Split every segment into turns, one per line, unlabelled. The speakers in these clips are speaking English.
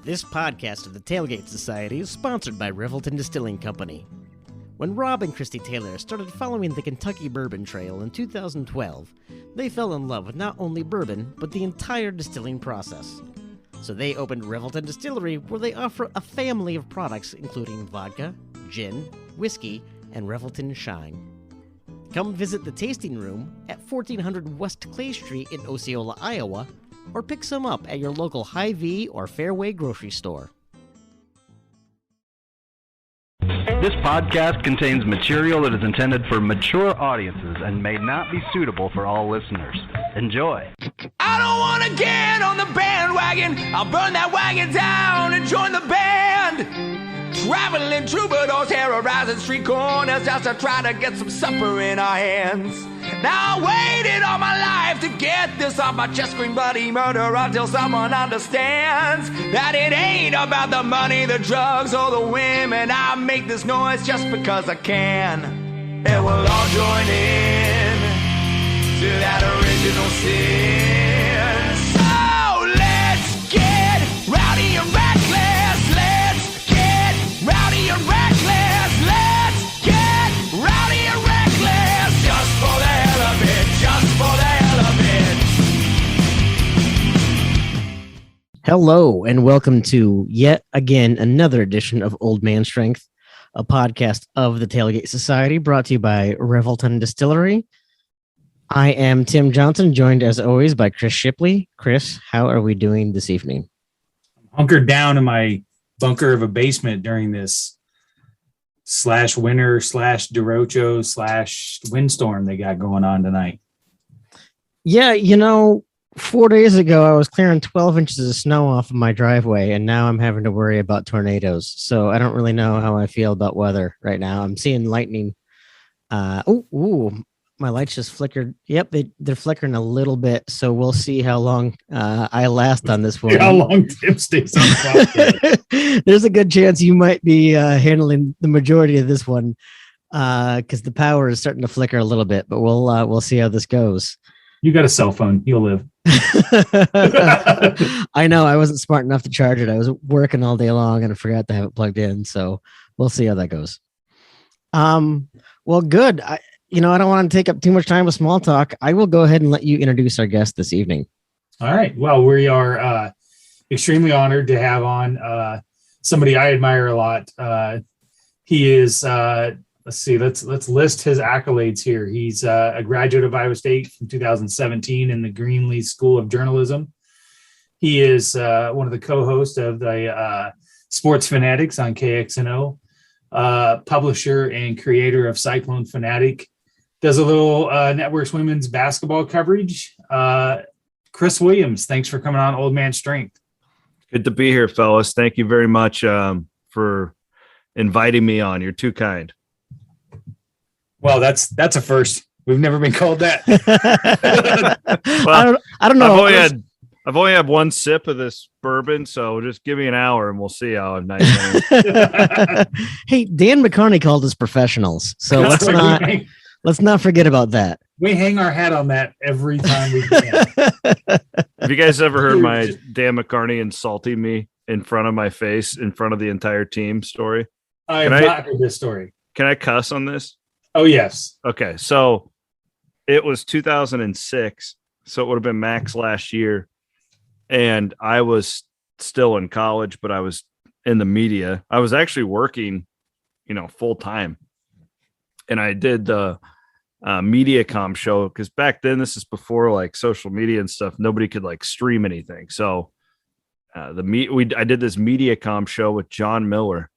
This podcast of the Tailgate Society is sponsored by Revelton Distilling Company. When Rob and Christy Taylor started following the Kentucky Bourbon Trail in 2012, they fell in love with not only bourbon, but the entire distilling process. So they opened Revelton Distillery, where they offer a family of products including vodka, gin, whiskey, and Revelton Shine. Come visit the tasting room at 1400 West Clay Street in Osceola, Iowa, or pick some up at your local Hy-Vee or Fairway grocery store.
This podcast contains material that is intended for mature audiences and may not be suitable for all listeners. Enjoy.
I don't want to get on the bandwagon. I'll burn that wagon down and join the band. Traveling troubadours terrorizing street corners just to try to get some supper in our hands. Now I waited all my life to get this off my chest, scream bloody murder until someone understands that it ain't about the money, the drugs, or the women. I make this noise just because I can, and we'll all join in to that original sin. So let's get rowdy and reckless. Let's get rowdy and reckless. Let's get rowdy and reckless. Just for the hell of it. Just for the hell of it.
Hello, and welcome to yet again another edition of Old Man Strength, a podcast of the Tailgate Society brought to you by Revelton Distillery. I am Tim Johnson, joined as always by Chris Shipley. Chris, how are we doing this evening?
Hunkered down in my bunker of a basement during this /winter /derecho /windstorm they got going on tonight.
Yeah, 4 days ago I was clearing 12 inches of snow off of my driveway, and now I'm having to worry about tornadoes. So I don't really know how I feel about weather right now. I'm seeing lightning. My lights just flickered. Yep, they're flickering a little bit. So we'll see how long I last on this one.
How long Tim stays on the
There's a good chance you might be handling the majority of this one because the power is starting to flicker a little bit. But we'll see how this goes.
You got a cell phone. You'll live.
I know. I wasn't smart enough to charge it. I was working all day long and I forgot to have it plugged in. So we'll see how that goes. Well, good. I don't want to take up too much time with small talk. I will go ahead and let you introduce our guest this evening. All
right. Well, we are extremely honored to have on somebody I admire a lot. He is, let's list his accolades here. He's a graduate of Iowa State from 2017 in the Greenlee School of Journalism. He is one of the co-hosts of the Sports Fanatics on KXNO, publisher and creator of Cyclone Fanatic. Does a little Networks women's basketball coverage. Chris Williams, thanks for coming on Old Man Strength.
Good to be here, fellas. Thank you very much for inviting me on. You're too kind.
Well, that's a first. We've never been called that.
Well,
I don't know.
I've only had one sip of this bourbon, so just give me an hour and we'll see how nice.
Hey, Dan McCarney called us professionals, so let's not forget about that.
We hang our hat on that every time we can.
Have you guys ever heard my Dan McCarney insulting me in front of my face, in front of the entire team story?
I have not heard this story.
Can I cuss on this?
Oh, yes.
Okay, so it was 2006, so it would have been Mac's last year, and I was still in college, but I was in the media. I was actually working, full time, and I did the MediaCom show because back then, this is before like social media and stuff. Nobody could like stream anything, so I did this MediaCom show with John Miller.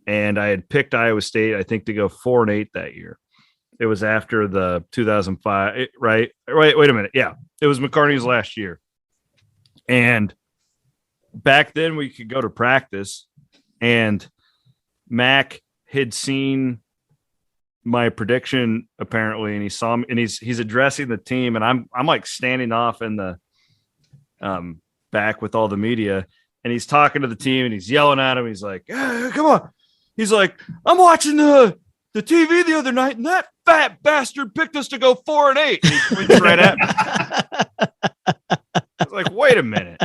And I had picked Iowa State, I think, to go 4-8 that year. It was after the 2005, right? Wait a minute. Yeah, it was McCartney's last year. And back then we could go to practice, and Mac had seen my prediction apparently, and he saw me, and he's addressing the team, and I'm like standing off in the back with all the media, and he's talking to the team, and he's yelling at him. He's like, hey, "Come on!" He's like, "I'm watching the TV the other night, and that fat bastard picked us to go 4-8." And he points right at me. I was like, "Wait a minute."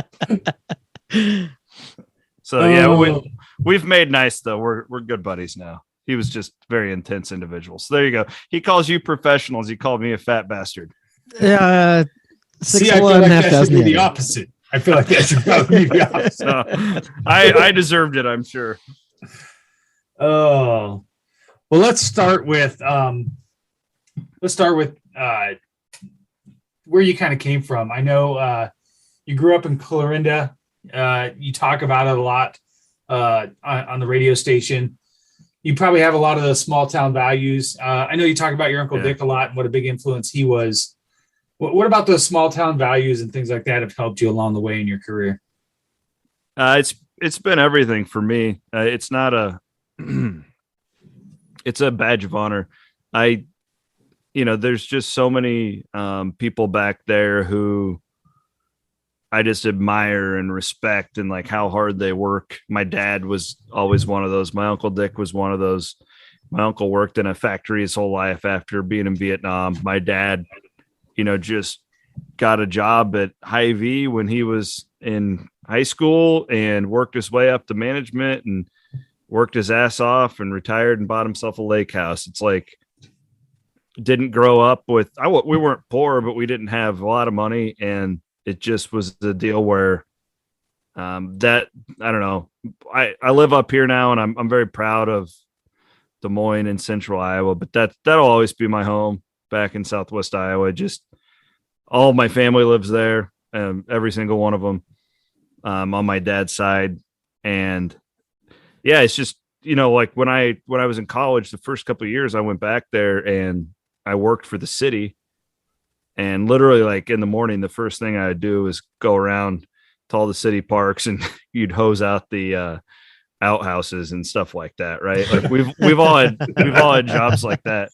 So yeah, we've made nice though. We're good buddies now. He was just very intense individual. So there you go. He calls you professionals. He called me a fat bastard.
See, I feel like that should be the opposite. I feel like that should probably be the opposite.
I deserved it, I'm sure.
Oh, well, let's start with where you kind of came from. I know you grew up in Clarinda. You talk about it a lot on the radio station. You probably have a lot of the small town values. I know you talk about your Uncle Dick a lot and what a big influence he was. What about those small town values and things like that have helped you along the way in your career?
It's been everything for me. It's not it's a badge of honor. There's just so many people back there who I just admire and respect, and like how hard they work. My dad was always one of those. My Uncle Dick was one of those. My uncle worked in a factory his whole life after being in Vietnam. My dad, just got a job at Hy-Vee when he was in high school and worked his way up to management and worked his ass off and retired and bought himself a lake house. It's like, didn't grow up with, we weren't poor, but we didn't have a lot of money. And it just was the deal where I don't know. I live up here now, and I'm very proud of Des Moines and Central Iowa, but that'll always be my home back in Southwest Iowa. Just all of my family lives there, every single one of them on my dad's side. And yeah, it's just, like when I was in college, the first couple of years I went back there and I worked for the city. And literally, like in the morning, the first thing I would do was go around to all the city parks, and you'd hose out the outhouses and stuff like that, right? Like we've all had jobs like that.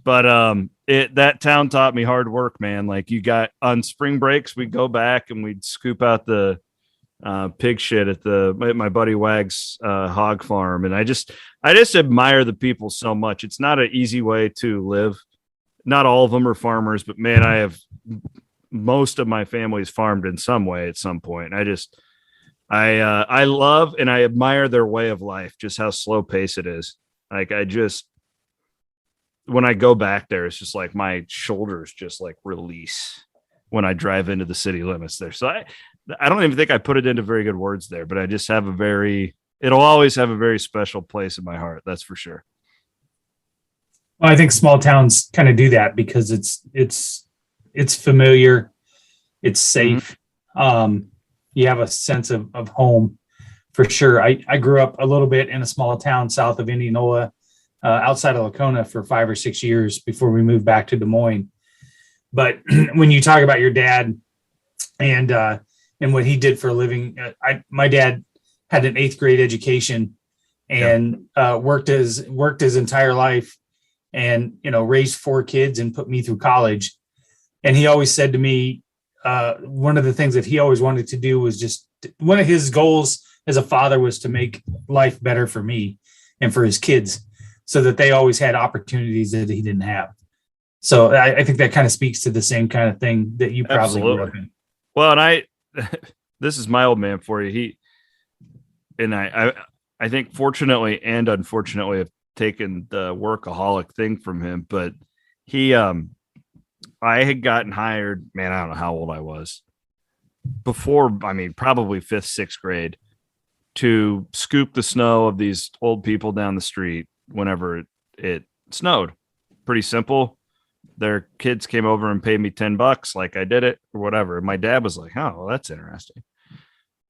But that town taught me hard work, man. Like you got on spring breaks, we'd go back and we'd scoop out the pig shit at my buddy Wag's hog farm, and I just admire the people so much. It's not an easy way to live. Not all of them are farmers, but man, I have most of my family's farmed in some way at some point. I love and I admire their way of life, just how slow pace it is. Like when I go back there, it's just like my shoulders just like release when I drive into the city limits there. So I don't even think I put it into very good words there, but I just have it'll always have a very special place in my heart. That's for sure.
Well, I think small towns kind of do that because it's familiar, it's safe.
Mm-hmm.
You have a sense of home for sure. I grew up a little bit in a small town south of Indianola, outside of Lacona for 5 or 6 years before we moved back to Des Moines. But when you talk about your dad and what he did for a living, my dad had an 8th grade education and worked his entire life. And, raised 4 kids and put me through college. And he always said to me, one of the things that he always wanted to do was just one of his goals as a father was to make life better for me and for his kids so that they always had opportunities that he didn't have. So I think that kind of speaks to the same kind of thing that you probably grew up in.
Well, and this is my old man for you. I think fortunately and unfortunately, taken the workaholic thing from him, but I had gotten hired, man, I don't know how old I was before. I mean, probably 5th, 6th grade to scoop the snow of these old people down the street whenever it snowed. Pretty simple. Their kids came over and paid me $10 like I did it or whatever. And my dad was like, oh, well, that's interesting.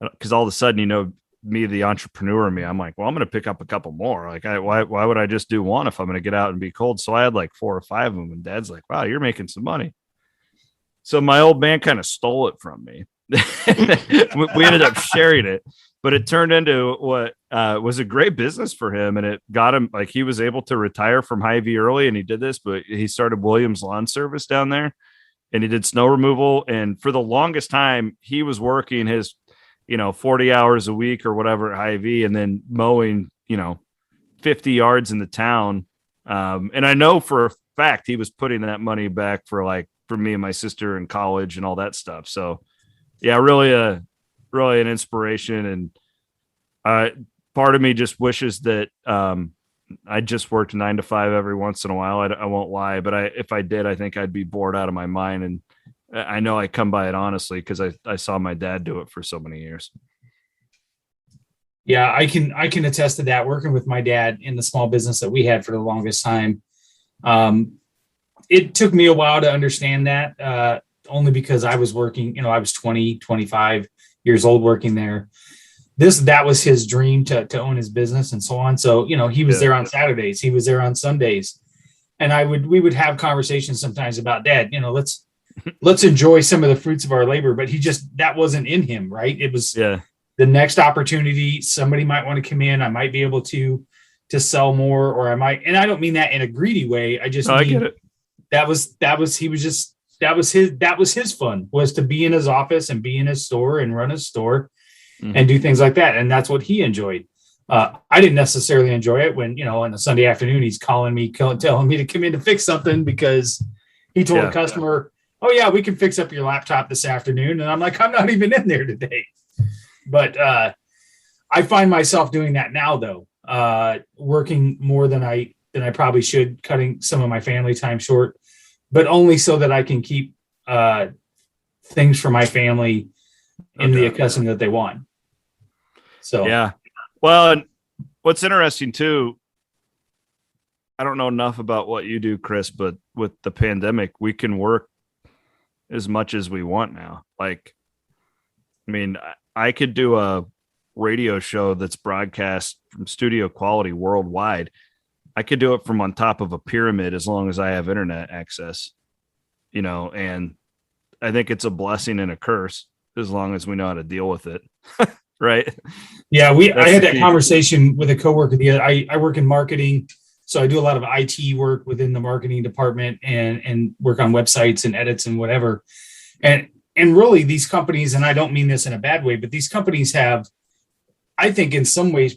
Because all of a sudden, me, the entrepreneur in me, I'm like, well, I'm going to pick up a couple more. Like, why would I just do one if I'm going to get out and be cold? So I had like 4 or 5 of them, and Dad's like, wow, you're making some money. So my old man kind of stole it from me. We ended up sharing it, but it turned into what was a great business for him. And it got him, like, he was able to retire from Hy-Vee early, and he did this, but he started Williams Lawn Service down there, and he did snow removal. And for the longest time, he was working his 40 hours a week or whatever at Hy-Vee, and then mowing, 50 yards in the town. And I know for a fact he was putting that money back for me and my sister in college and all that stuff. So yeah, really an inspiration. And Part of me just wishes that I just worked 9 to 5 every once in a while. I won't lie, but if I did, I think I'd be bored out of my mind. And I know I come by it honestly because I saw my dad do it for so many years.
Yeah, I can attest to that. Working with my dad in the small business that we had for the longest time, it took me a while to understand that. Only because I was working, I was 20, 25 years old working there. That was his dream to own his business and so on. So, he was there on Saturdays, he was there on Sundays. And we would have conversations sometimes about, Dad, let's enjoy some of the fruits of our labor, but that wasn't in him. Right. It was the next opportunity. Somebody might want to come in. I might be able to sell more, or I might, and I don't mean that in a greedy way. I just,
I get it.
That was his fun, was to be in his office and be in his store and run his store and do things like that. And that's what he enjoyed. I didn't necessarily enjoy it when, on a Sunday afternoon, he's calling me, telling me to come in to fix something because he told a customer, oh yeah, we can fix up your laptop this afternoon. And I'm like, I'm not even in there today. But I find myself doing that now though, working more than I probably should, cutting some of my family time short, but only so that I can keep things for my family in the custom that they want. So,
yeah. Well, and what's interesting too, I don't know enough about what you do, Chris, but with the pandemic, we can work as much as we want now. Like, I mean, I could do a radio show that's broadcast from studio quality worldwide. I could do it from on top of a pyramid as long as I have internet access, and I think it's a blessing and a curse as long as we know how to deal with it. Right. Yeah.
I had that conversation with a coworker I work in marketing. So I do a lot of IT work within the marketing department and work on websites and edits and whatever. And really these companies, and I don't mean this in a bad way, but these companies have, I think in some ways,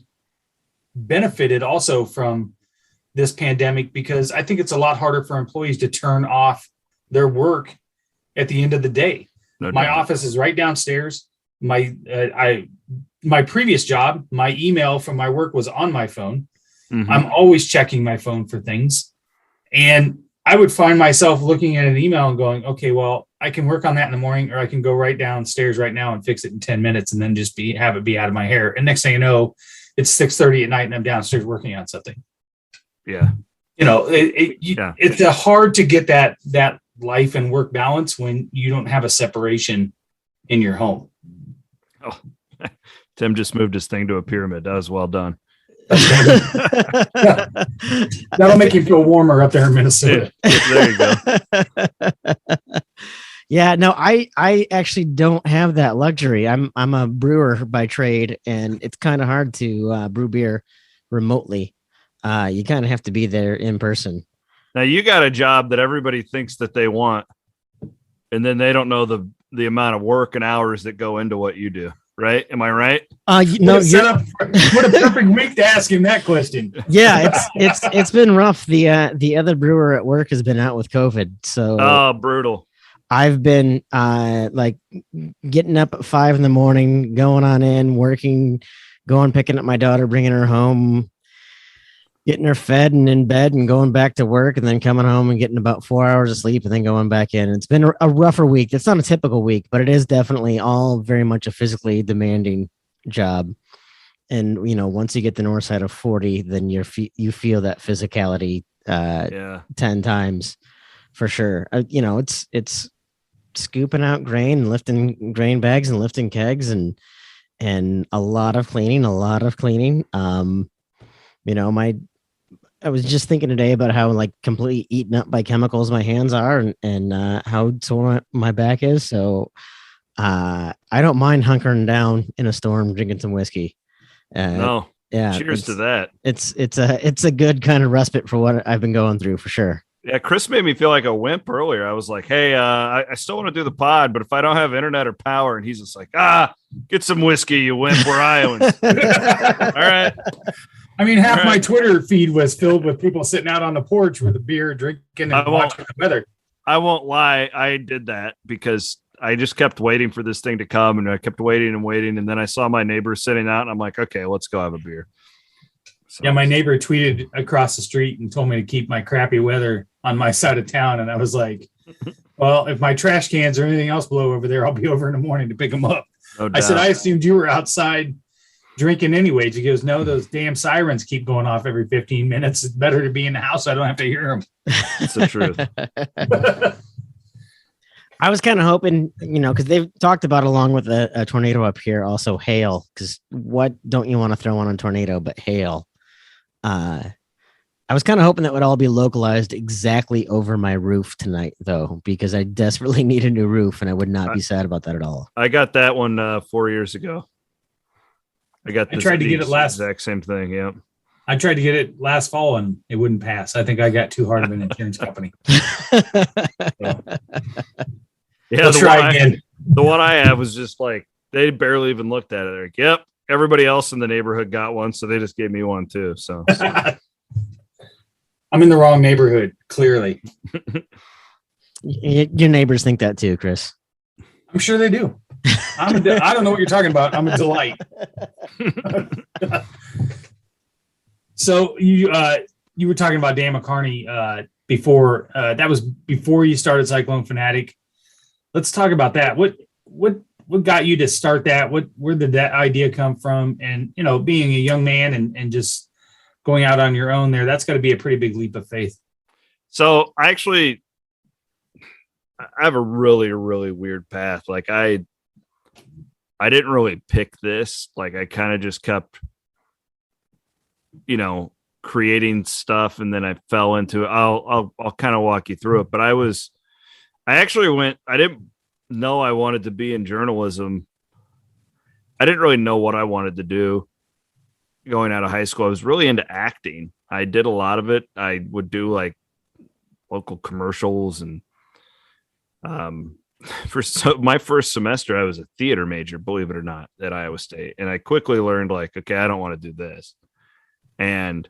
benefited also from this pandemic, because I think it's a lot harder for employees to turn off their work at the end of the day. My office is right downstairs. My previous job, my email from my work was on my phone. Mm-hmm. I'm always checking my phone for things. And I would find myself looking at an email and going, okay, well, I can work on that in the morning, or I can go right downstairs right now and fix it in 10 minutes and then just have it be out of my hair. And next thing you know, it's 6:30 at night and I'm downstairs working on something.
Yeah.
It's hard to get that life and work balance when you don't have a separation in your home.
Oh, Tim just moved his thing to a pyramid. That was well done.
That'll make you feel warmer up there in Minnesota.
There you go.
Yeah, no, I actually don't have that luxury. I'm a brewer by trade, and it's kind of hard to brew beer remotely. You kind of have to be there in person.
Now you got a job that everybody thinks that they want, and then they don't know the amount of work and hours that go into what you do. Right? Am I right?
No. What a perfect week to ask him that question.
Yeah, it's been rough. The other brewer at work has been out with COVID, so
brutal.
I've been like getting up at 5 a.m, going on in, working, picking up my daughter, bringing her home, getting her fed and in bed, and going back to work, and then coming home and getting about 4 hours of sleep, and then going back in. It's been a rougher week. It's not a typical week, but it is definitely all very much a physically demanding job. And once you get the north side of 40, then you feel that physicality 10 times for sure. It's scooping out grain and lifting grain bags and lifting kegs and a lot of cleaning. I was just thinking today about how completely eaten up by chemicals my hands are and how sore my back is. So I don't mind hunkering down in a storm, drinking some whiskey.
No.
Yeah.
Cheers to that.
It's a good kind of respite for what I've been going through for sure.
Yeah. Chris made me feel like a wimp earlier. I was like, hey, I still want to do the pod, but if I don't have internet or power, and he's just like, get some whiskey, you wimp. We're Iowans. All right.
I mean, half my Twitter feed was filled with people sitting out on the porch with a beer, drinking, and watching the weather.
I won't lie. I did that because I just kept waiting for this thing to come, and I kept waiting and waiting. And then I saw my neighbor sitting out, and I'm like, okay, let's go have a beer. So,
yeah, my neighbor tweeted across the street and told me to keep my crappy weather on my side of town. And I was like, well, if my trash cans or anything else blow over there, I'll be over in the morning to pick them up.
no
I said,
doubt.
I assumed you were outside drinking anyways. He goes, no, those damn sirens keep going off every 15 minutes. It's better to be in the house. I don't have to hear them.
That's the truth.
I was kind of hoping, because they've talked about, along with a tornado up here, also hail. Because what don't you want to throw on a tornado but hail? I was kind of hoping that would all be localized exactly over my roof tonight, though, because I desperately need a new roof, and I would not be sad about that at all.
I got that one 4 years ago. I tried
to get it last
exact same thing. Yeah.
I tried to get it last fall and it wouldn't pass. I think I got too hard of an insurance company.
Yeah,
Let's try again.
The one I have was just like, they barely even looked at it. They're like, yep, everybody else in the neighborhood got one, so they just gave me one too. So
I'm in the wrong neighborhood, clearly.
Your neighbors think that too, Chris.
I'm sure they do. I don't know what you're talking about. I'm a delight. So you were talking about Dan McCarney before. That was before you started Cyclone Fanatic. Let's talk about that. What got you to start that? Where did that idea come from? And being a young man and just going out on your own there, that's got to be a pretty big leap of faith.
So I have a really, really weird path. Like I didn't really pick this. Like I kind of just kept, creating stuff, and then I fell into it. I'll kind of walk you through it. But I didn't know I wanted to be in journalism. I didn't really know what I wanted to do going out of high school. I was really into acting. I did a lot of it. I would do like local commercials, and my first semester, I was a theater major, believe it or not, at Iowa State. And I quickly learned, like, okay, I don't want to do this. And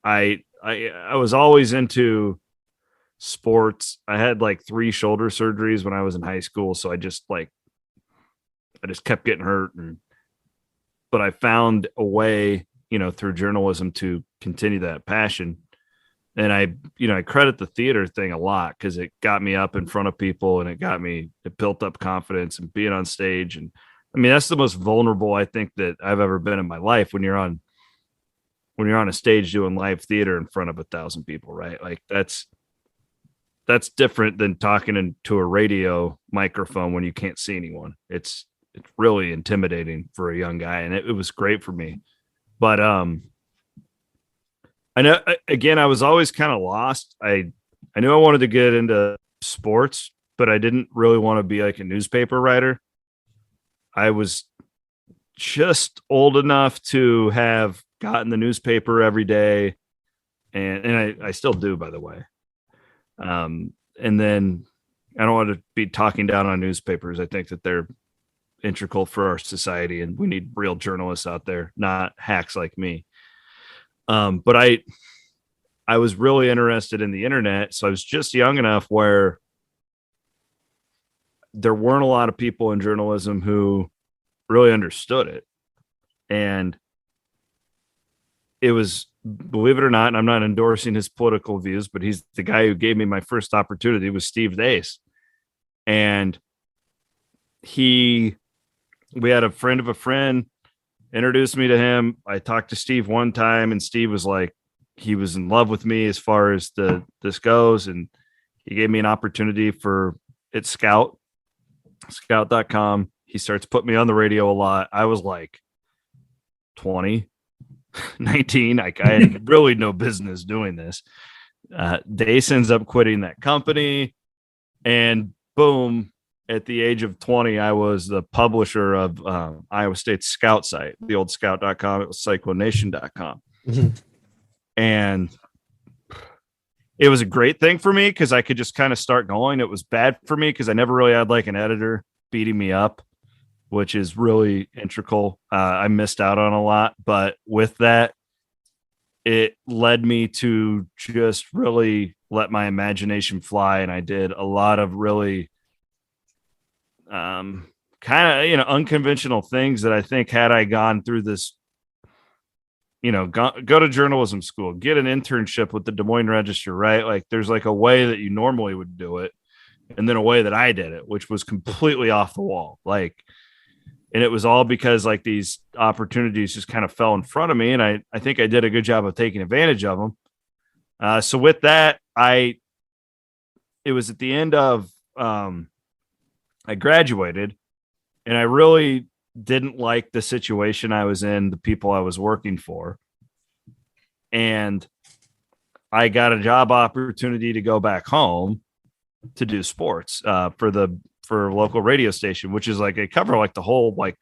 I was always into sports. I had like 3 shoulder surgeries when I was in high school. So I just kept getting hurt. But I found a way, through journalism to continue that passion. And I credit the theater thing a lot because it got me up in front of people, and it built up confidence and being on stage. And I mean, that's the most vulnerable I think that I've ever been in my life, when you're on a stage doing live theater in front of 1,000 people, right? Like that's different than talking into a radio microphone when you can't see anyone. It's really intimidating for a young guy, and it was great for me. But I know, again, I was always kind of lost. I knew I wanted to get into sports, but I didn't really want to be like a newspaper writer. I was just old enough to have gotten the newspaper every day. And I still do, by the way. And then I don't want to be talking down on newspapers. I think that they're integral for our society, and we need real journalists out there, not hacks like me. But I was really interested in the internet. So I was just young enough where there weren't a lot of people in journalism who really understood it. And it was, believe it or not, and I'm not endorsing his political views, but he's the guy who gave me my first opportunity, was Steve Dace. And we had a friend of a friend introduced me to him. I talked to Steve one time, and Steve was like, he was in love with me as far as this goes. And he gave me an opportunity at scout.com. He starts putting me on the radio a lot. I was like 20, 19. Like I had really no business doing this. Dace ends up quitting that company, and boom, at the age of 20, I was the publisher of Iowa State's Scout site, the old scout.com. It was cyclonation.com. Mm-hmm. And it was a great thing for me because I could just kind of start going. It was bad for me because I never really had like an editor beating me up, which is really integral. I missed out on a lot, but with that, it led me to just really let my imagination fly. And I did a lot of really kind of, unconventional things that I think had I gone through this, go to journalism school, get an internship with the Des Moines Register, right? Like there's like a way that you normally would do it. And then a way that I did it, which was completely off the wall. Like, and it was all because like these opportunities just kind of fell in front of me. And I think I did a good job of taking advantage of them. So with that, it was at the end of, I graduated and I really didn't like the situation I was in, the people I was working for. And I got a job opportunity to go back home to do sports for a local radio station, which is like they cover like the whole like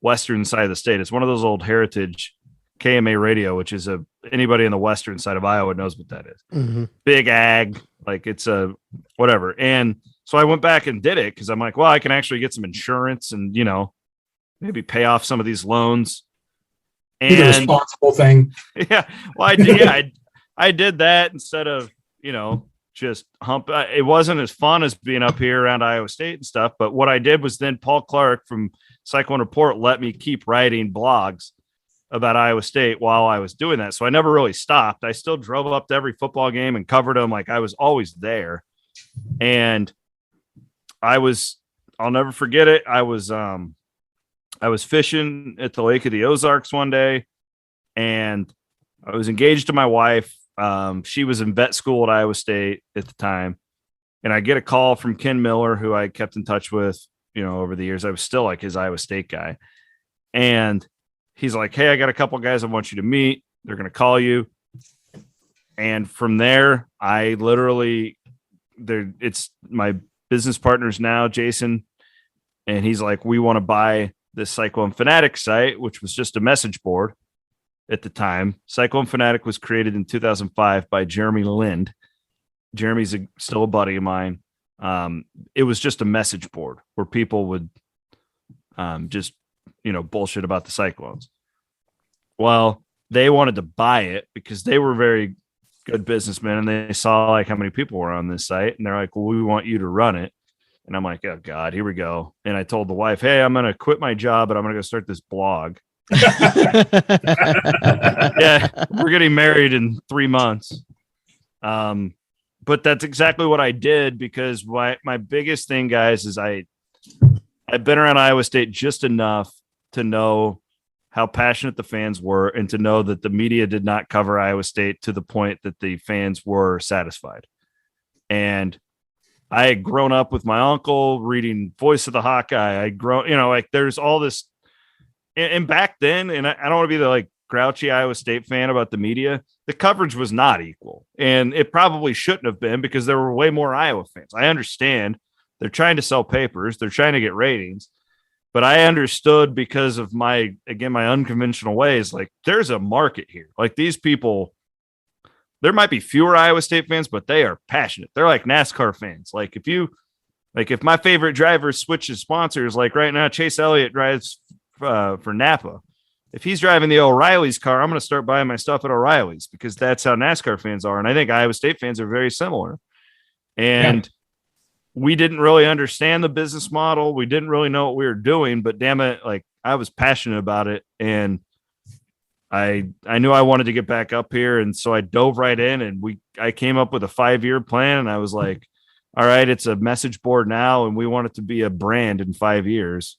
western side of the state. It's one of those old heritage KMA radio, which is anybody in the western side of Iowa knows what that is. Mm-hmm. Big ag, like it's a whatever. And so I went back and did it because I'm like, well, I can actually get some insurance and maybe pay off some of these loans. And
the responsible thing.
Yeah. Well, I did. Yeah, I did that instead of just hump. It wasn't as fun as being up here around Iowa State and stuff. But what I did was then Paul Clark from Cyclone Report let me keep writing blogs about Iowa State while I was doing that. So I never really stopped. I still drove up to every football game and covered them. Like I was always there. And I'll never forget it. I was fishing at the Lake of the Ozarks one day and I was engaged to my wife. She was in vet school at Iowa State at the time. And I get a call from Ken Miller, who I kept in touch with, over the years. I was still like his Iowa State guy. And he's like, hey, I got a couple of guys I want you to meet. They're going to call you. And from there, I literally, it's my business partners now, Jason. And he's like, we want to buy this Cyclone Fanatic site, which was just a message board. At the time, Cyclone Fanatic was created in 2005 by Jeremy Lind. Jeremy's still a buddy of mine. It was just a message board where people would just, bullshit about the Cyclones. Well, they wanted to buy it because they were very good businessmen and they saw like how many people were on this site. And they're like, well, we want you to run it. And I'm like, oh God, here we go. And I told the wife, hey, I'm going to quit my job, but I'm going to go start this blog. Yeah, we're getting married in 3 months. But that's exactly what I did because my biggest thing, guys, is I've been around Iowa State just enough to know how passionate the fans were and to know that the media did not cover Iowa State to the point that the fans were satisfied. And I had grown up with my uncle reading Voice of the Hawkeye. I grown, like there's all this. And back then, and I don't want to be the like grouchy Iowa State fan about the media, the coverage was not equal. And it probably shouldn't have been because there were way more Iowa fans. I understand they're trying to sell papers. They're trying to get ratings. But I understood because of my unconventional ways, like there's a market here. Like these people, there might be fewer Iowa State fans, but they are passionate. They're like NASCAR fans. Like if my favorite driver switches sponsors, like right now, Chase Elliott drives for Napa. If he's driving the O'Reilly's car, I'm going to start buying my stuff at O'Reilly's because that's how NASCAR fans are. And I think Iowa State fans are very similar. And we didn't really understand the business model. We didn't really know what we were doing, but damn it, like I was passionate about it. And I knew I wanted to get back up here. And so I dove right in and I came up with a 5-year plan. And I was like, all right, it's a message board now. And we want it to be a brand in 5 years.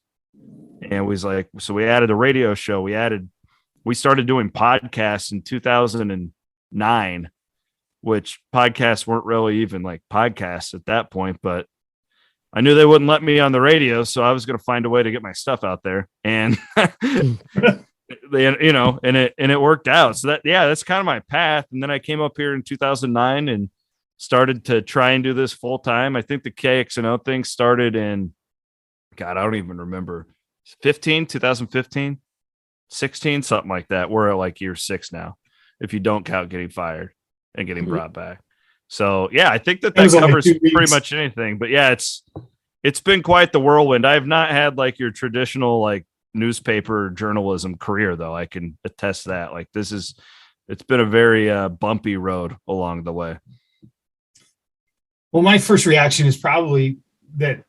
And we was like, so we added a radio show. We started doing podcasts in 2009, which podcasts weren't really even like podcasts at that point, but I knew they wouldn't let me on the radio. So I was going to find a way to get my stuff out there and and it worked out. So that's kind of my path. And then I came up here in 2009 and started to try and do this full time. I think the KXNO thing started in, God, I don't even remember. 2015, 16, something like that. We're at like year 6 now, if you don't count getting fired and getting brought back. So yeah, I think that covers pretty much anything. But yeah, it's been quite the whirlwind. I've not had like your traditional like newspaper journalism career though. I can attest that. Like it's been a very bumpy road along the way.
Well, my first reaction is probably that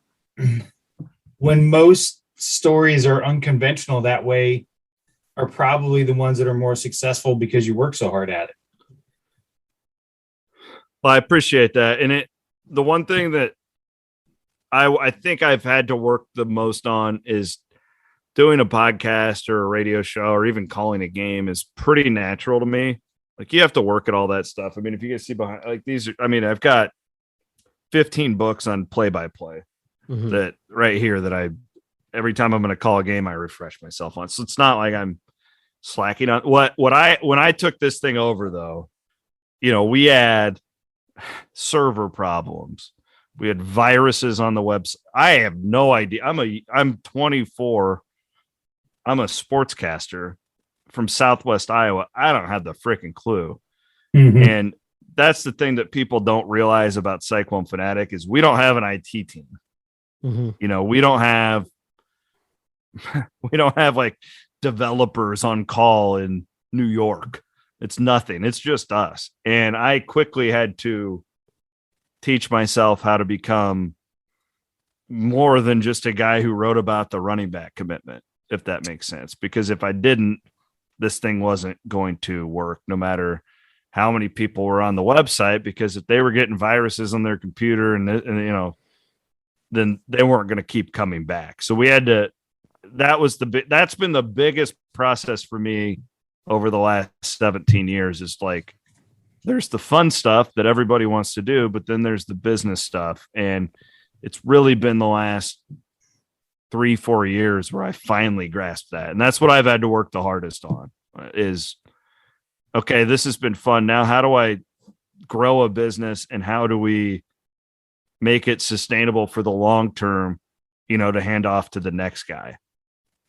when most stories are unconventional that way, are probably the ones that are more successful because you work so hard at it.
Well, I appreciate that. And the one thing that I think I've had to work the most on is doing a podcast or a radio show or even calling a game is pretty natural to me. Like, you have to work at all that stuff. I mean, if you guys see behind, like, I've got 15 books on play-by-play that right here that every time I'm going to call a game, I refresh myself on. So it's not like I'm slacking on when I took this thing over, though, we had server problems. We had viruses on the website. I have no idea. I'm 24. I'm a sportscaster from Southwest Iowa. I don't have the freaking clue. And that's the thing that people don't realize about Cyclone Fanatic is we don't have an IT team. We don't have like developers on call in New York. It's nothing. It's just us. And I quickly had to teach myself how to become more than just a guy who wrote about the running back commitment, if that makes sense. Because if I didn't, this thing wasn't going to work no matter how many people were on the website, because if they were getting viruses on their computer and then they weren't going to keep coming back. So we had to, that's been the biggest process for me over the last 17 years is like, there's the fun stuff that everybody wants to do, but then there's the business stuff. And it's really been the last 3-4 years where I finally grasped that. And that's what I've had to work the hardest on is, okay, this has been fun. Now, how do I grow a business and how do we make it sustainable for the long term, to hand off to the next guy?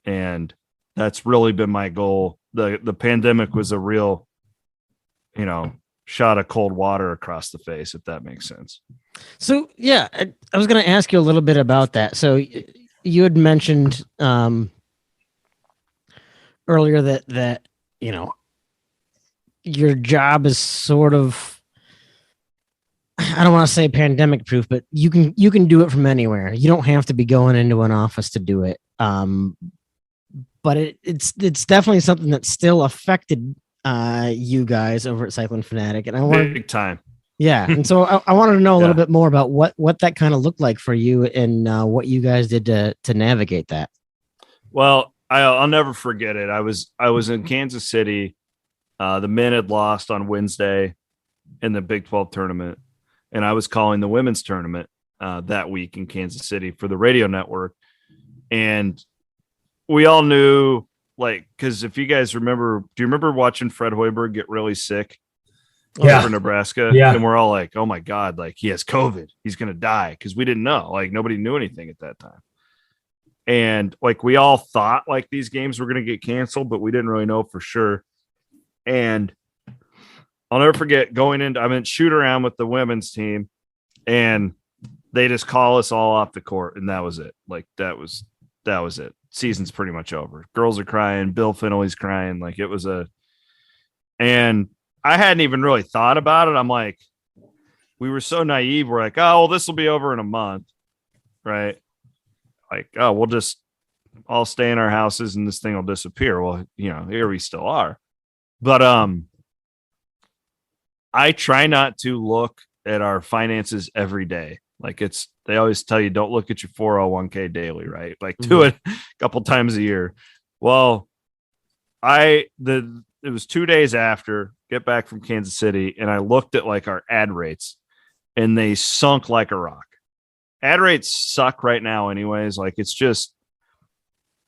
And that's really been my goal. The pandemic was a real, shot of cold water across the face, if that makes sense.
So, yeah, I was going to ask you a little bit about that. So you had mentioned earlier that your job is sort of, I don't want to say pandemic proof, but you can do it from anywhere. You don't have to be going into an office to do it. But it's definitely something that still affected you guys over at Cyclone Fanatic, and I wanted
big time.
Yeah, and so I wanted to know a little bit more about what that kind of looked like for you and what you guys did to navigate that.
Well, I'll never forget it. I was in Kansas City. The men had lost on Wednesday in the Big 12 tournament, and I was calling the women's tournament that week in Kansas City for the radio network, and we all knew. Like, because if you guys remember, do you remember watching Fred Hoiberg get really sick over Nebraska?
Yeah.
And we're all like, oh my God, like he has COVID. He's going to die. Because we didn't know. Like, nobody knew anything at that time. And like, we all thought like these games were going to get canceled, but we didn't really know for sure. And I'll never forget I'm in shoot around with the women's team, and they just call us all off the court. And that was it. Like, that was it. Season's pretty much over. Girls are crying. Bill Finley's crying. Like, it was and I hadn't even really thought about it. I'm like, we were so naive. We're like, oh, well, this will be over in a month. Right. Like, oh, we'll just all stay in our houses and this thing will disappear. Well, here we still are. But, I try not to look at our finances every day. Like, they always tell you, don't look at your 401k daily, right? Like, do it a couple times a year. Well, it was 2 days after get back from Kansas City, and I looked at like our ad rates, and they sunk like a rock. Ad rates suck right now anyways. Like, it's just,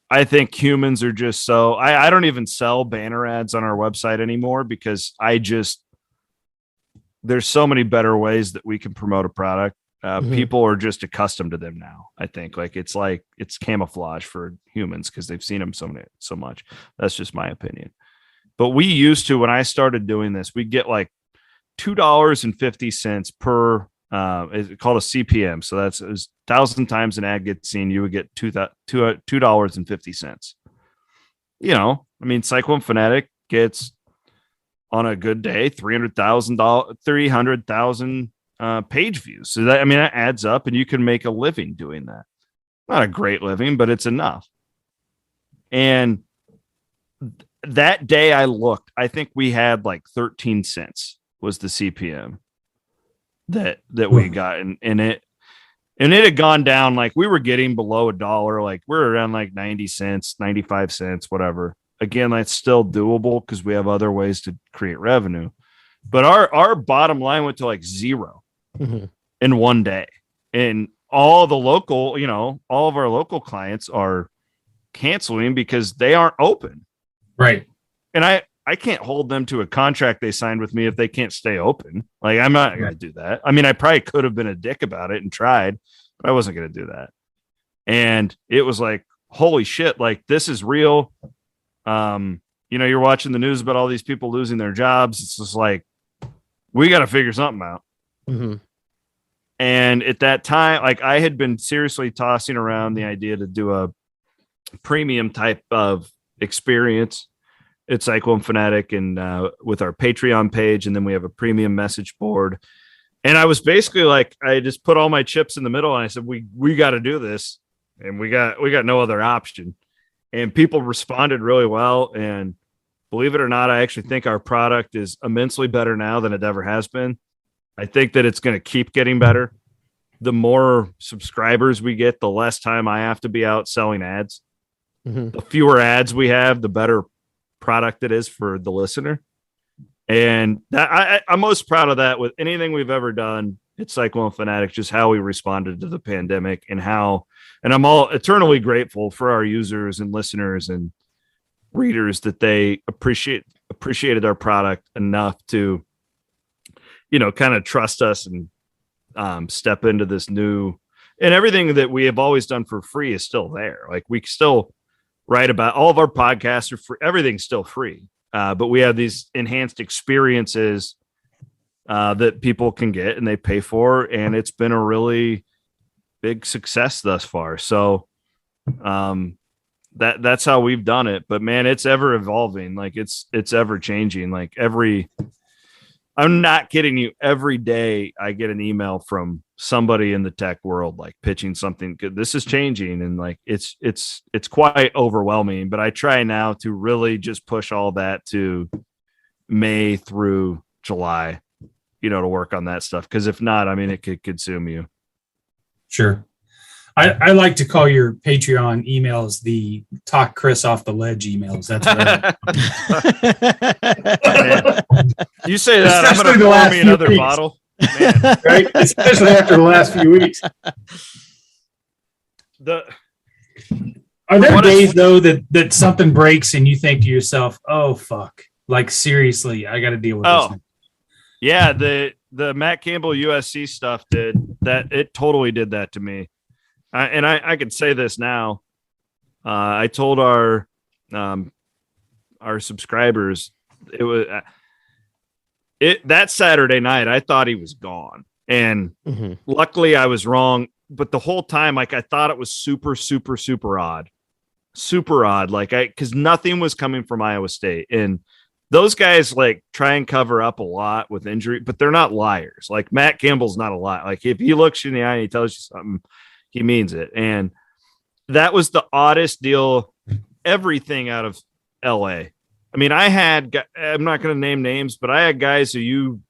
I think humans are just so, I don't even sell banner ads on our website anymore because there's so many better ways that we can promote a product. People are just accustomed to them now. I think it's camouflage for humans because they've seen them so much. That's just my opinion. But we used to, when I started doing this, we'd get like $2.50 per, it's called a CPM. So that's 1,000 times an ad gets seen. You would get $2.50. I mean, Cyclone Fanatic gets on a good day, 300,000 page views. So that adds up, and you can make a living doing that. not a great living, but it's enough. And that day I looked, I think we had like 13 cents was the CPM that we got. And it had gone down. Like we were getting below $1. Like we're around like 90 cents, 95 cents, whatever. Again, that's still doable because we have other ways to create revenue. But our bottom line went to like 0 in one day. And all the local, all of our local clients are canceling because they aren't open.
Right.
And I can't hold them to a contract they signed with me if they can't stay open. Like I'm not going to do that. I mean, I probably could have been a dick about it and tried, but I wasn't going to do that. And it was like, holy shit, like this is real. You're watching the news about all these people losing their jobs. It's just like, we got to figure something out.
Mm-hmm.
And at that time, like I had been seriously tossing around the idea to do a premium type of experience at Cyclone Fanatic and with our Patreon page. And then we have a premium message board. And I was basically like, I just put all my chips in the middle and I said, we got to do this. And we got no other option. And people responded really well. And believe it or not, I actually think our product is immensely better now than it ever has been. I think that it's going to keep getting better. The more subscribers we get, the less time I have to be out selling ads.
Mm-hmm.
The fewer ads we have, the better product it is for the listener. And that I'm most proud of that with anything we've ever done at Cyclone Fanatic, just how we responded to the pandemic and I'm all eternally grateful for our users and listeners and readers that they appreciated our product enough to, kind of trust us and step into this new, and everything that we have always done for free is still there. Like we still write about all of our podcasts are free. Everything's still free. But we have these enhanced experiences that people can get and they pay for. And it's been a really big success thus far. So that's how we've done it. But man, it's ever evolving. Like it's ever changing. Like I'm not kidding you. Every day I get an email from somebody in the tech world, like pitching something good. This is changing. And like, it's quite overwhelming, but I try now to really just push all that to May through July, to work on that stuff. Cause if not, I mean, it could consume you. Sure.
I like to call your Patreon emails the talk Chris off the ledge emails. That's
right. You say that, I'm going to pour me another bottle. Man.
Right? Especially after the last few weeks. Are there days, though, that something breaks and you think to yourself, oh, fuck. Like, seriously, I got to deal with this.
Yeah, the Matt Campbell USC stuff did that. It totally did that to me. And I could say this now. I told our subscribers it was that Saturday night. I thought he was gone, and luckily I was wrong. But the whole time, like I thought it was super, super, super odd. Like because nothing was coming from Iowa State, and those guys like try and cover up a lot with injury, but they're not liars. Like Matt Campbell's not a liar. Like if he looks you in the eye and he tells you something, he means it. And that was the oddest deal, everything out of LA. I mean, I'm not going to name names, but I had guys who you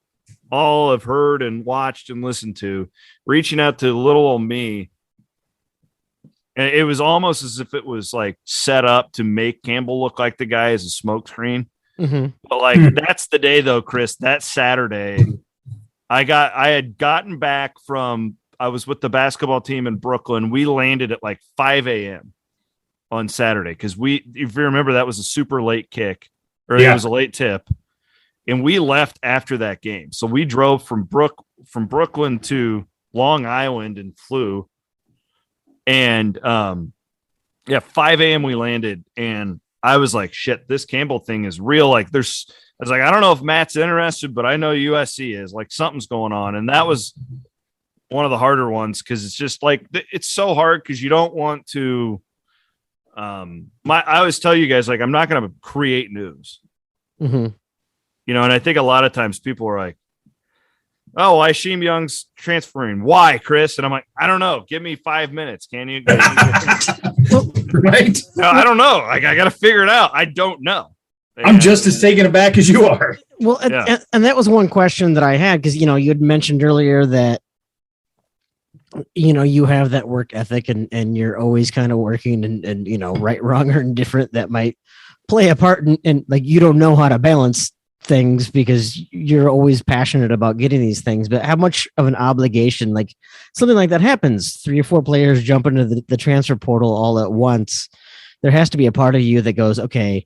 all have heard and watched and listened to reaching out to little old me. And it was almost as if it was like set up to make Campbell look like the guy as a smokescreen. But like, that's the day though, Chris, that Saturday, I had gotten back I was with the basketball team in Brooklyn. We landed at like 5 a.m. on Saturday. Cause if you remember, that was a super late kick or it was a late tip. And we left after that game. So we drove from Brooklyn to Long Island and flew. And 5 a.m. we landed, and I was like, shit, this Campbell thing is real. Like I was like, I don't know if Matt's interested, but I know USC is. Like something's going on. And that was one of the harder ones because it's just like it's so hard because you don't want to I always tell you guys, like, I'm not going to create news, and I think a lot of times people are like, oh, Isheem Young's transferring. Why, Chris? And I'm like, I don't know. Give me 5 minutes. Can you?
Right?
No, I don't know. Like, I got to figure it out. I don't know.
I'm just as taken aback as you are.
Well, and that was one question that I had, because, you know, you had mentioned earlier that, you know, you have that work ethic and you're always kind of working and, you know, right, wrong, or indifferent that might play a part in like, you don't know how to balance things because you're always passionate about getting these things. But how much of an obligation, like something like that happens, 3 or 4 players jump into the transfer portal all at once, there has to be a part of you that goes, okay,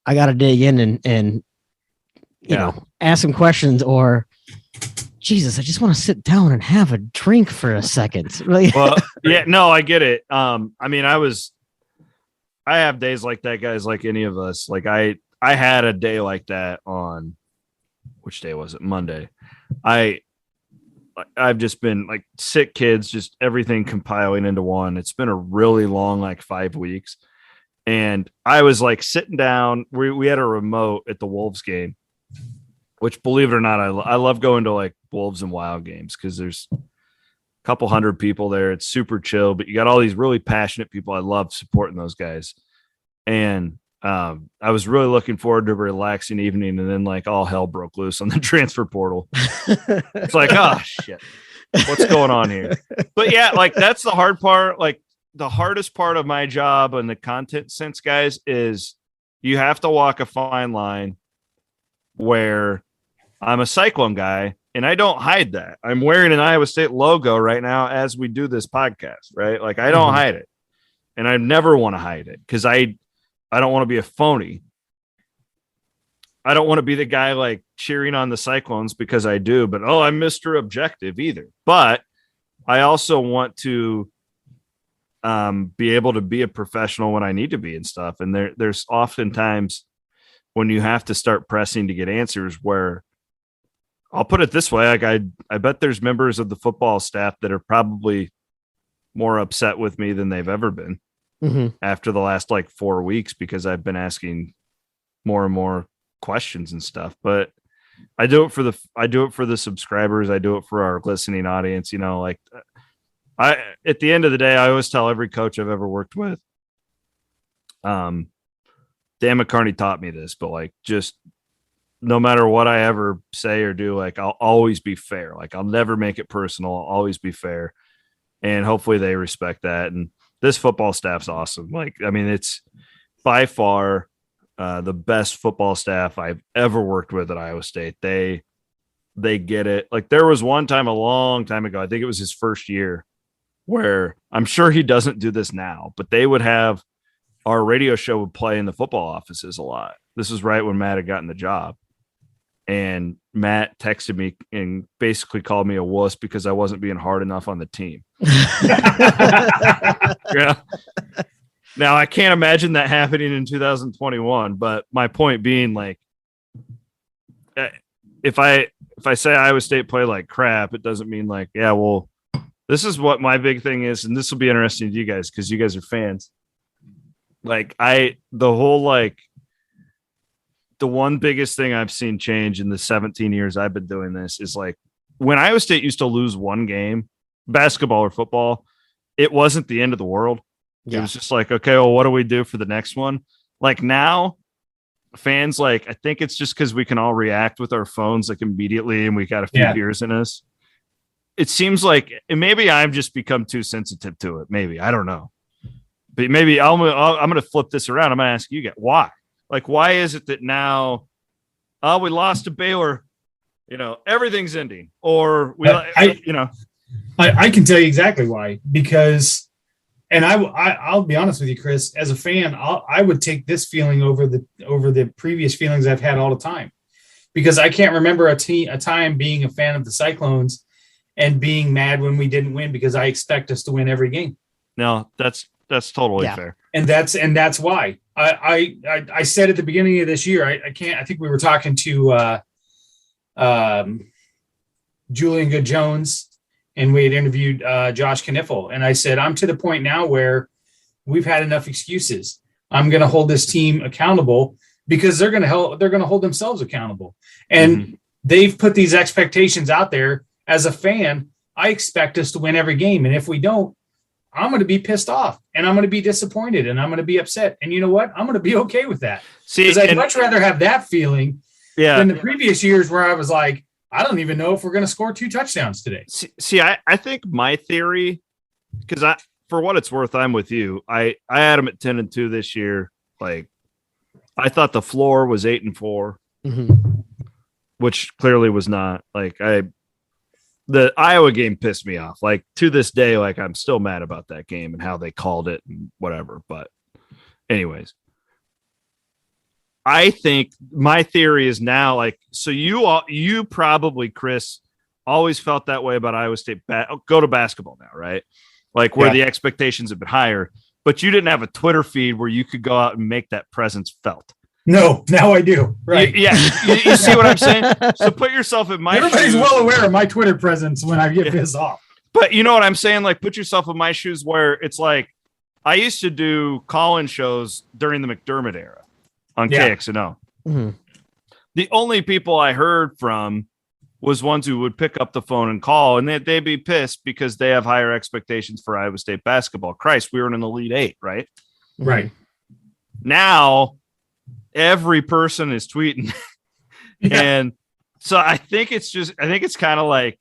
I got to dig in and you know, ask some questions, or Jesus, I just want to sit down and have a drink for a second. Really?
Well, yeah, no, I get it. I mean, I have days like that, guys, like any of us. Like I had a day like that on, which day was it? Monday. I've just been like sick kids, just everything compiling into one. It's been a really long, like 5 weeks. And I was like sitting down, we had a remote at the Wolves game, which, believe it or not, I love going to like Wolves and Wild games because there's a couple hundred people there. It's super chill, but you got all these really passionate people. I love supporting those guys. And I was really looking forward to a relaxing evening, and then like all hell broke loose on the transfer portal. It's like, oh shit, what's going on here? But yeah, like that's the hard part. Like the hardest part of my job in the content sense, guys, is you have to walk a fine line where I'm a Cyclone guy and I don't hide that. I'm wearing an Iowa State logo right now as we do this podcast, right? Like I don't hide it, and I never want to hide it because I don't want to be a phony. I don't want to be the guy like cheering on the Cyclones because I do, but I'm Mr. Objective either. But I also want to be able to be a professional when I need to be and stuff. And there's oftentimes when you have to start pressing to get answers where I'll put it this way. Like I bet there's members of the football staff that are probably more upset with me than they've ever been after the last like 4 weeks, because I've been asking more and more questions and stuff. But I do it for the subscribers. I do it for our listening audience. You know, like at the end of the day, I always tell every coach I've ever worked with, Dan McCarney taught me this, but like, just no matter what I ever say or do, like I'll always be fair. Like I'll never make it personal. I'll always be fair. And hopefully they respect that. And this football staff's awesome. Like, I mean, it's by far the best football staff I've ever worked with at Iowa State. They get it. Like there was one time a long time ago, I think it was his first year, where I'm sure he doesn't do this now, but they would have our radio show would play in the football offices a lot. This was right when Matt had gotten the job. And Matt texted me and basically called me a wuss because I wasn't being hard enough on the team. Yeah. Now I can't imagine that happening in 2021, but my point being, like, if I say Iowa State play like crap, it doesn't mean like, yeah, well, this is what my big thing is. And this will be interesting to you guys because you guys are fans. Like the one biggest thing I've seen change in the 17 years I've been doing this is like when Iowa State used to lose one game, basketball or football, it wasn't the end of the world. Yeah. It was just like, okay, well, what do we do for the next one? Like now fans, like, I think it's just because we can all react with our phones like immediately and we got a few beers in us. It seems like, and maybe I've just become too sensitive to it. Maybe, I don't know. But maybe I'm going to flip this around. I'm going to ask you guys, why? Like, why is it that now, we lost to Baylor, you know, everything's ending, or
I can tell you exactly why, because, and I'll be honest with you, Chris, as a fan, I would take this feeling over the previous feelings I've had all the time, because I can't remember a time being a fan of the Cyclones and being mad when we didn't win, because I expect us to win every game. No,
that's totally fair.
And that's why I said at the beginning of this year, I think we were talking to Julian Good Jones, and we had interviewed Josh Kniffel, and I said, I'm to the point now where we've had enough excuses. I'm going to hold this team accountable because they're going to hold themselves accountable. And they've put these expectations out there. As a fan, I expect us to win every game. And if we don't, I'm going to be pissed off and I'm going to be disappointed and I'm going to be upset. And you know what? I'm going to be okay with that. Because I'd much rather have that feeling than the previous years where I was like, I don't even know if we're going to score 2 touchdowns today.
See, I think my theory, because for what it's worth, I'm with you. I had them at 10-2 this year. Like, I thought the floor was 8-4, which clearly was not. Like, the Iowa game pissed me off. Like, to this day, like, I'm still mad about that game and how they called it and whatever. But anyways, I think my theory is now, like, so you probably, Chris, always felt that way about Iowa State. Go to basketball now, right? Like, where the expectations have been higher, but you didn't have a Twitter feed where you could go out and make that presence felt.
No, now I do. Right.
You see what I'm saying? So put yourself in my
Everybody's
shoes.
well aware of my Twitter presence when I get pissed off.
But you know what I'm saying? Like, put yourself in my shoes where it's like, I used to do call-in shows during the McDermott era on KXNO.
Mm-hmm.
The only people I heard from was ones who would pick up the phone and call, and they'd be pissed because they have higher expectations for Iowa State basketball. Christ, we were in an Elite Eight, right?
Right.
Now, every person is tweeting. And so I think it's kind of like,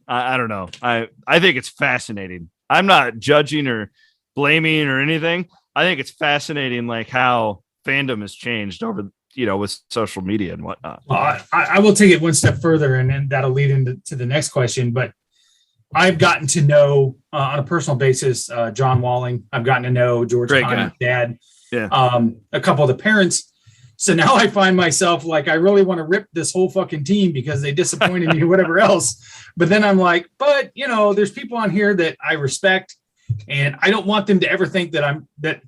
I don't know. I think it's fascinating. I'm not judging or blaming or anything. I think it's fascinating, like, how fandom has changed over, with social media and whatnot.
Well, I will take it one step further, and then that'll lead into the next question. But I've gotten to know, on a personal basis, John Walling. I've gotten to know George Connor's dad, a couple of the parents. So now I find myself like, I really want to rip this whole fucking team because they disappointed me or whatever else. But then I'm like, but there's people on here that I respect, and I don't want them to ever think that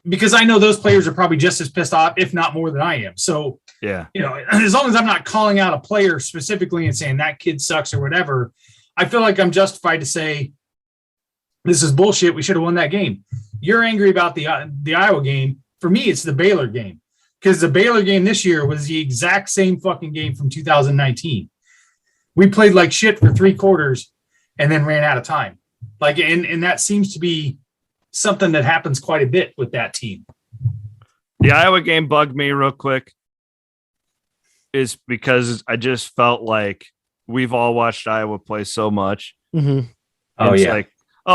because I know those players are probably just as pissed off, if not more than I am. So, as long as I'm not calling out a player specifically and saying that kid sucks or whatever, I feel like I'm justified to say, this is bullshit. We should have won that game. You're angry about the Iowa game. For me, it's the Baylor game, because the Baylor game this year was the exact same fucking game from 2019. We played like shit for 3 quarters and then ran out of time. Like, and that seems to be something that happens quite a bit with that team.
The Iowa game bugged me real quick is because I just felt like we've all watched Iowa play so much.
Mm-hmm.
Oh,
it's
yeah.
like,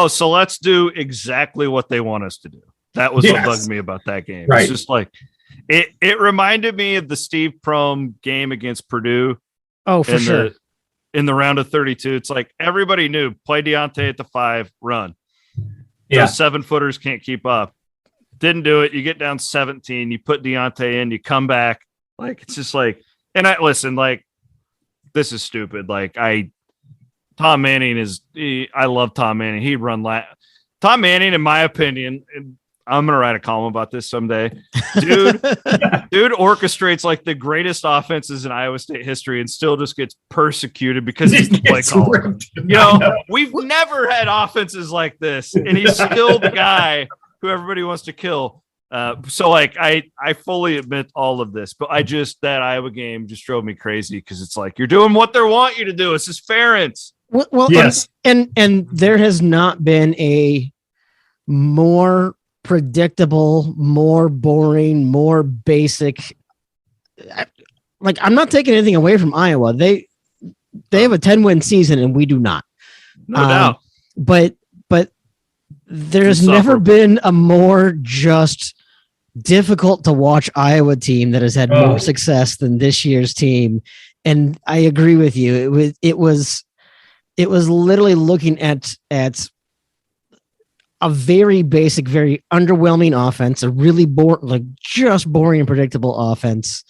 so let's do exactly what they want us to do. That was what bugged me about that game.
Right.
It's just like, it reminded me of the Steve Prohm game against Purdue.
Oh, for sure.
In the round of 32, it's like everybody knew, play Deontay at the 5, run.
Yeah.
Those 7-footers can't keep up. Didn't do it. You get down 17, you put Deontay in, you come back. Like, it's just like, and like, this is stupid. Like, Tom Manning I love Tom Manning. He'd run Tom Manning, in my opinion, I'm going to write a column about this someday. Dude orchestrates like the greatest offenses in Iowa State history and still just gets persecuted because he's the play caller. We've never had offenses like this, and he's still the guy who everybody wants to kill. So like, I fully admit all of this, but that Iowa game just drove me crazy because it's like, you're doing what they want you to do. It's just ference.
Well, yes. And there has not been a more predictable, more boring, more basic. Like, I'm not taking anything away from Iowa. They have a 10-win season and we do not.
No doubt.
But there's never been a more just difficult to watch Iowa team that has had more success than this year's team. And I agree with you. It was literally looking at a very basic, very underwhelming offense, a really just boring and predictable offense.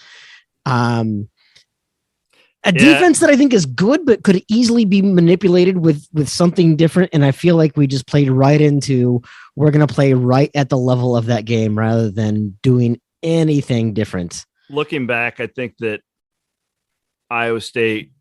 Defense that I think is good, but could easily be manipulated with something different. And I feel like we just played right into, we're going to play right at the level of that game rather than doing anything different.
Looking back, I think that Iowa State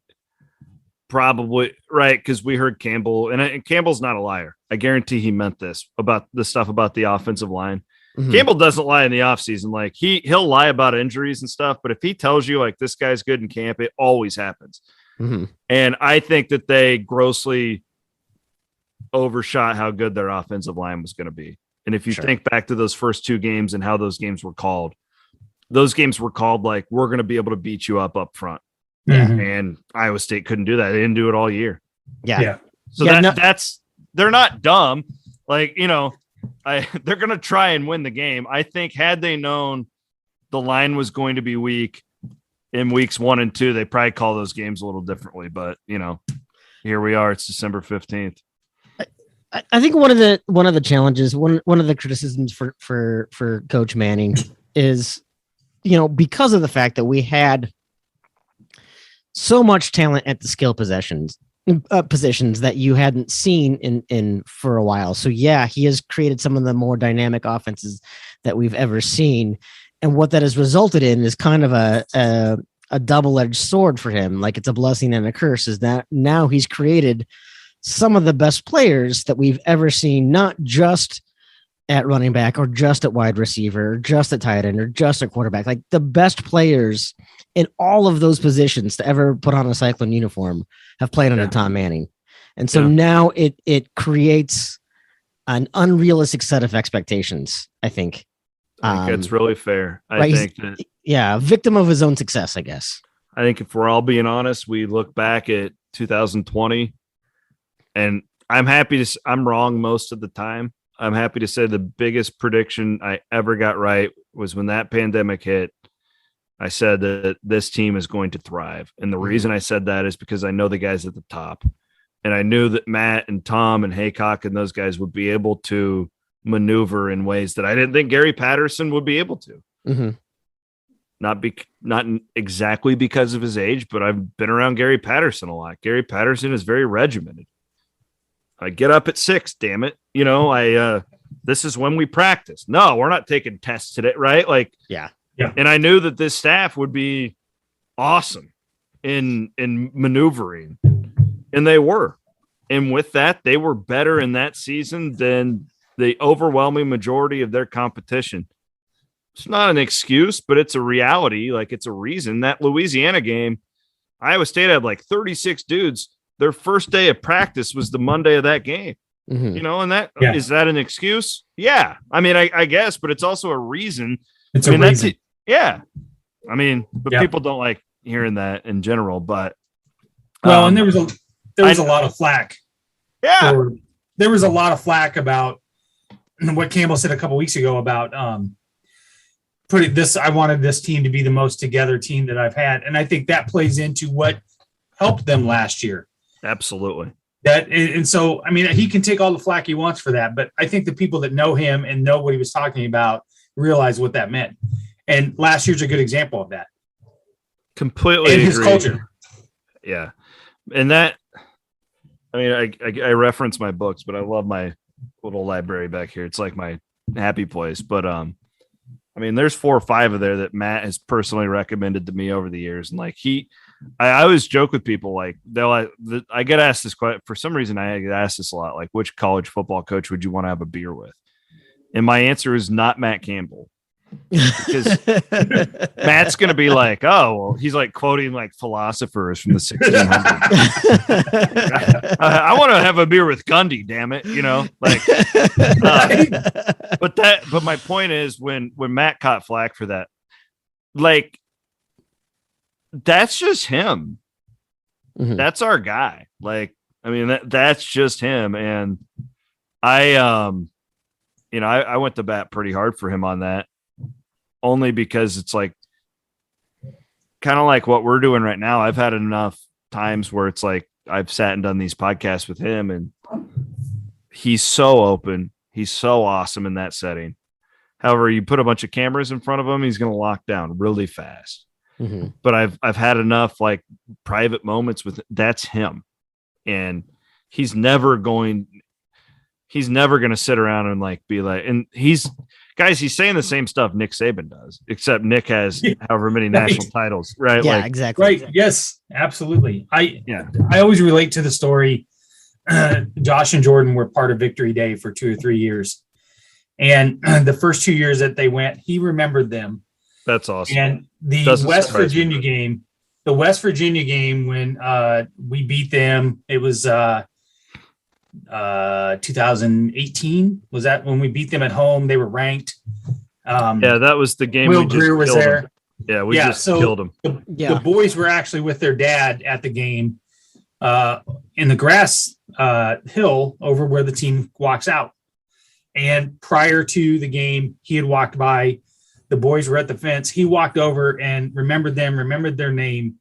probably, right, because we heard Campbell, and Campbell's not a liar. I guarantee he meant this about the stuff about the offensive line. Campbell doesn't lie in the offseason. Like he'll lie about injuries and stuff, but if he tells you like this guy's good in camp, it always happens. And I think that they grossly overshot how good their offensive line was going to be. And if you think back to those first 2 games and how those games were called like, we're going to be able to beat you up front. And Iowa State couldn't do that. They didn't do it all year. So they're not dumb. Like, you know, they're going to try and win the game. I think had they known the line was going to be weak in weeks 1 and 2, they probably call those games a little differently. But, you know, here we are. It's December 15th.
I think one of the challenges, one of the criticisms for Coach Manning is, you know, because of the fact that we had so much talent at the skill positions that you hadn't seen in for a while. So yeah, he has created some of the more dynamic offenses that we've ever seen. And what that has resulted in is kind of a double-edged sword for him. Like, it's a blessing and a curse, is that now he's created some of the best players that we've ever seen, not just at running back or just at wide receiver or just at tight end or just at quarterback. Like, the best players in all of those positions to ever put on a Cyclone uniform have played under Tom Manning. And so now it creates an unrealistic set of expectations, I think.
I think it's really fair. I think that,
a victim of his own success, I guess.
I think if we're all being honest, we look back at 2020, and I'm wrong most of the time. I'm happy to say the biggest prediction I ever got right was when that pandemic hit. I said that this team is going to thrive. And the reason I said that is because I know the guys at the top, and I knew that Matt and Tom and Haycock and those guys would be able to maneuver in ways that I didn't think Gary Patterson would be able to. Not exactly because of his age, but I've been around Gary Patterson a lot. Gary Patterson is very regimented. I get up at 6, damn it. You know, this is when we practice. No, we're not taking tests today, right? Like,
yeah.
And I knew that this staff would be awesome in maneuvering, and they were. And with that, they were better in that season than the overwhelming majority of their competition. It's not an excuse, but it's a reality. Like, it's a reason. That Louisiana game, Iowa State had like 36 dudes. Their first day of practice was the Monday of that game. You know, and is that an excuse? Yeah. I mean, I guess, but it's also a reason.
It's a reason.
I mean, but people don't like hearing that in general, but
and there was a lot of flack. There was a lot of flack about what Campbell said a couple weeks ago about I wanted this team to be the most together team that I've had. And I think that plays into what helped them last year.
Absolutely.
And so, I mean, he can take all the flack he wants for that, but I think the people that know him and know what he was talking about realize what that meant. And last year's a good example of that.
Completely
and
agree.
His culture.
Yeah. And that, I mean, I reference my books, but I love my little library back here. It's like my happy place. But I mean, there's 4 or 5 of there that Matt has personally recommended to me over the years. And like I always joke with people, like I get asked this question for some reason. I get asked this a lot, like, which college football coach would you want to have a beer with? And my answer is not Matt Campbell, because Matt's going to be like, oh, well, he's like quoting like philosophers from the 1600s. I want to have a beer with Gundy, damn it. You know, like, but my point is when Matt caught flack for that, like, that's just him. That's our guy. Like, I mean, that's just him. And I went to bat pretty hard for him on that, only because it's like kind of like what we're doing right now. I've had enough times where it's like I've sat and done these podcasts with him, and he's so open. He's so awesome in that setting. However, you put a bunch of cameras in front of him, he's going to lock down really fast. But I've had enough like private moments with that's him, and he's never going to sit around and like be like, and he's saying the same stuff Nick Saban does, except Nick has however many national titles, right?
Yeah,
like,
exactly.
Right. Yes, absolutely. I always relate to the story. Josh and Jordan were part of Victory Day for 2 or 3 years. And the first 2 years that they went, he remembered them.
That's awesome.
And the West Virginia game when we beat them, it was 2018. Was that when we beat them at home? They were ranked.
Yeah, that was the game.
Will Greer was there.
Him. Yeah, we just killed him.
The boys were actually with their dad at the game in the grass hill over where the team walks out. And prior to the game, he had walked by. The boys were at the fence. He walked over and remembered them, remembered their name.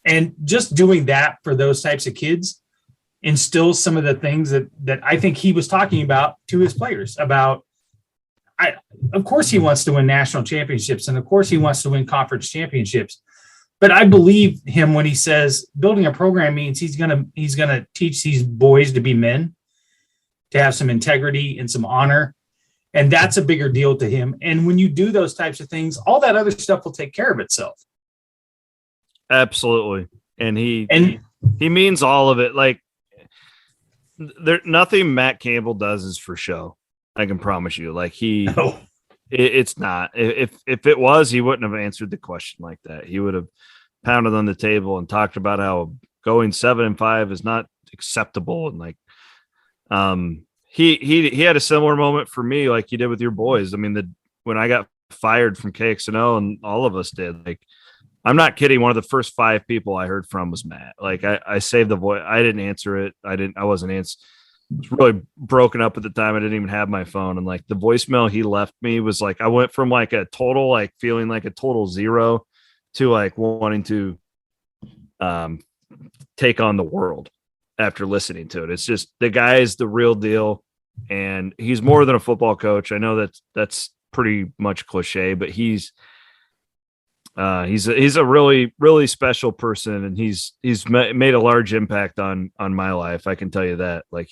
And just doing that for those types of kids instills some of the things that I think he was talking about to his players about. Of course he wants to win national championships, and of course he wants to win conference championships. But I believe him when he says building a program means he's gonna teach these boys to be men, to have some integrity and some honor. And that's a bigger deal to him. And when you do those types of things, all that other stuff will take care of itself.
Absolutely. And he means all of it. Like nothing Matt Campbell does is for show. I can promise you. Like it's not. If it was, he wouldn't have answered the question like that. He would have pounded on the table and talked about how going 7-5 is not acceptable. And like, he had a similar moment for me, like you did with your boys. I mean, when I got fired from KXNO, and all of us did, like, I'm not kidding. One of the first 5 people I heard from was Matt. Like I saved the voice. I didn't answer it. I wasn't answering. It was really broken up at the time. I didn't even have my phone. And like the voicemail he left me was like, I went from like a total, like feeling like a total zero to like wanting to take on the world after listening to it. It's just, the guy is the real deal, and he's more than a football coach. I know that's pretty much cliche, but he's a really, really special person, and he's made a large impact on my life. I can tell you that. Like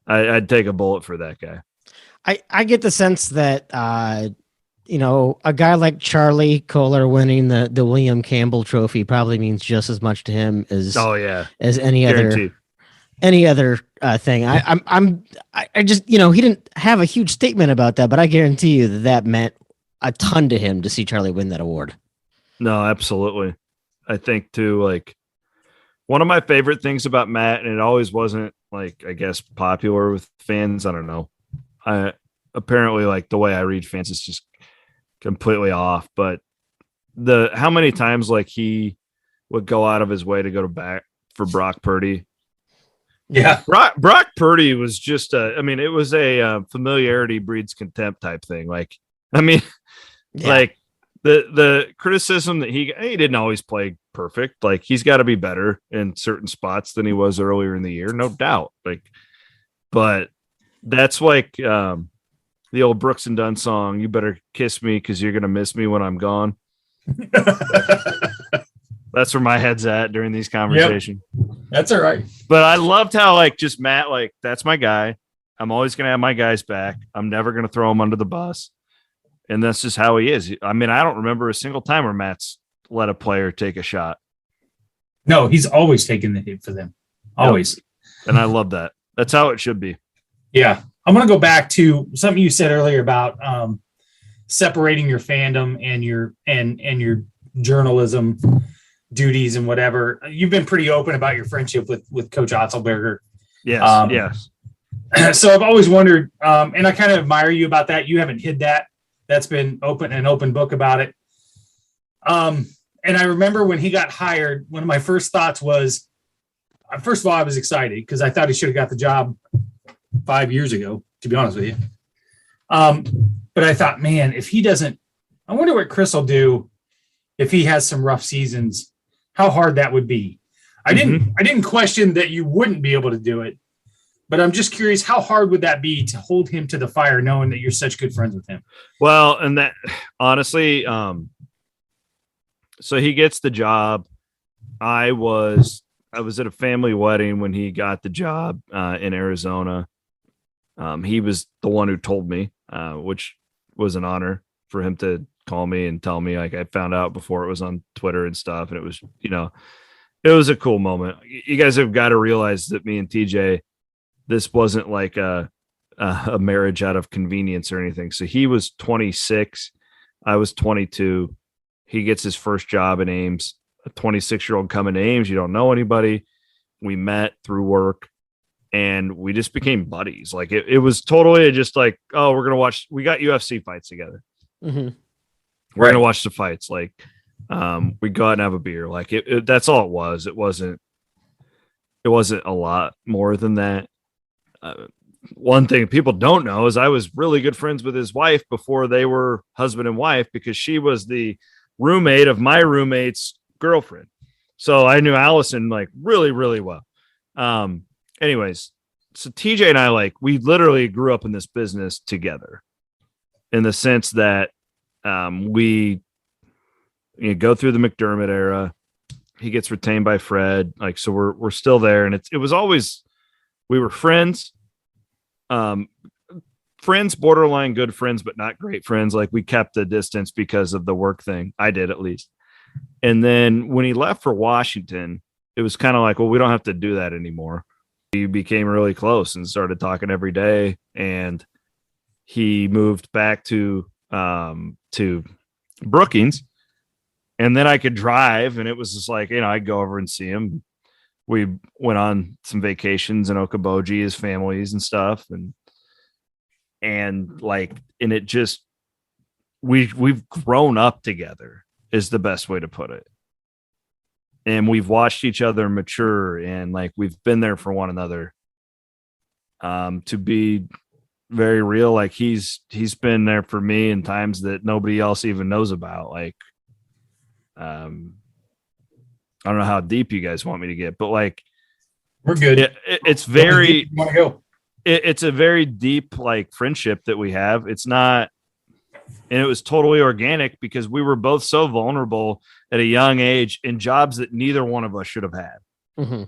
I'd take a bullet for that guy.
I get the sense that a guy like Charlie Kohler winning the William Campbell Trophy probably means just as much to him as as any
Guaranteed.
other thing. I just he didn't have a huge statement about that, but I guarantee you that meant a ton to him to see Charlie win that award. No,
absolutely. I think too, like, one of my favorite things about Matt, and it always wasn't like, I guess, popular with fans. I don't know. Apparently like the way I read fans is just completely off, but how many times like he would go out of his way to go to bat for Brock Purdy.
Yeah.
Brock Purdy was just it was a familiarity breeds contempt type thing. Like, like the criticism that he didn't always play perfect. Like, he's got to be better in certain spots than he was earlier in the year, no doubt. Like, but that's like the old Brooks and Dunn song, "You better kiss me because you're gonna miss me when I'm gone." That's where my head's at during these conversations.
Yep. That's all right.
But I loved how, like, just Matt, like, that's my guy. I'm always gonna have my guys back. I'm never gonna throw him under the bus. And that's just how he is. I mean, I don't remember a single time where Matt's let a player take a shot.
No, he's always taking the hit for them. Always.
Yep. And I love that. That's how it should be.
Yeah. I'm going to go back to something you said earlier about separating your fandom and your journalism duties and whatever. You've been pretty open about your friendship with Coach Otzelberger.
Yes. Yes.
So I've always wondered, and I kind of admire you about that. You haven't hid that. That's been an open book about it. And I remember when he got hired, one of my first thoughts was, first of all, I was excited because I thought he should have got the job 5 years ago, to be honest with you. But I thought, man, if he doesn't, I wonder what Chris will do if he has some rough seasons, how hard that would be. I didn't question that you wouldn't be able to do it, but I'm just curious, how hard would that be to hold him to the fire, knowing that you're such good friends with him?
Well, and that honestly, so he gets the job. I was at a family wedding when he got the job in Arizona. He was the one who told me, which was an honor for him to call me and tell me. Like, I found out before it was on Twitter and stuff, and it was, it was a cool moment. You guys have got to realize that me and TJ, this wasn't like a a marriage out of convenience or anything. So he was 26. I was 22. He gets his first job in Ames. A 26-year-old coming to Ames. You don't know anybody. We met through work and we just became buddies. Like it was totally just like, oh, we're going to watch. We got UFC fights together.
Mm-hmm.
We're going to watch the fights. Like we go out and have a beer. Like that's all it was. It wasn't a lot more than that. One thing people don't know is I was really good friends with his wife before they were husband and wife, because she was the roommate of my roommate's girlfriend. So I knew Allison like really, really well. Anyways, so TJ and I, like, we literally grew up in this business together in the sense that we go through the McDermott era. He gets retained by Fred. Like, so we're still there. And it was always, we were friends. Friends, borderline good friends, but not great friends. Like, we kept the distance because of the work thing. I did, at least. And then when he left for Washington, it was kind of like, well, we don't have to do that anymore. We became really close and started talking every day. And he moved back to Brookings. And then I could drive, and it was just like, I'd go over and see him. We went on some vacations in Okoboji, his families and stuff. And it just, we've grown up together is the best way to put it. And we've watched each other mature, and like, we've been there for one another. To be very real, like he's been there for me in times that nobody else even knows about. Like, I don't know how deep you guys want me to get, but like,
we're good.
It's very, it's a very deep like friendship that we have. It's not, and it was totally organic because we were both so vulnerable at a young age in jobs that neither one of us should have had.
Mm-hmm.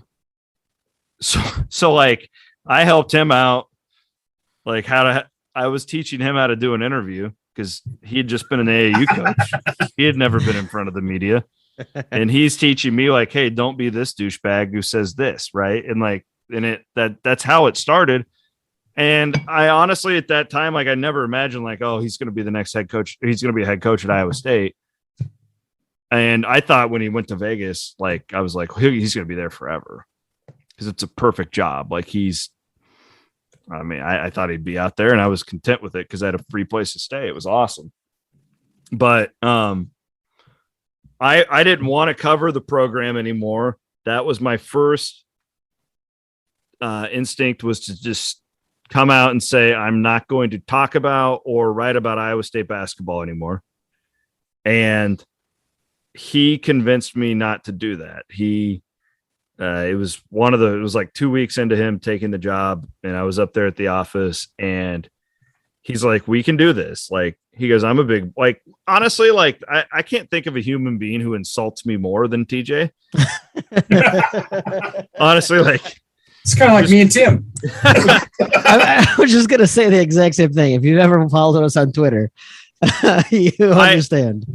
So like, I helped him out, like I was teaching him how to do an interview because he had just been an AAU coach. He had never been in front of the media. And he's teaching me like, hey, don't be this douchebag who says this. Right. And like, that's how it started. And I honestly, at that time, like, I never imagined like, oh, he's going to be the next head coach. He's going to be a head coach at Iowa State. And I thought when he went to Vegas, like, I was like, he's going to be there forever because it's a perfect job. Like I thought he'd be out there, and I was content with it because I had a free place to stay. It was awesome. But I didn't want to cover the program anymore. That was my first instinct, was to just come out and say, I'm not going to talk about or write about Iowa State basketball anymore. And he convinced me not to do that. It was like 2 weeks into him taking the job, and I was up there at the office, and he's like, we can do this. Like, he goes, I'm a big, like, honestly, like, I can't think of a human being who insults me more than TJ. Honestly, like,
it's kind of like me and Tim.
I was just going to say the exact same thing. If you've ever followed us on Twitter, you understand.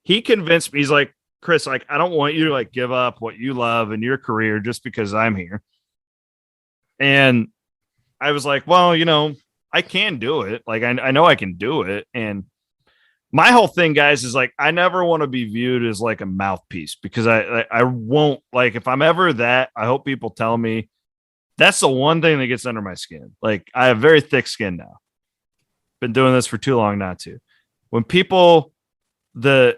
He convinced me. He's like, Chris, like, I don't want you to like give up what you love in your career just because I'm here. And I was like, well, I can do it. Like, I know I can do it. And my whole thing, guys, is like, I never want to be viewed as like a mouthpiece, because I won't, like, if I'm ever that, I hope people tell me. That's the one thing that gets under my skin. Like, I have very thick skin now. Been doing this for too long not to. When people, because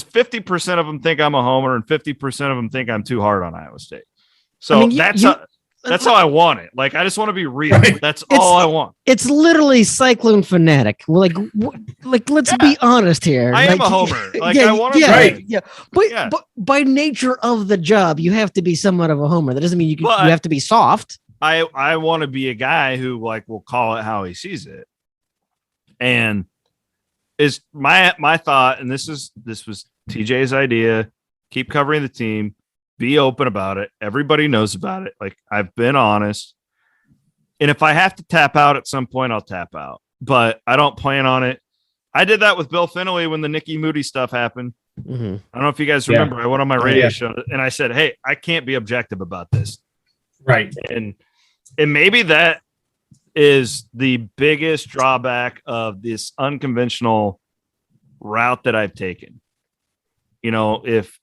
50% of them think I'm a homer and 50% of them think I'm too hard on Iowa State. So that's how I want it. Like, I just want to be real. That's all I want.
It's literally Cyclone Fanatic. Like let's be honest here.
I am a homer. Like, I want to be
right. Yeah. But by nature of the job, you have to be somewhat of a homer. That doesn't mean you have to be soft.
I want to be a guy who like will call it how he sees it. And is my thought, and this was TJ's idea, keep covering the team. Be open about it. Everybody knows about it. Like, I've been honest. And if I have to tap out at some point, I'll tap out. But I don't plan on it. I did that with Bill Finley when the Nicky Moody stuff happened. Mm-hmm. I don't know if you guys remember. I went on my radio show and I said, hey, I can't be objective about this.
Right.
And And maybe that is the biggest drawback of this unconventional route that I've taken. You know, if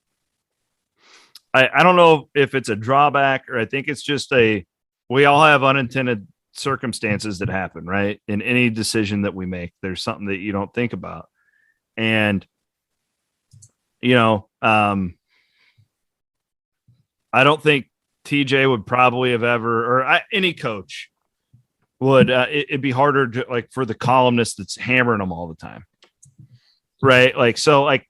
I don't know if it's a drawback or I think it's just we all have unintended circumstances that happen, right? In any decision that we make, there's something that you don't think about. And, you know, I don't think TJ would probably have ever, or any coach would, it'd be harder to, like, for the columnist that's hammering them all the time. Right. Like, so like,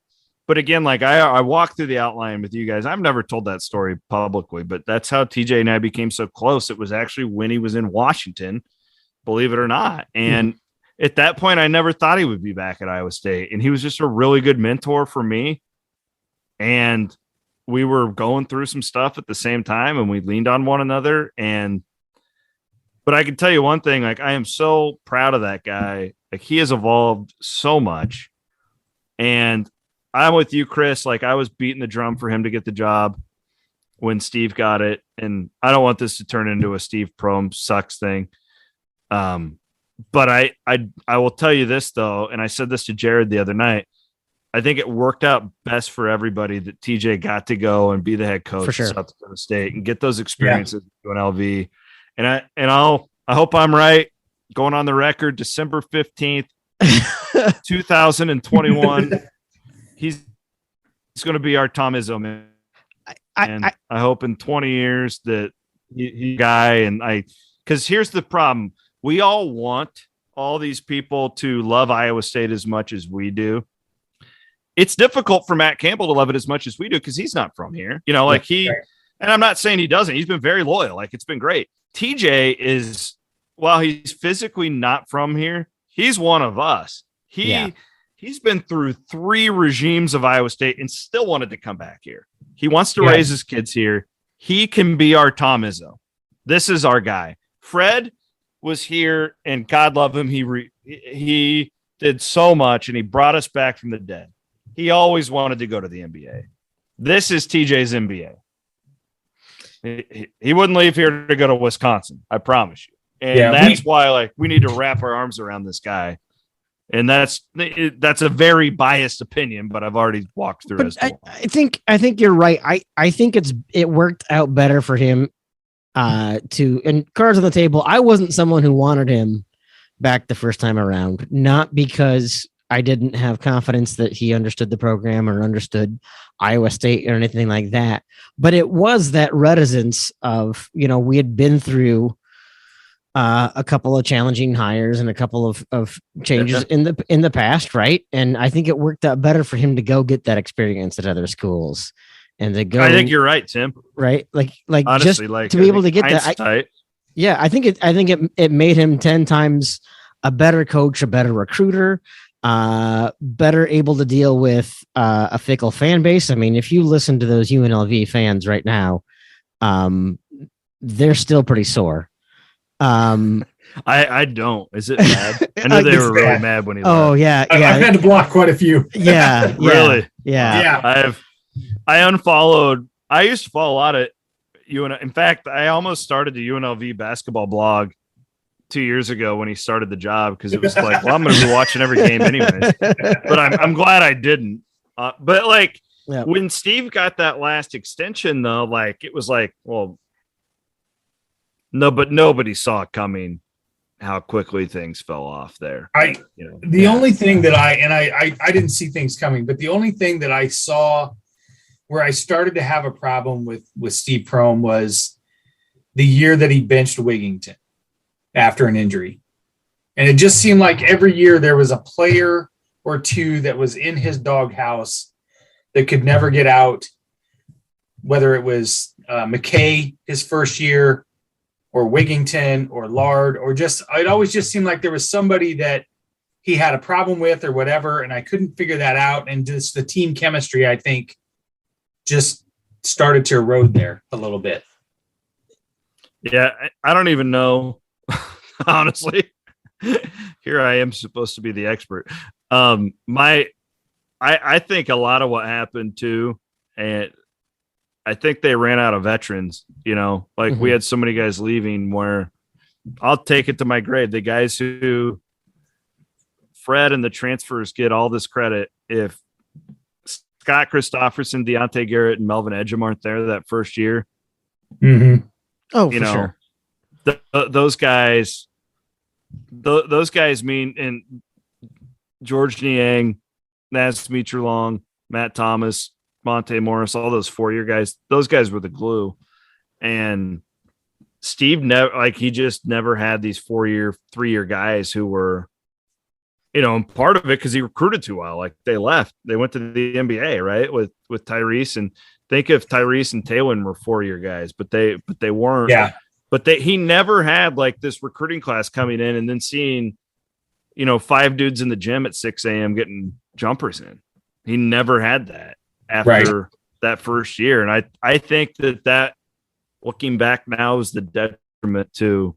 but again, like I walked through the outline with you guys. I've never told that story publicly, but that's how TJ and I became so close. It was actually when he was in Washington, believe it or not. And at that point, I never thought he would be back at Iowa State. And he was just a really good mentor for me. And we were going through some stuff at the same time and we leaned on one another. But I can tell you one thing, like I am so proud of that guy. Like he has evolved so much. And I'm with you, Chris. Like I was beating the drum for him to get the job when Steve got it. And I don't want this to turn into a Steve Prohm sucks thing. But I will tell you this though. And I said this to Jared the other night. I think it worked out best for everybody that TJ got to go and be the head coach at South Dakota State and get those experiences doing LV. And I hope I'm right. Going on the record, December 15th, 2021. He's going to be our Tom Izzo, man. I hope in 20 years that he guy and because here's the problem. We all want all these people to love Iowa State as much as we do. It's difficult for Matt Campbell to love it as much as we do because he's not from here. You know, like and I'm not saying he doesn't. He's been very loyal. Like it's been great. TJ is, while he's physically not from here, he's one of us. He's been through 3 regimes of Iowa State and still wanted to come back here. He wants to raise his kids here. He can be our Tom Izzo. This is our guy. Fred was here, and God love him. He did so much, and he brought us back from the dead. He always wanted to go to the NBA. This is TJ's NBA. He wouldn't leave here to go to Wisconsin. I promise you. And that's why, like, we need to wrap our arms around this guy. And that's a very biased opinion, but I've already walked through it.
I think you're right. I think it worked out better for him and cards on the table. I wasn't someone who wanted him back the first time around, not because I didn't have confidence that he understood the program or understood Iowa State or anything like that. But it was that reticence of, we had been through a couple of challenging hires and a couple of changes in the past. Right. And I think it worked out better for him to go get that experience at other schools and to go.
I think you're right, Tim.
Right. Like
honestly,
just to be able to get that. I think it made him 10 times a better coach, a better recruiter, better able to deal with a fickle fan base. I mean, if you listen to those UNLV fans right now, they're still pretty sore.
I don't. Is it bad? I know they were really mad when he left.
Oh yeah.
I've had to block quite a few.
Yeah.
Really?
Yeah.
I unfollowed. I used to follow a lot of UNLV. In fact, I almost started the UNLV basketball blog 2 years ago when he started the job because it was like, well, I'm going to be watching every game anyways. But I'm glad I didn't. But like when Steve got that last extension, though, like it was like, well. No, but nobody saw it coming how quickly things fell off there.
The only thing that I didn't see things coming, but the only thing that I saw where I started to have a problem with Steve Prohm was the year that he benched Wigington after an injury. And it just seemed like every year there was a player or two that was in his doghouse that could never get out, whether it was McKay his first year, or Wigington or Lard, or it always just seemed like there was somebody that he had a problem with or whatever. And I couldn't figure that out. And just the team chemistry, I think, just started to erode there a little bit.
Yeah. I don't even know, honestly. Here I am supposed to be the expert. I think a lot of what happened too, and I think they ran out of veterans, like we had so many guys leaving where I'll take it to my grave. The guys who Fred and the transfers get all this credit. If Scott Christopherson, Deontay Garrett, and Melvin Edgem aren't there that first year,
Oh, for sure.
Those guys mean, and George Niang, Naz Long, Matt Thomas, Monte Morris, all those 4-year guys, those guys were the glue. And Steve he just never had these 4-year, 3-year guys who were, and part of it because he recruited too well. Like they left, they went to the NBA, right? With Tyrese, and think if Tyrese and Taylor were 4-year guys, but they weren't.
Yeah.
But he never had like this recruiting class coming in and then seeing, 5 dudes in the gym at 6 a.m. getting jumpers in. He never had that after that first year. And I think that looking back now is the detriment to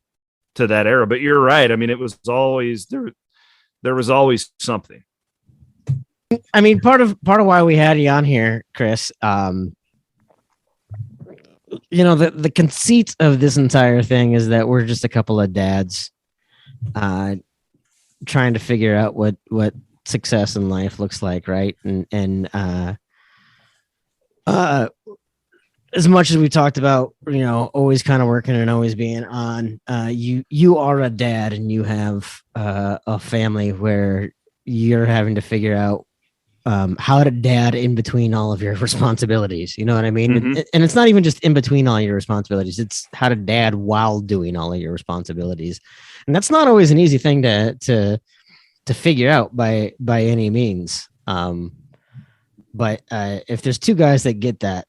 that era. But you're right. I mean, it was always there was always something.
I mean, part of why we had you on here, Chris, the conceit of this entire thing is that we're just a couple of dads trying to figure out what success in life looks like, right? And as much as we talked about, always kind of working and always being on, you are a dad and you have a family where you're having to figure out how to dad in between all of your responsibilities. You know what I mean?
Mm-hmm.
And it's not even just in between all your responsibilities. It's how to dad while doing all of your responsibilities. And that's not always an easy thing to figure out by any means. But if there's 2 guys that get that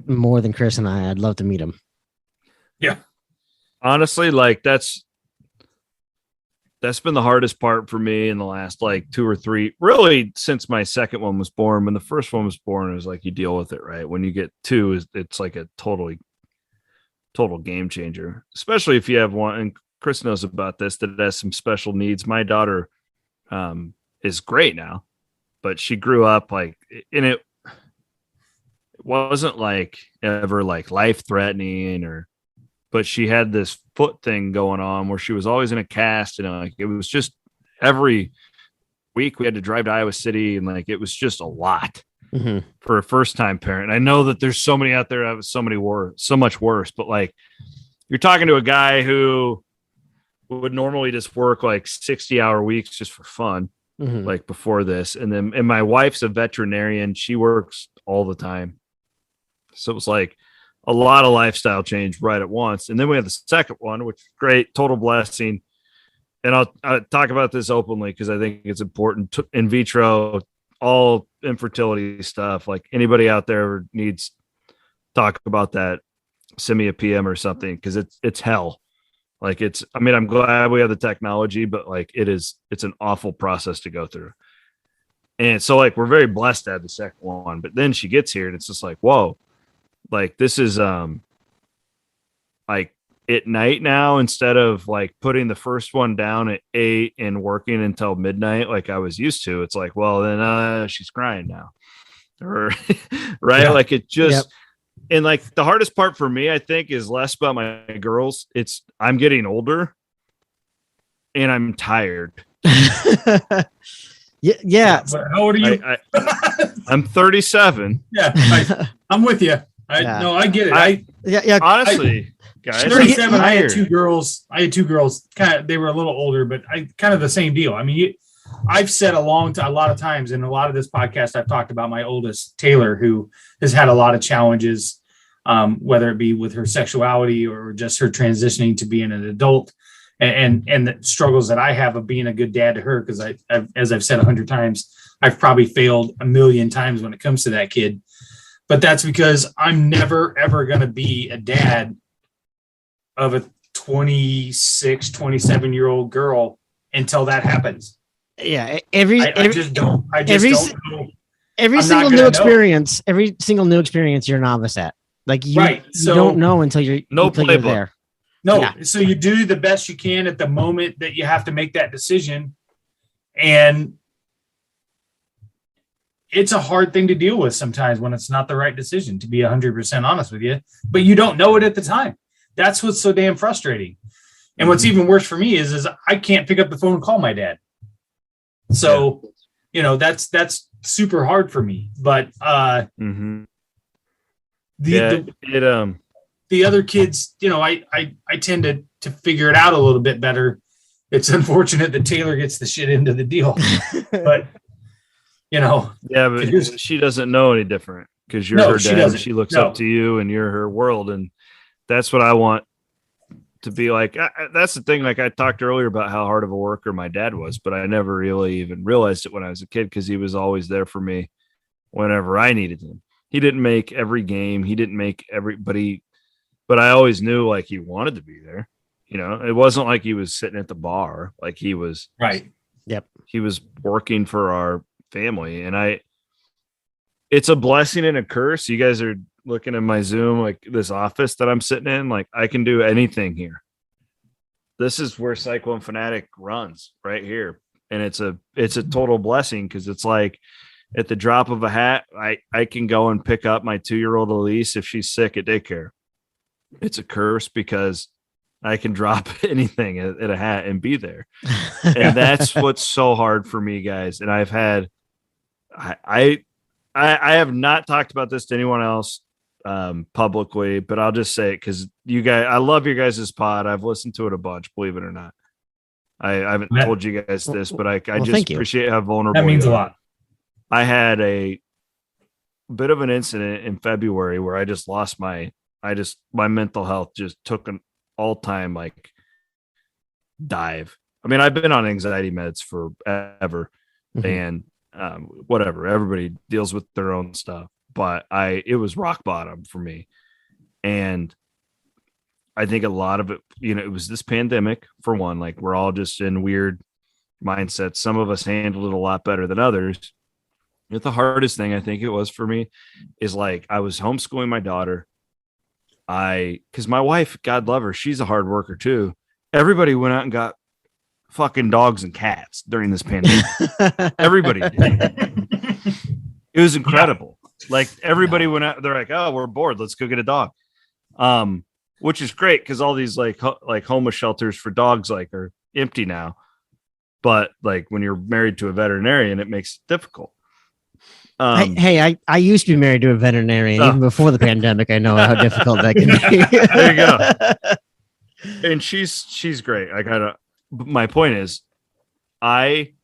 more than Chris and I'd love to meet them.
Yeah.
Honestly, like that's been the hardest part for me in the last like 2 or 3, really since my second one was born. When the first one was born, it was like you deal with it, right? When you get 2, it's like a total game changer, especially if you have one. And Chris knows about this, that has some special needs. My daughter is great now, but she grew up like in it. It wasn't like ever like life threatening but she had this foot thing going on where she was always in a cast, and like it was just every week we had to drive to Iowa City, and like it was just a lot for a first-time parent. I know that there's so many out there that was so much worse, but like you're talking to a guy who would normally just work like 60-hour weeks just for fun, like before this, and my wife's a veterinarian; she works all the time, so it was like a lot of lifestyle change right at once. And then we have the second one, which is great, total blessing. And I'll talk about this openly because I think it's important. In vitro, all infertility stuff, like anybody out there needs to talk about that, send me a PM or something, because it's hell. Like I'm glad we have the technology, but like it's an awful process to go through. And so like, we're very blessed to have the second one, but then she gets here and it's just like, whoa. Like this is like at night now, instead of like putting the first one down at 8 and working until midnight like I was used to. It's like, well, then she's crying now, or right? Yeah. Like it just and like the hardest part for me, I think, is less about my girls. It's I'm getting older and I'm tired.
Yeah.
How old are you?
I'm 37.
Yeah, I'm with you. I get it.
Honestly, guys,
37. I had 2 girls. Kind of, they were a little older, but kind of the same deal. I mean, I've said a lot of times in a lot of this podcast, I've talked about my oldest, Taylor, who has had a lot of challenges, whether it be with her sexuality or just her transitioning to being an adult, and the struggles that I have of being a good dad to her. Because as I've said 100 times, I've probably failed 1,000,000 times when it comes to that kid. But that's because I'm never, ever going to be a dad of a 26, 27-year-old girl until that happens.
Yeah.
I just don't know.
Every single new experience you're a novice at. Like you don't know until you're there.
No. Yeah. So you do the best you can at the moment that you have to make that decision. And it's a hard thing to deal with sometimes when it's not the right decision, to be 100% honest with you, but you don't know it at the time. That's what's so damn frustrating. And what's even worse for me is I can't pick up the phone and call my dad. So, that's super hard for me. But the other kids, I tend to figure it out a little bit better. It's unfortunate that Taylor gets the shit into the deal, but
but she doesn't know any different because you're her dad. And she looks up to you and you're her world. And that's what I want to be like. That's the thing. Like I talked earlier about how hard of a worker my dad was, but I never really even realized it when I was a kid because he was always there for me whenever I needed him. He didn't make every game. He didn't make everybody, but I always knew like he wanted to be there. It wasn't like he was sitting at the bar. Like he was
right.
Yep.
He was working for our family. And it's a blessing and a curse. You guys are looking at my Zoom, like this office that I'm sitting in, like I can do anything here. This is where Cyclone Fanatic runs right here. And it's a total blessing because it's like at the drop of a hat, I can go and pick up my 2-year-old Elise if she's sick at daycare. It's a curse because I can drop anything at a hat and be there. And that's what's so hard for me, guys. And I've had, I have not talked about this to anyone else publicly, but I'll just say it because you guys, I love your guys' pod. I've listened to it a bunch, believe it or not. I haven't told you guys this, but I just appreciate how vulnerable
that means a lot.
I had a bit of an incident in February where I just lost my mental health just took an all-time like dive. I mean, I've been on anxiety meds forever and whatever, everybody deals with their own stuff, but it was rock bottom for me. And I think a lot of it, it was this pandemic for one, like we're all just in weird mindsets. Some of us handled it a lot better than others. But the hardest thing I think it was for me is like, I was homeschooling my daughter. Cause my wife, God love her, she's a hard worker too. Everybody went out and got fucking dogs and cats during this pandemic. Everybody did. It was incredible. Yeah. Like everybody went out. They're like, "Oh, we're bored. Let's go get a dog." Which is great because all these like homeless shelters for dogs like are empty now. But like when you're married to a veterinarian, it makes it difficult.
I used to be married to a veterinarian even before the pandemic. I know how difficult that can be.
There you go. And she's great. My point is, I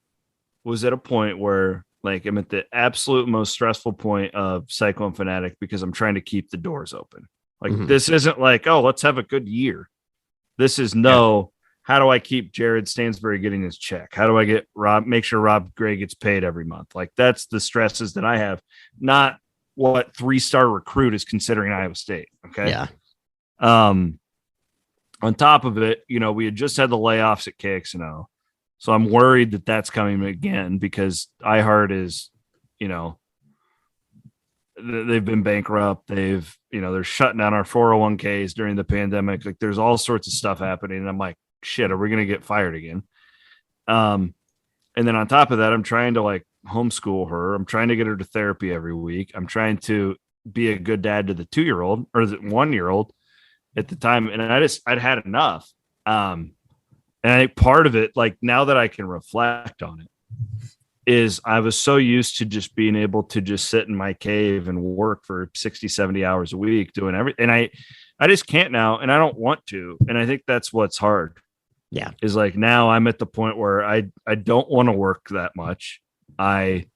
was at a point where like I'm at the absolute most stressful point of Cyclone Fanatic because I'm trying to keep the doors open. Like this isn't like, oh, let's have a good year. This is how do I keep Jared Stansbury getting his check? How do I make sure Rob Gray gets paid every month? Like that's the stresses that I have, not what 3-star recruit is considering Iowa State. Okay.
Yeah.
On top of it, we had just had the layoffs at KXNO. So I'm worried that that's coming again because iHeart is, they've been bankrupt. They're shutting down our 401ks during the pandemic. Like there's all sorts of stuff happening. And I'm like, shit, are we going to get fired again? And then on top of that, I'm trying to like homeschool her. I'm trying to get her to therapy every week. I'm trying to be a good dad to the 2-year-old or the 1-year-old at the time. And I'd had enough. And I think part of it, like now that I can reflect on it, is I was so used to just being able to just sit in my cave and work for 60, 70 hours a week doing everything. And I just can't now. And I don't want to. And I think that's what's hard.
Yeah.
Is like now I'm at the point where I don't want to work that much. I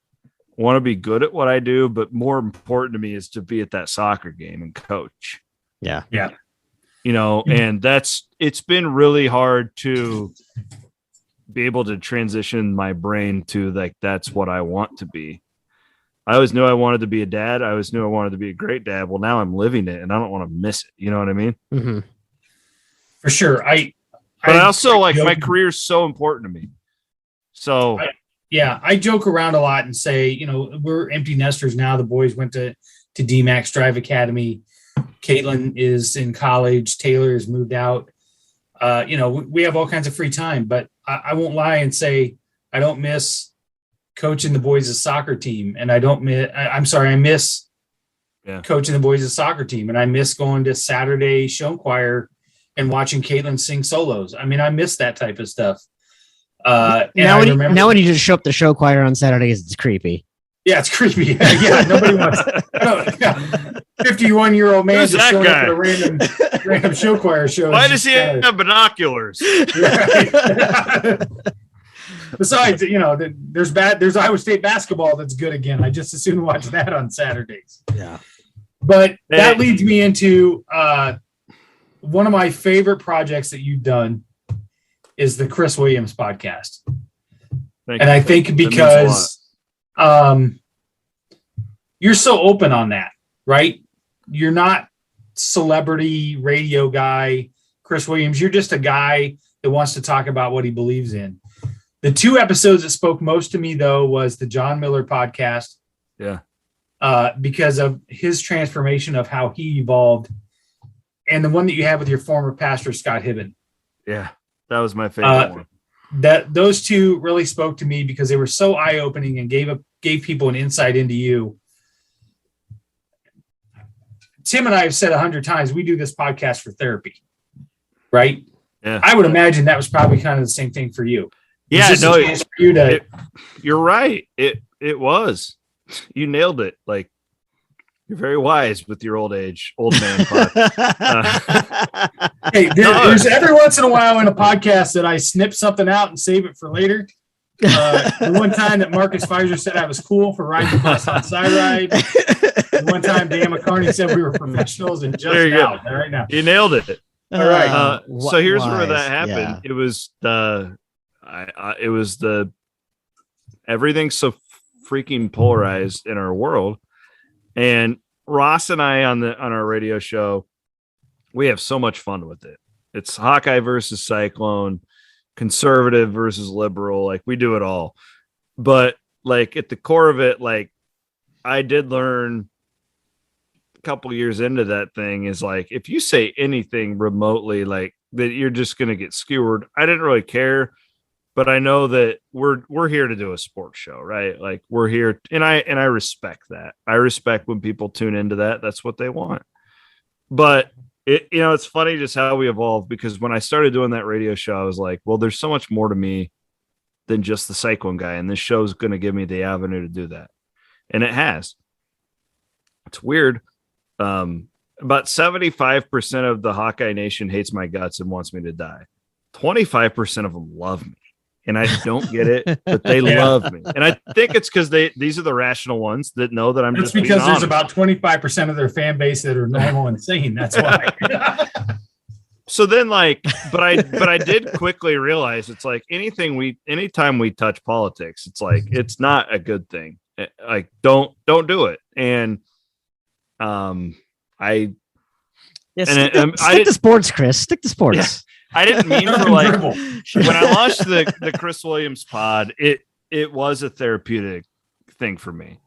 want to be good at what I do, but more important to me is to be at that soccer game and coach.
Yeah.
Yeah.
And it's been really hard to be able to transition my brain to like, that's what I want to be. I always knew I wanted to be a dad. I always knew I wanted to be a great dad. Well, now I'm living it and I don't want to miss it. You know what I mean?
Mm-hmm.
For sure.
I also like my career is so important to me. So
I joke around a lot and say, we're empty nesters now. The boys went to DMAX Drive Academy. Caitlin is in college. Taylor has moved out. We have all kinds of free time, but I won't lie and say I don't miss coaching the boys' soccer team, and I miss coaching the boys' soccer team, and I miss going to Saturday show choir and watching Caitlin sing solos. I mean, I miss that type of stuff.
Now when you just show up to show choir on Saturdays, it's creepy.
Yeah, it's creepy. Yeah, nobody wants 51-year-old man
Who's
just
that
showing
guy?
up at a random show choir show.
Why does he have binoculars?
Right. Besides, there's Iowa State basketball that's good again. I just as soon watch that on Saturdays.
Yeah.
But that leads me into one of my favorite projects that you've done is the Chris Williams podcast. I think because you're so open on that, right? You're not celebrity radio guy, Chris Williams. You're just a guy that wants to talk about what he believes in. The 2 episodes that spoke most to me, though, was the John Miller podcast.
Yeah.
Because of his transformation of how he evolved, and the one that you had with your former pastor, Scott Hibben.
Yeah, that was my favorite one.
Those 2 really spoke to me because they were so eye-opening and gave people an insight into you. Tim and I have said 100 times, we do this podcast for therapy, right?
Yeah.
I would imagine that was probably kind of the same thing for you.
Yeah, no,
you're
right. It was. You nailed it. Like, you're very wise with your old man pod.
Hey, there's every once in a while in a podcast that I snip something out and save it for later. The one time that Marcus Pfizer said I was cool for riding the bus on Cyride. The one time Dan McCarney said we were professionals and just out right now.
You nailed it.
All right.
So here's where that happened. Yeah. It was the everything's so freaking polarized in our world, and Ross and I on our radio show, we have so much fun with it. It's Hawkeye versus Cyclone, conservative versus liberal. Like, we do it all. But like at the core of it, like, I did learn a couple years into that thing is like, if you say anything remotely like that, you're just going to get skewered. I didn't really care, but I know that we're here to do a sports show, right? Like, we're here, and I respect that. I respect when people tune into that. That's what they want. But it's funny just how we evolved, because when I started doing that radio show, I was like, well, there's so much more to me than just the Cyclone guy, and this show is going to give me the avenue to do that. And it has. It's weird. About 75% of the Hawkeye Nation hates my guts and wants me to die. 25% of them love me, and I don't get it, but they love me. And I think it's because these are the rational ones that know that I'm
That's
just
because there's about 25% of their fan base that are normal and sane. That's why.
So then, like, but I did quickly realize it's like anytime we touch politics, it's like, it's not a good thing. Like, don't do it. And
stick to sports, Chris. Stick to sports.
Yeah, I didn't mean for like when I launched the Chris Williams pod, it was a therapeutic thing for me.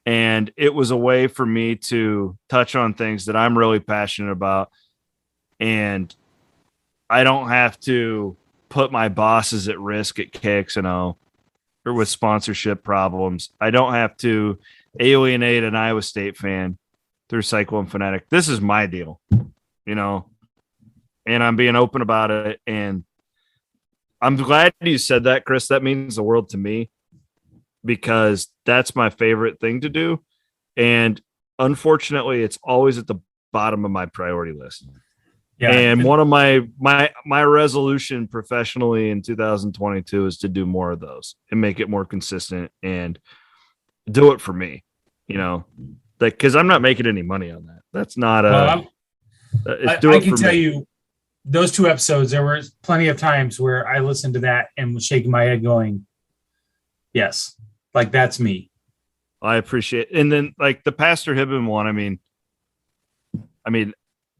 And it was a way for me to touch on things that I'm really passionate about. And I don't have to put my bosses at risk at KXNO or with sponsorship problems. I don't have to alienate an Iowa State fan through Cyclone Fanatic. This is my deal, and I'm being open about it. And I'm glad you said that, Chris. That means the world to me, because that's my favorite thing to do. And unfortunately, it's always at the bottom of my priority list. Yeah. And one of my resolution professionally in 2022 is to do more of those and make it more consistent and do it for me, because I'm not making any money on that. That's not
I can tell you those 2 episodes, there were plenty of times where I listened to that and was shaking my head going, yes, like, that's me.
I appreciate it. And then like the Pastor Hibben one, I mean,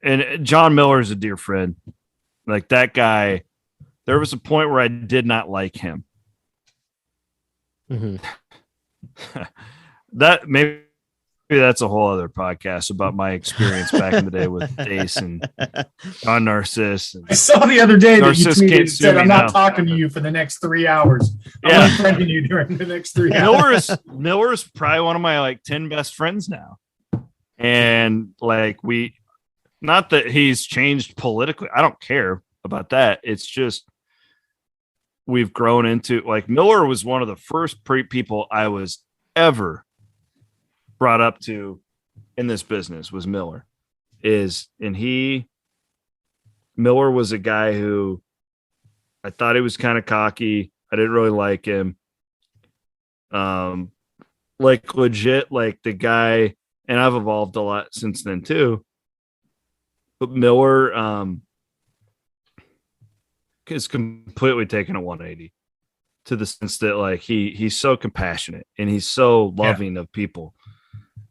and John Miller is a dear friend. Like, that guy, there was a point where I did not like him.
Mm-hmm.
That maybe Maybe that's a whole other podcast about my experience back in the day with Dace and on Narciss.
I saw the other day that you
Narciss
tweeted
can't
and
sue
said,
me
"I'm not
now."
talking to you for the next 3 hours.
Yeah.
I'm unfriending you during the next 3 hours."
Miller's probably one of my like 10 best friends now. And like not that he's changed politically. I don't care about that. It's just we've grown into like Miller was one of the first people I was ever brought up to in this business was Miller. Miller was a guy who I thought he was kind of cocky. I didn't really like him. Like legit, like the guy, and I've evolved a lot since then too. But Miller is completely taken a 180 to the sense that like he's so compassionate and he's so loving of people.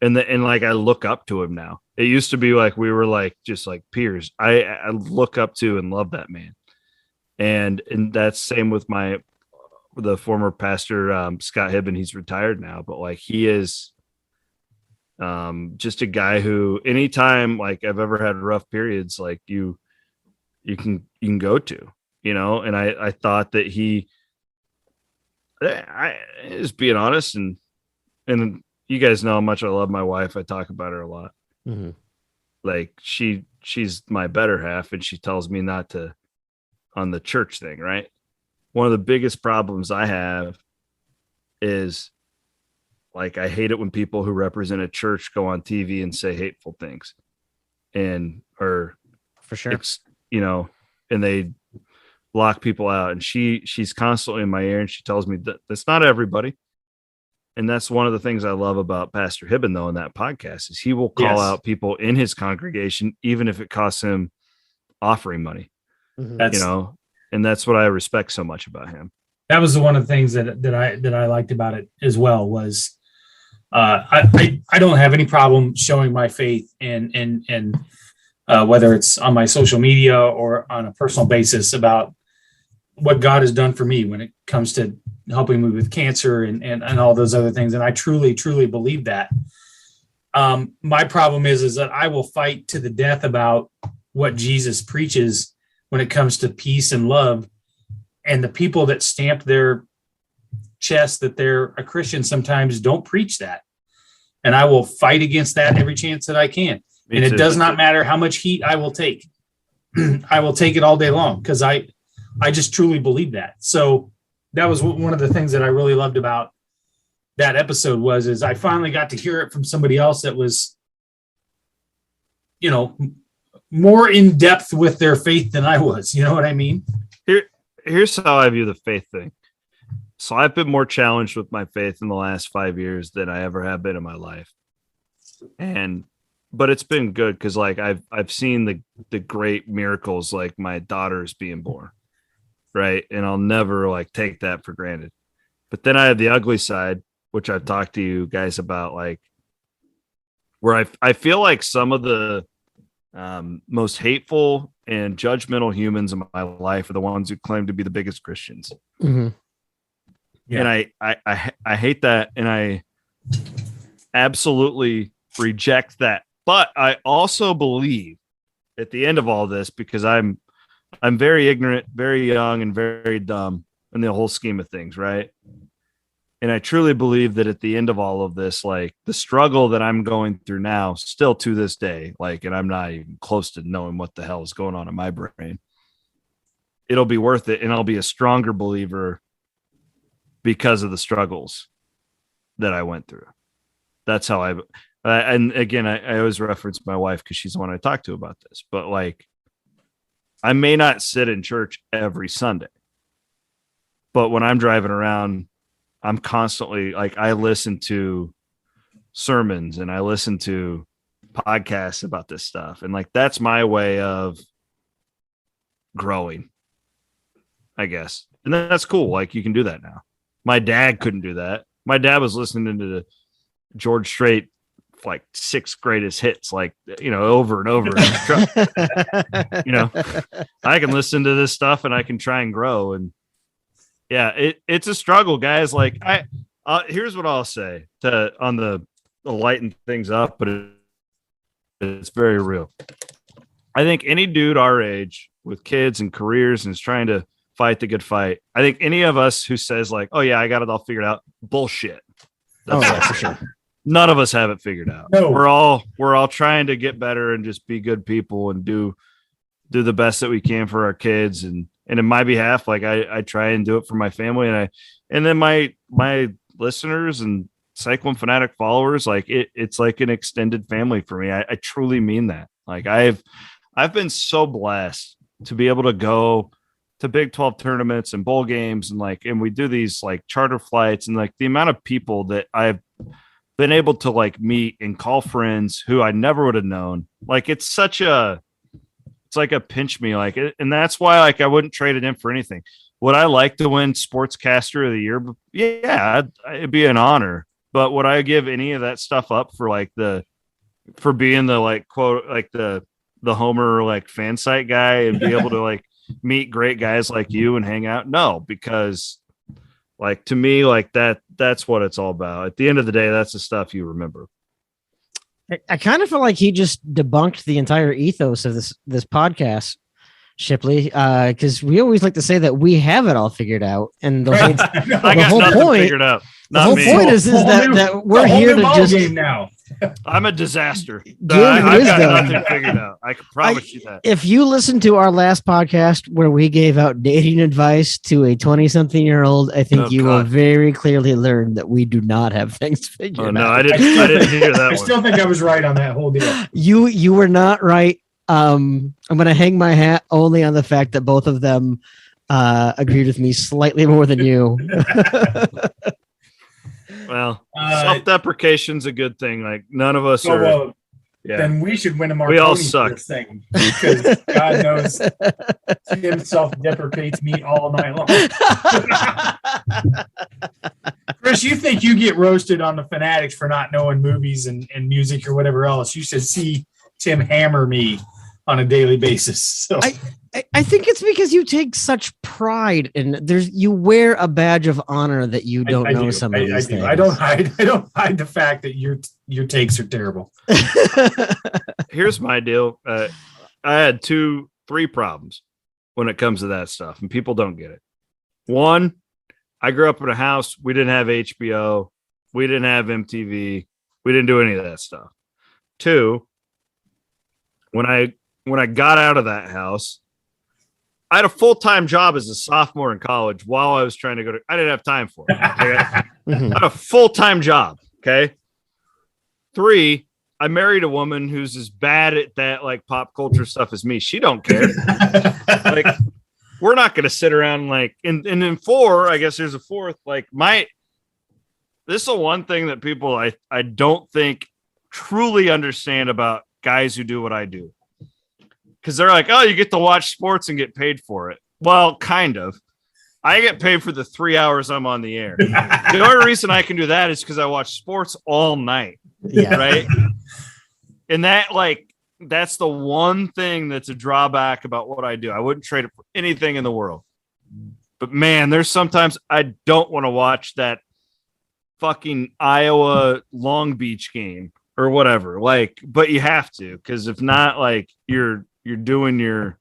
And like I look up to him now. It used to be like we were like just like peers. I look up to and love that man. And that's same with the former pastor Scott Hibben. He's retired now, but like he is just a guy who anytime like I've ever had rough periods, like you can go to, you know. And I thought that I just being honest and you guys know how much I love my wife. I talk about her a lot.
Mm-hmm.
Like she's my better half, and she tells me not to on the church thing, right? One of the biggest problems I have is like I hate it when people who represent a church go on TV and say hateful things, or
for sure,
you know, and they lock people out. And she's constantly in my ear, and she tells me that that's not everybody. And that's one of the things I love about Pastor Hibben, though, in that podcast is he will call out people in his congregation, even if it costs him offering money.
Mm-hmm.
You know, and that's what I respect so much about him.
That was one of the things that I liked about it as well was I don't have any problem showing my faith and whether it's on my social media or on a personal basis about what God has done for me when it comes to helping me with cancer and all those other things. And I truly, truly believe that. My problem is that I will fight to the death about what Jesus preaches when it comes to peace and love. And the people that stamp their chest that they're a Christian sometimes don't preach that. And I will fight against that every chance that I can.
Me
and
too.
It does not matter how much heat I will take. I will take it all day long because I just truly believe that. So that was one of the things that I really loved about that episode is I finally got to hear it from somebody else that was, you know, more in depth with their faith than I was. You know what I mean?
Here's how I view the faith thing. So I've been more challenged with my faith in the last 5 years than I ever have been in my life. But it's been good because like I've seen the great miracles, like my daughter's being born. Right. And I'll never like take that for granted. But then I have the ugly side, which I've talked to you guys about, like where I feel like some of the most hateful and judgmental humans in my life are the ones who claim to be the biggest Christians.
Mm-hmm.
Yeah. And I hate that. And I absolutely reject that. But I also believe at the end of all this, because I'm very ignorant, very young, and very dumb in the whole scheme of things, right? And I truly believe that at the end of all of this, like the struggle that I'm going through now, still to this day, like, and I'm not even close to knowing what the hell is going on in my brain, it'll be worth it. And I'll be a stronger believer because of the struggles that I went through. That's how and again, I always reference my wife because she's the one I talk to about this, but like, I may not sit in church every Sunday, but when I'm driving around, I'm constantly like, I listen to sermons and I listen to podcasts about this stuff. And like, that's my way of growing, I guess. And that's cool. Like you can do that now. My dad couldn't do that. My dad was listening to the George Strait, like 6 greatest hits, like, you know, over and over. You know, I can listen to this stuff and I can try and grow. And yeah, it's a struggle, guys. Like here's what I'll say on the lighten things up, but it's very real. I think any dude our age with kids and careers and is trying to fight the good fight, I think any of us who says like, oh yeah, I got it all figured out, bullshit. That's
for sure.
None of us have it figured out.
No.
We're all trying to get better and just be good people and do the best that we can for our kids. And in my behalf, like I try and do it for my family, and then my listeners and Cyclone Fanatic followers, like it's like an extended family for me. I truly mean that. Like I've been so blessed to be able to go to Big 12 tournaments and bowl games and we do these like charter flights, and like the amount of people that I've been able to like meet and call friends who I never would have known. Like it's like a pinch me, like, and that's why like I wouldn't trade it in for anything. Would I like to win Sportscaster of the Year? Yeah, it'd be an honor. But would I give any of that stuff up for like for being the like quote like the Homer like fan site guy and be able to like meet great guys like you and hang out? No, because like to me, like that's what it's all about. At the end of the day, that's the stuff you remember.
I kind of feel like he just debunked the entire ethos of this podcast, Shipley, because we always like to say that we have it all figured out, and the whole point
figured out.
The whole point is that we're here to just
game now.
I'm a disaster.
I've
got nothing figured out. I can promise you that.
If you listen to our last podcast where we gave out dating advice to a 20-something-year-old, I think you will very clearly learn that we do not have things figured out.
No, I didn't hear that.
I still think I was right on that whole deal.
You were not right. I'm going to hang my hat only on the fact that both of them agreed with me slightly more than you.
Well, self-deprecation's a good thing. Like none of us are. Yeah.
Then we should win a Marconi.
We all suck.
For this thing because God knows Tim self-deprecates me all night long. Chris, you think you get roasted on the Fanatics for not knowing movies and music or whatever else? You should see Tim hammer me on a daily basis. So
I think it's because you take such pride in you wear a badge of honor that you don't know some of these things.
I don't hide the fact that your takes are terrible.
Here's my deal. I had 3 problems when it comes to that stuff, and people don't get it. One, I grew up in a house. We didn't have HBO. We didn't have MTV. We didn't do any of that stuff. 2, when I got out of that house, I had a full-time job as a sophomore in college while I was trying to I didn't have time for it. Okay? I had a full-time job. Okay. 3, I married a woman who's as bad at that like pop culture stuff as me. She don't care. Like we're not going to sit around like, and then 4, I guess there's a 4th, like this is the one thing that people I don't think truly understand about guys who do what I do. Because they're like, oh, you get to watch sports and get paid for it. Well, kind of. I get paid for the 3 hours I'm on the air. The only reason I can do that is because I watch sports all night.
Yeah.
Right. And that's the one thing that's a drawback about what I do. I wouldn't trade it for anything in the world. But man, there's sometimes I don't want to watch that fucking Iowa Long Beach game or whatever. Like, but you have to, because if not, like you're doing your,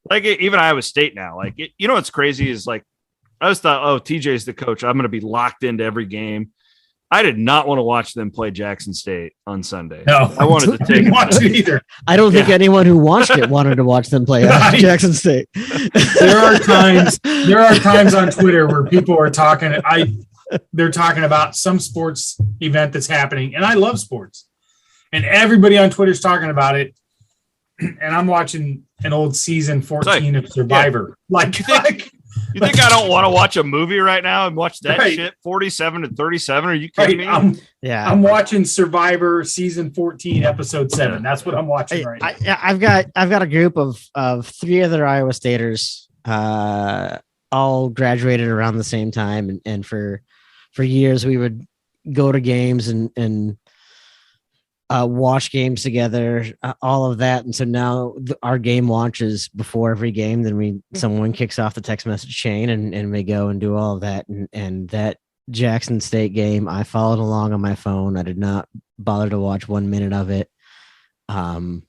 like even Iowa State now, like, you know, what's crazy is like, I just thought, oh, TJ's the coach. I'm going to be locked into every game. I did not want to watch them play Jackson State on Sunday.
No,
I wanted to take
watch it either.
I don't think anyone who watched it wanted to watch them play Jackson State.
There are times on Twitter where people are talking. They're talking about some sports event that's happening, and I love sports, and everybody on Twitter is talking about it. And I'm watching an old season 14 of Survivor. Yeah.
You think I don't want to watch a movie right now and watch that shit 47-37? Are you kidding me?
I'm watching Survivor season 14, episode 7. That's what I'm watching right now.
I've got a group of 3 other Iowa Staters, all graduated around the same time, and for years we would go to games and watch games together, all of that. And so now our game launches before every game. Then someone kicks off the text message chain and we go and do all of that. And that Jackson State game. I followed along on my phone. I did not bother to watch 1 minute of it.
And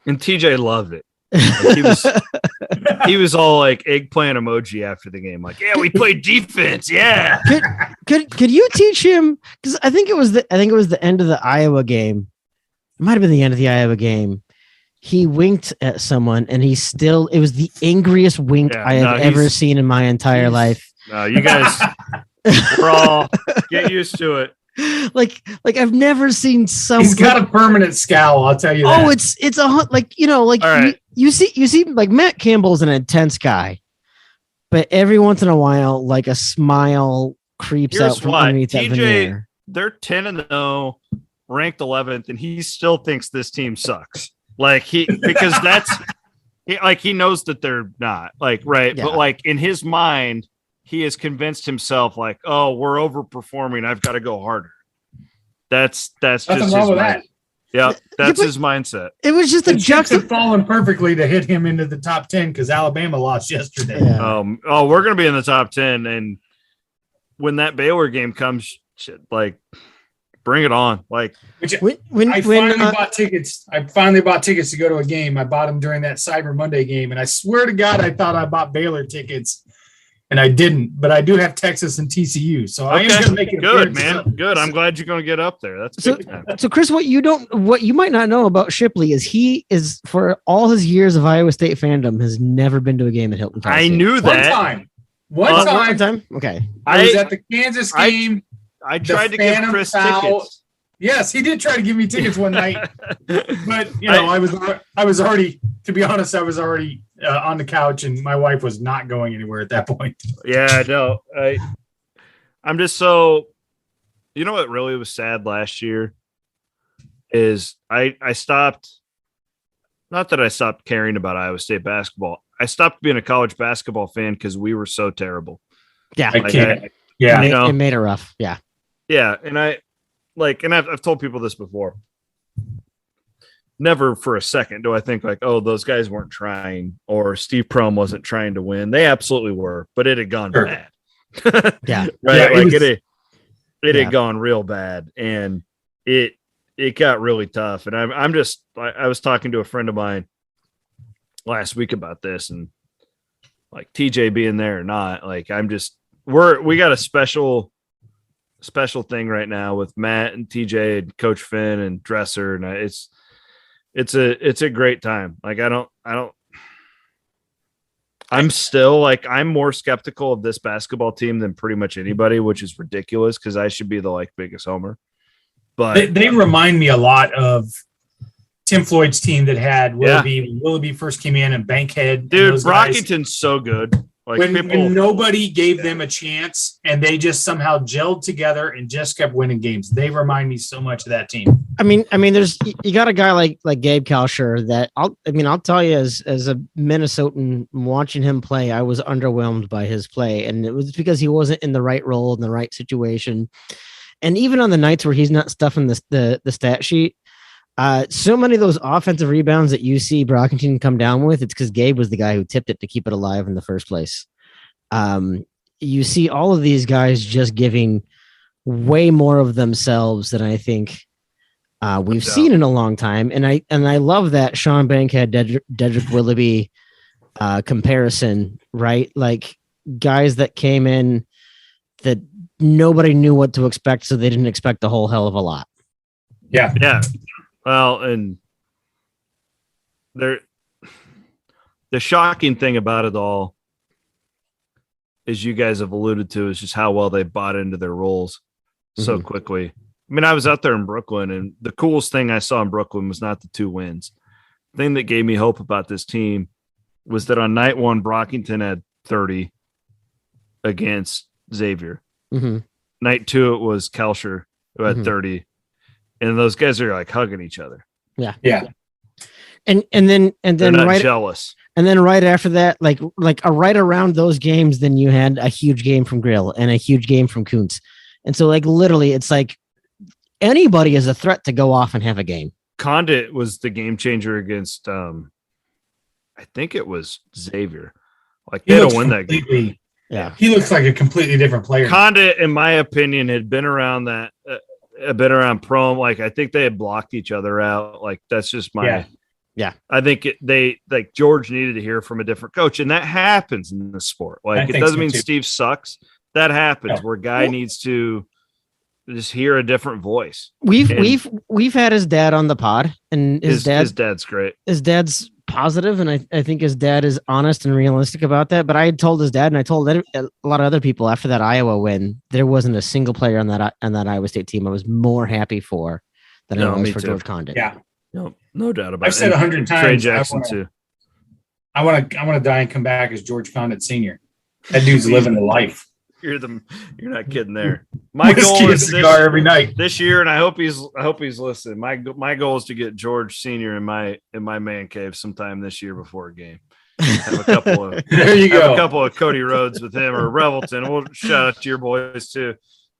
TJ loved it. Like he was all like eggplant emoji after the game. Like, yeah, we played defense. Yeah.
Could you teach him? Because I think it was the end of the Iowa game. It might have been the end of the Iowa game. He winked at someone, and it was the angriest wink I have ever seen in my entire life.
No, you guys, we're all get used to it.
Like I've never seen someone.
He's got a permanent scowl. I'll tell you.
Oh, it's a like
right.
you see like Matt Campbell's an intense guy, but every once in a while, like a smile creeps out from underneath that veneer.
They're 10-0, ranked 11th, and he still thinks this team sucks. Like because he knows that they're not right, but like in his mind, he has convinced himself like, oh, we're overperforming. I've got to go harder. That's just his mind. Yeah, that's his mindset.
It was just a juxtaposition
fallen perfectly to hit him into the top 10 because Alabama lost yesterday.
Yeah.
We're gonna be in the top 10, and when that Baylor game comes, like, bring it on. Like,
I finally bought tickets. I finally bought tickets to go to a game. I bought them during that Cyber Monday game, and I swear to God, I thought I bought Baylor tickets. And I didn't, but I do have Texas and TCU, so I am going to make it
good, man. Good. I'm glad you're going to get up there. That's big time.
So, Chris, what you might not know about Shipley is he is, for all his years of Iowa State fandom, has never been to a game at Hilton.
I knew that.
One time.
Okay.
I was at the Kansas game.
I tried to give Chris tickets.
Yes, he did try to give me tickets one night, but I was already, to be honest, I was already on the couch, and my wife was not going anywhere at that point.
Yeah, no, I'm just so, what really was sad last year is I stopped, not that I stopped caring about Iowa State basketball. I stopped being a college basketball fan because we were so terrible.
Yeah,
I can't.
It made it rough. Yeah,
yeah, and I've told people this before. Never for a second do I think like, oh, those guys weren't trying, or Steve Prohm wasn't trying to win. They absolutely were, but it had gone bad.
Yeah,
right. Yeah, it had gone real bad, and it got really tough. And I was talking to a friend of mine last week about this, and like TJ being there or not, like we got a special thing right now with Matt and TJ and Coach Finn and Dresser, and it's a great time. Like I'm still like, I'm more skeptical of this basketball team than pretty much anybody, which is ridiculous because I should be the biggest homer. But
they remind me a lot of Tim Floyd's team that had Willoughby. When Willoughby first came in, and Bankhead.
Dude, Brockington's so good. Like
when nobody gave them a chance, and they just somehow gelled together and just kept winning games. They remind me so much of that team.
I mean, there's, you got a guy like Gabe Kalsher that I'll tell you, as a Minnesotan watching him play, I was underwhelmed by his play, and it was because he wasn't in the right role in the right situation. And even on the nights where he's not stuffing the stat sheet, so many of those offensive rebounds that you see Brockington come down with, it's because Gabe was the guy who tipped it to keep it alive in the first place. You see all of these guys just giving way more of themselves than I think we've seen in a long time. And I love that Sean Bankhead, Dedrick Willoughby comparison, right? Like guys that came in that nobody knew what to expect, so they didn't expect a whole hell of a lot.
Yeah.
Yeah. Well, and the shocking thing about it all, as you guys have alluded to, is just how well they bought into their roles so quickly. I mean, I was out there in Brooklyn, and the coolest thing I saw in Brooklyn was not the 2 wins. The thing that gave me hope about this team was that on night 1, Brockington had 30 against Xavier.
Mm-hmm.
Night 2, it was Kalsher who had 30. And those guys are like hugging each other.
Yeah.
Yeah.
And then
they're not jealous.
And then right after that, like right around those games, then you had a huge game from Grill and a huge game from Kuntz. And so like literally it's like anybody is a threat to go off and have a game.
Condit was the game changer against I think it was Xavier. Like they don't win that game.
Yeah.
He looks like a completely different player.
Condit, in my opinion, had been around that, been around prom. Like, I think they had blocked each other out. Like, that's just my.
Yeah.
I think George needed to hear from a different coach, and that happens in the sport. Like, it doesn't mean Steve sucks. That happens where a guy needs to just hear a different voice.
We've had his dad on the pod, and his
dad's great.
His dad's positive, and I think his dad is honest and realistic about that. But I had told his dad, and I told a lot of other people after that Iowa win, there wasn't a single player on that Iowa State team I was more happy for than I was for George Condit.
Yeah.
No doubt about it.
I've said 100 times.
Trey Jackson too.
I want to die and come back as George Condit Sr. That dude's living the life.
You're not kidding there. My goal is
every night
this year, and I hope he's listening. My goal is to get George Sr. in my man cave sometime this year before a game. Have a couple of a couple of Cody Rhodes with him or Revelton. We'll shout out to your boys too.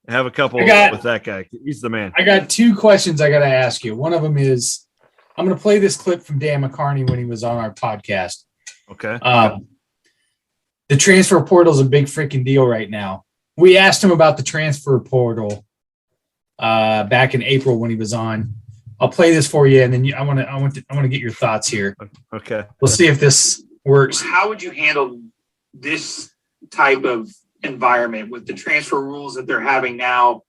Have a couple with that guy. He's the man.
I got 2 questions I got to ask you. One of them is, I'm going to play this clip from Dan McCarney when he was on our podcast.
Okay.
The transfer portal is a big freaking deal right now. We asked him about the transfer portal back in April when he was on. I'll play this for you, and then I want to get your thoughts here.
Okay.
We'll see if this works.
How would you handle this type of environment with the transfer rules that they're having now?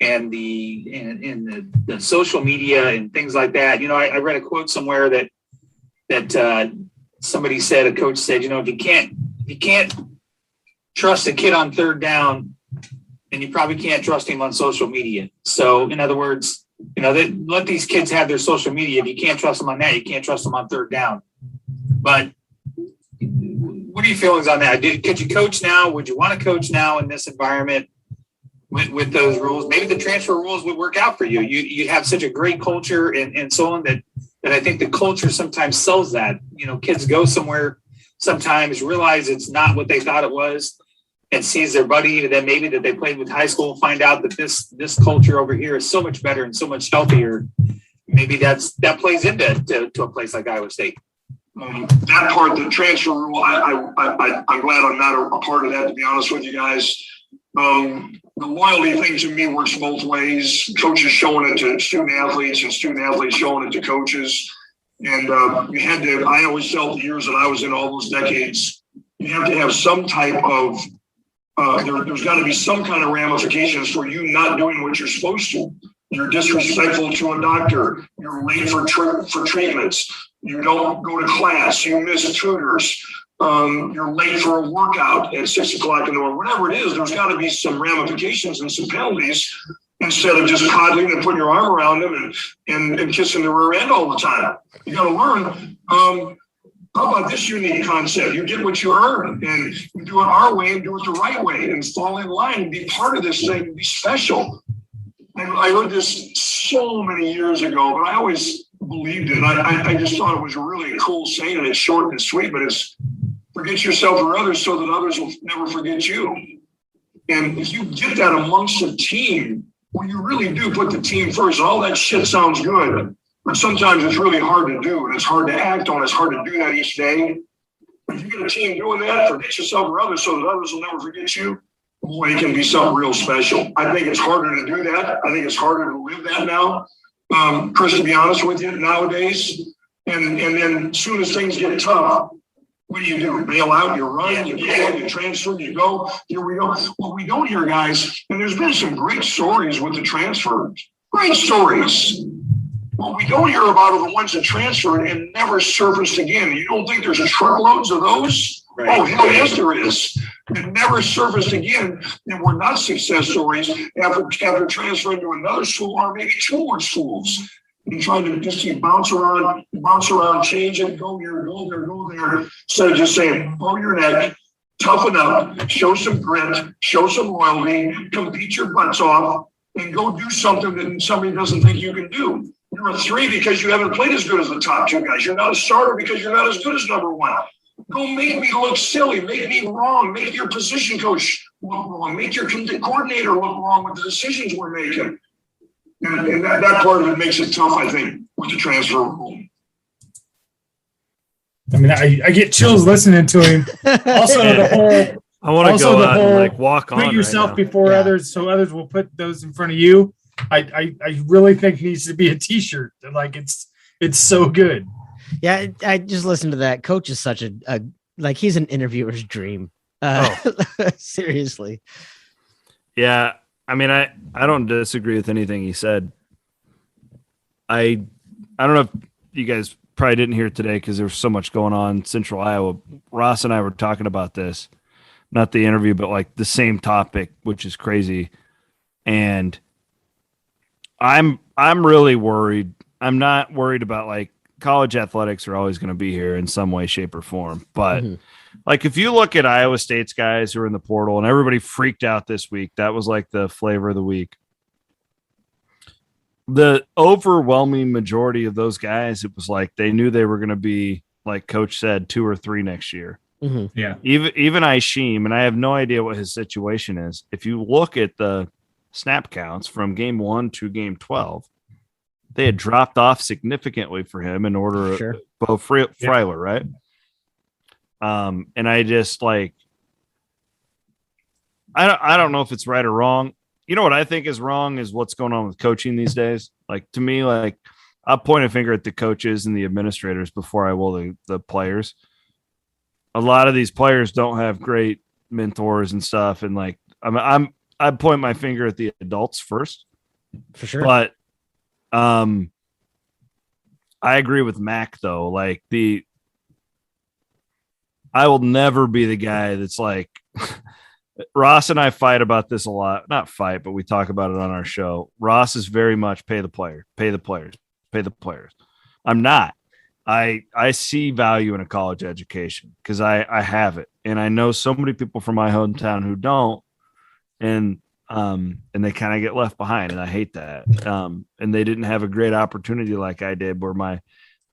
And the social media and things like that. You know, I read a quote somewhere that somebody said, a coach said, you know, if you can't trust a kid on third down, then you probably can't trust him on social media. So in other words, you know, let these kids have their social media. If you can't trust them on that, you can't trust them on third down. But what are your feelings on that? Could you coach now? Would you want to coach now in this environment? With those rules, maybe the transfer rules would work out for you. You have such a great culture and so on that I think the culture sometimes sells that. You know, kids go somewhere sometimes, realize it's not what they thought it was, and sees their buddy that maybe that they played with high school, find out that this culture over here is so much better and so much healthier. Maybe that plays into a place like Iowa State.
That part, the transfer rule, I'm glad I'm not a part of that, to be honest with you guys. The loyalty thing to me works both ways. Coaches showing it to student athletes and student athletes showing it to coaches. And I always felt the years that I was in all those decades, you have to have some type of, there's got to be some kind of ramifications for you not doing what you're supposed to. You're disrespectful to a doctor. You're late for treatments. You don't go to class. You miss tutors. You're late for a workout at 6 o'clock in the morning, whatever it is, there's got to be some ramifications and some penalties instead of just coddling and putting your arm around them and kissing the rear end all the time. You got to learn. How about this unique concept? You get what you earn, and you do it our way and do it the right way and fall in line and be part of this thing and be special. And I heard this so many years ago, but I always believed it. I just thought it was a really cool saying, and it's short and sweet, but it's forget yourself for others so that others will never forget you. And if you get that amongst a team, when you really do put the team first, all that shit sounds good, but sometimes it's really hard to do, and it's hard to act on. It's hard to do that each day. If you get a team doing that, forget yourself for others so that others will never forget you, boy, it can be something real special. I think it's harder to do that. I think it's harder to live that now. Chris, to be honest with you, nowadays, and then as soon as things get tough, what do? You bail out, you run, you go, you transfer, you go, here we go. What we don't hear, guys, and there's been some great stories with the transfers, great stories. What we don't hear about are the ones that transferred and never surfaced again. You don't think there's truckloads of those? Right. Oh, hell yes, there is. It never surfaced again, and were not success stories after transferring to another school or maybe 2 more schools. And trying to just keep bounce around, change it, go here, go there, go there. Instead of just saying, pull your neck, toughen up, show some grit, show some loyalty, compete your butts off, and go do something that somebody doesn't think you can do. You're a 3 because you haven't played as good as the top 2 guys. You're not a starter because you're not as good as number 1. Go make me look silly, make me wrong, make your position coach look wrong, make your coordinator look wrong with the decisions we're making. And that part of it makes it tough, I think, with the transfer rule. I
mean, I get chills listening to him. Also,
I want to
Also,
go
the
out
whole
and like walk on
put yourself
right now.
before
Yeah.
others, so others will put those in front of you. I really think it needs to be a T-shirt. Like it's so good.
Yeah, I just listened to that. Coach is such a like he's an interviewer's dream. Seriously.
Yeah, I mean, I don't disagree with anything he said. I don't know if you guys probably didn't hear it today because there was so much going on in Central Iowa. Ross and I were talking about this, not the interview, but like the same topic, which is crazy. And I'm really worried. I'm not worried about like college athletics are always going to be here in some way, shape, or form. But like if you look at Iowa State's guys who are in the portal, and everybody freaked out this week, that was like the flavor of the week. The overwhelming majority of those guys, it was like they knew they were going to be, like Coach said, 2 or 3 next year.
Yeah.
Even Isheem, and I have no idea what his situation is. If you look at the snap counts from game 1 to game 12, they had dropped off significantly for him in order
Sure.
Bo Freiler, right? And I just like, I don't know if it's right or wrong. You know what I think is wrong is what's going on with coaching these days. Like to me, like I'll point a finger at the coaches and the administrators before I will the players. A lot of these players don't have great mentors and stuff. And like, I'd point my finger at the adults first.
For sure.
But I agree with Mac though. Like I will never be the guy that's like Ross and I fight about this a lot. Not fight, but we talk about it on our show. Ross is very much pay the players. I'm not. I see value in a college education because I have it. And I know so many people from my hometown who don't. And they kind of get left behind. And I hate that. And they didn't have a great opportunity like I did where my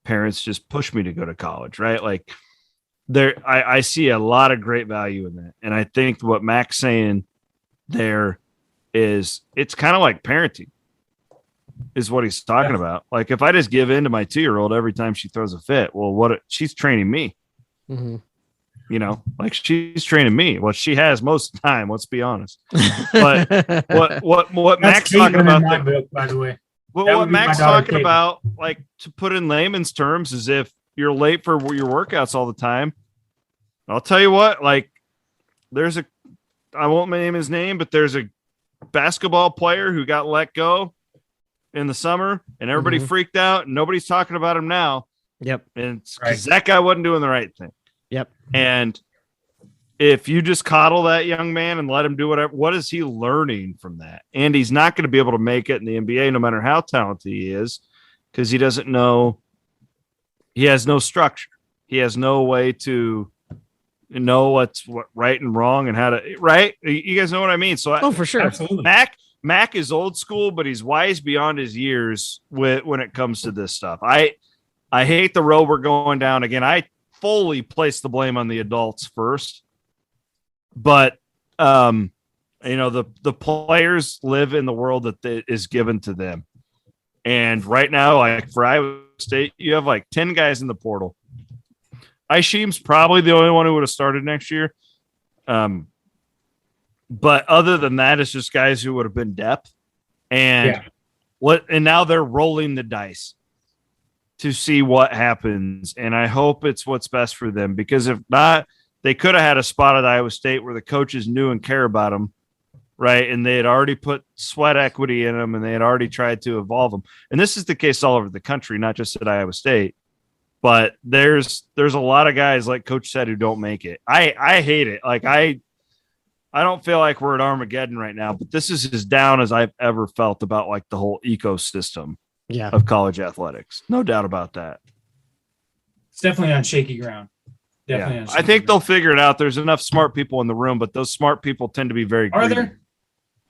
parents just pushed me to go to college, right? Like I see a lot of great value in that. And I think what Mac's saying there is it's kind of like parenting is what he's talking about. Like if I just give in to my 2-year-old every time she throws a fit, well, she's training me, you know, like she's training me. Well, she has most of the time, let's be honest. But what Mac's talking about,
my book, by the way,
what Mac's talking about, like to put in layman's terms is if you're late for your workouts all the time, I'll tell you what, like I won't name his name, but there's a basketball player who got let go in the summer and everybody freaked out and nobody's talking about him now.
Yep.
And it's because that guy wasn't doing the right thing.
Yep.
And if you just coddle that young man and let him do whatever, what is he learning from that? And he's not going to be able to make it in the NBA no matter how talented he is because he doesn't know. He has no structure. He has no way to know what's right and wrong and how to right. You guys know what I mean? So
for sure.
Absolutely.
Mac is old school, but he's wise beyond his years when it comes to this stuff. I hate the road we're going down again. I fully place the blame on the adults first, but you know the players live in the world that is given to them, and right now, like for Iowa State, you have like 10 guys in the portal. Isheem's probably the only one who would have started next year. But other than that, it's just guys who would have been depth. And and now they're rolling the dice to see what happens. And I hope it's what's best for them, because if not, they could have had a spot at Iowa State where the coaches knew and care about them. Right. And they had already put sweat equity in them and they had already tried to evolve them. And this is the case all over the country, not just at Iowa State. But there's a lot of guys, like Coach said, who don't make it. I hate it. Like I don't feel like we're at Armageddon right now, but this is as down as I've ever felt about like the whole ecosystem of college athletics. No doubt about that.
It's definitely on shaky ground.
I think they'll figure it out. There's enough smart people in the room, but those smart people tend to be very greedy.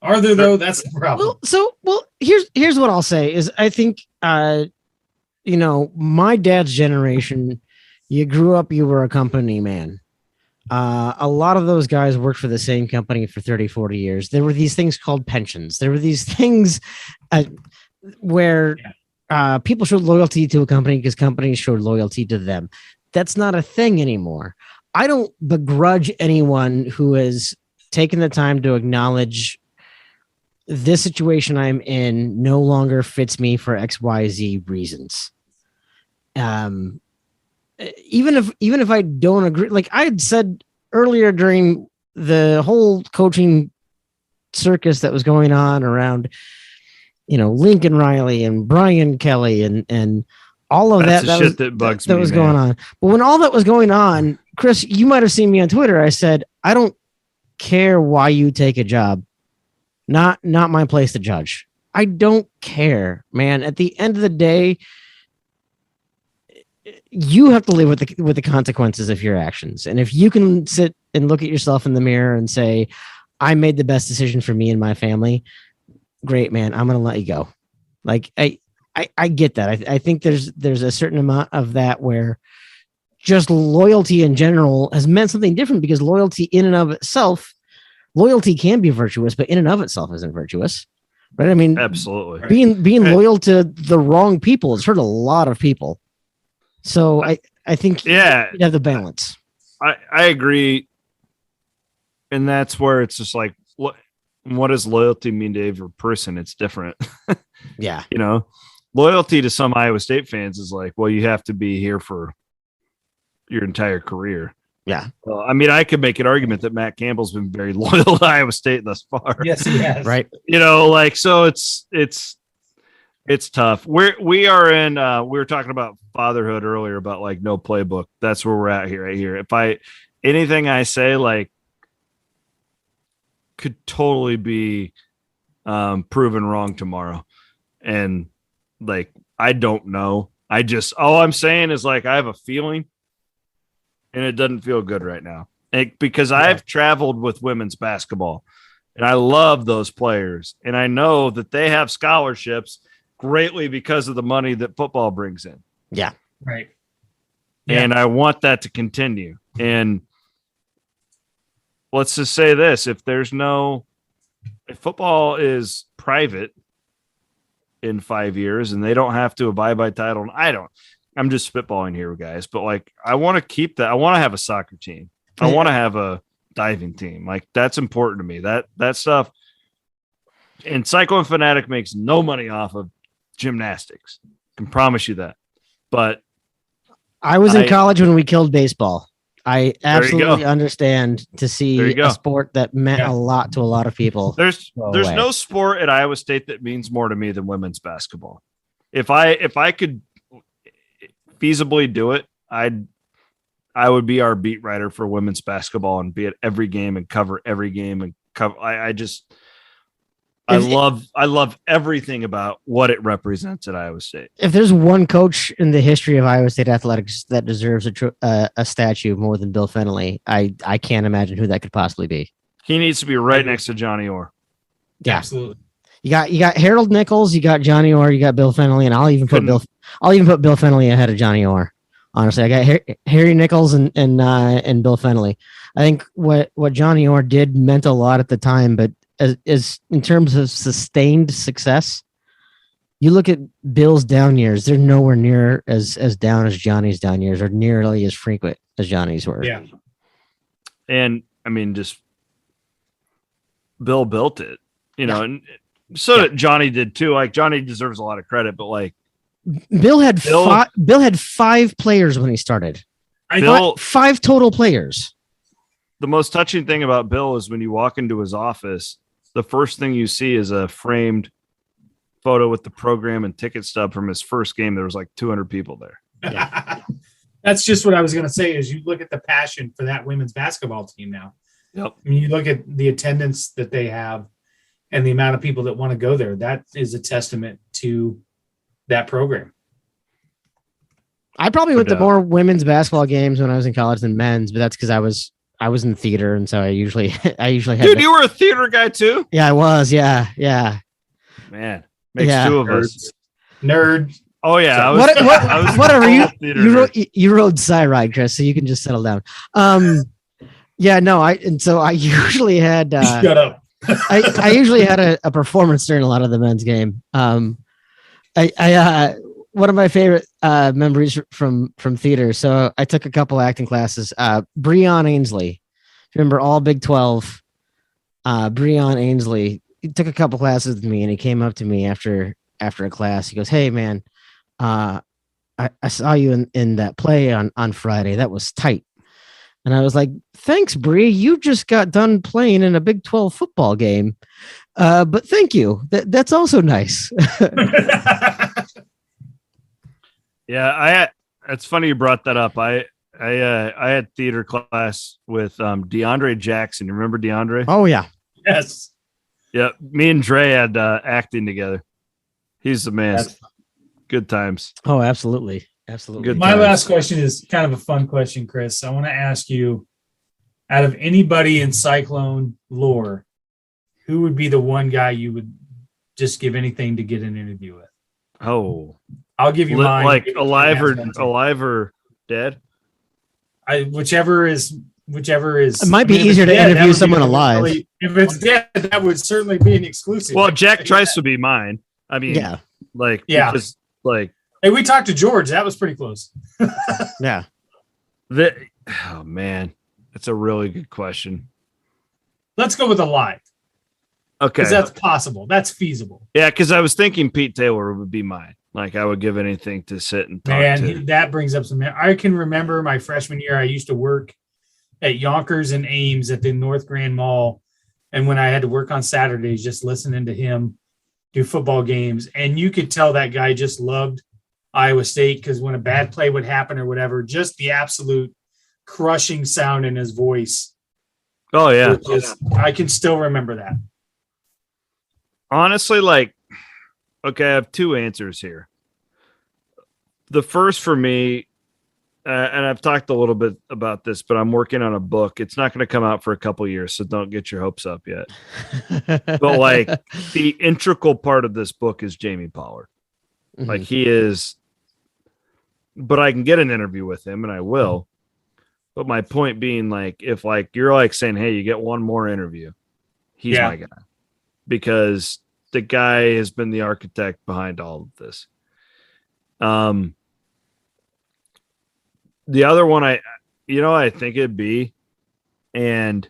Are there though? That's the problem.
Well, here's what I'll say is I think you know, my dad's generation, you grew up, you were a company man. A lot of those guys worked for the same company for 30, 40 years. There were these things called pensions. There were these things where people showed loyalty to a company because companies showed loyalty to them. That's not a thing anymore. I don't begrudge anyone who has taken the time to acknowledge this situation I'm in no longer fits me for XYZ reasons. Even if I don't agree, like I had said earlier during the whole coaching circus that was going on around, Lincoln Riley and Brian Kelly and all of
That's
that.
the shit that bugs me,
that was
man.
going on. But when all that was going on, Chris, you might have seen me on Twitter. I said, I don't care why you take a job. Not my place to judge. I don't care, man. At the end of the day, you have to live with the consequences of your actions. And if you can sit and look at yourself in the mirror and say, I made the best decision for me and my family, great, man. I'm going to let you go. Like I get that. I think there's a certain amount of that where just loyalty in general has meant something different, because loyalty in and of itself, loyalty can be virtuous, but in and of itself isn't virtuous, right? I mean,
Absolutely.
Being loyal to the wrong people has hurt a lot of people. So I think you have the balance.
I agree. And that's where it's just like, what does loyalty mean to every person? It's different.
Yeah.
Loyalty to some Iowa State fans is like, well, you have to be here for your entire career.
Yeah.
Well, I mean, I could make an argument that Matt Campbell's been very loyal to Iowa State thus far.
Yes, he has.
Right.
So it's tough. We are in, we were talking about fatherhood earlier about like no playbook. That's where we're at here, right here. If anything I say like could totally be proven wrong tomorrow. And like, I don't know. All I'm saying is like, I have a feeling and it doesn't feel good right now. Because I've traveled with women's basketball and I love those players. And I know that they have scholarships greatly because of the money that football brings in.
Yeah.
Right.
And I want that to continue. And let's just say this, if football is private in 5 years and they don't have to abide by title, and I'm just spitballing here, guys, but like, I want to keep that. I want to have a soccer team. I want to have a diving team. Like, that's important to me. That stuff. And Cyclone Fanatic makes no money off of gymnastics. I can promise you that. But
I was in college when we killed baseball. I absolutely
go.
understand to see a sport that meant a lot to a lot of people.
There's no sport at Iowa State that means more to me than women's basketball. If I could feasibly do it, I would be our beat writer for women's basketball and be at every game and cover every game and cover. I love everything about what it represents at Iowa State.
If there's one coach in the history of Iowa State athletics that deserves a statue more than Bill Fennelly, I can't imagine who that could possibly be.
He needs to be right next to Johnny Orr.
Yeah,
absolutely.
You got Harold Nichols, you got Johnny Orr, you got Bill Fennelly, and I'll even put Bill Fennelly ahead of Johnny Orr. Honestly, I got Harry Nichols and Bill Fennelly. I think what Johnny Orr did meant a lot at the time, but as in terms of sustained success, you look at Bill's down years, they're nowhere near as down as Johnny's down years, or nearly as frequent as Johnny's were.
Yeah.
And I mean, just Bill built it, and so that Johnny did too. Like, Johnny deserves a lot of credit, but like
Bill had 5 players when he started. Five total players.
The most touching thing about Bill is when you walk into his office, the first thing you see is a framed photo with the program and ticket stub from his first game. There was like 200 people there.
Yeah. That's just what I was going to say, is you look at the passion for that women's basketball team now.
Yep.
I mean, you look at the attendance that they have and the amount of people that want to go there. That is a testament to that program.
I probably went to more women's basketball games when I was in college than men's, but that's because I was in theater, and so I usually had.
Dude, you were a theater guy too?
Yeah, I was. Yeah.
Man, makes 2 of us.
Nerd.
Oh yeah.
Whatever. You rode Cyride, Chris, so you can just settle down. Yeah, no, I usually had.
Shut up.
I usually had a performance during a lot of the men's game. one of my favorite memories from theater. So I took a couple acting classes. Breon Ainsley, remember all Big 12. Breon Ainsley, he took a couple classes with me, and he came up to me after a class. He goes, "Hey man, I saw you in that play on Friday. That was tight." And I was like, "Thanks, Bree. You just got done playing in a Big 12 football game. But thank you. That's also nice."
Yeah, it's funny you brought that up. I had theater class with DeAndre Jackson. You remember DeAndre?
Oh yeah.
Yes.
Yeah, me and Dre had acting together. He's the man. Good times.
Oh, absolutely. Absolutely.
Good
My
times.
last question is kind of a fun question, Chris. I want to ask you, out of anybody in Cyclone lore, who would be the one guy you would just give anything to get an interview with?
Oh,
I'll give you mine.
like alive or dead?
Whichever is.
It might be easier to interview someone alive.
If it's dead, that would certainly be an exclusive.
Well, Jack Trice would be mine. I mean,
Yeah.
Because,
hey, we talked to George. That was pretty close.
Yeah.
Oh man, that's a really good question.
Let's go with alive.
Okay,
Because that's possible. That's feasible.
yeah, because I was thinking Pete Taylor would be mine. Like I would give anything to sit and talk to.
That brings up some. I can remember my freshman year. I used to work at Yonkers and Ames at the North Grand Mall, and when I had to work on Saturdays, just listening to him do football games, and you could tell that guy just loved Iowa State because when a bad play would happen or whatever, just the absolute crushing sound in his voice.
Oh yeah,
I can still remember that.
honestly, okay, I have two answers here. The first for me, and I've talked a little bit about this, but I'm working on a book. It's not going to come out for a couple years, so don't get your hopes up yet. But the integral part of this book is Jamie Pollard.
Mhm.
He is, but I can get an interview with him, and I will. But my point being, if you're saying, hey, you get one more interview, he's my guy, because the guy has been the architect behind all of this. The other one, I think it'd be, and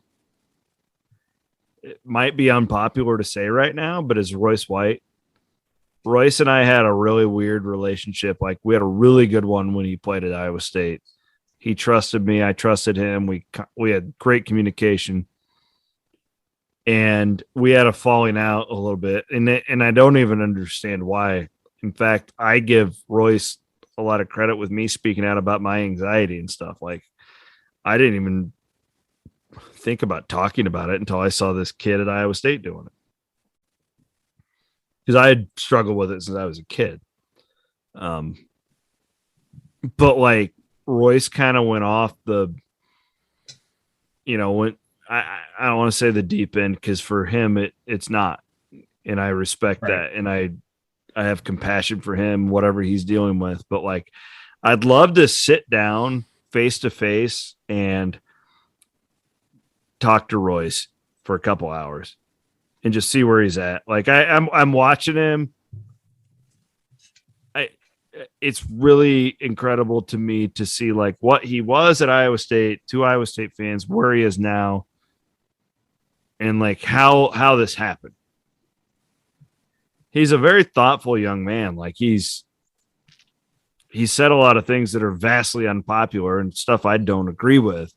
it might be unpopular to say right now, but is Royce White. Royce and I had a really weird relationship. We had a really good one when he played at Iowa State. He trusted me. I trusted him. We had great communication, and we had a falling out a little bit. And I don't even understand why. In fact, I give Royce a lot of credit with me speaking out about my anxiety and stuff. I didn't even think about talking about it until I saw this kid at Iowa State doing it, because I had struggled with it since I was a kid. But Royce kind of went off the, when I don't want to say the deep end, because for him it's not, and I respect that, and I have compassion for him, whatever he's dealing with. But I'd love to sit down face to face and talk to Royce for a couple hours and just see where he's at. I'm watching him. It's really incredible to me to see what he was at Iowa State, to Iowa State fans, where he is now, and how this happened. He's a very thoughtful young man. He said a lot of things that are vastly unpopular and stuff I don't agree with.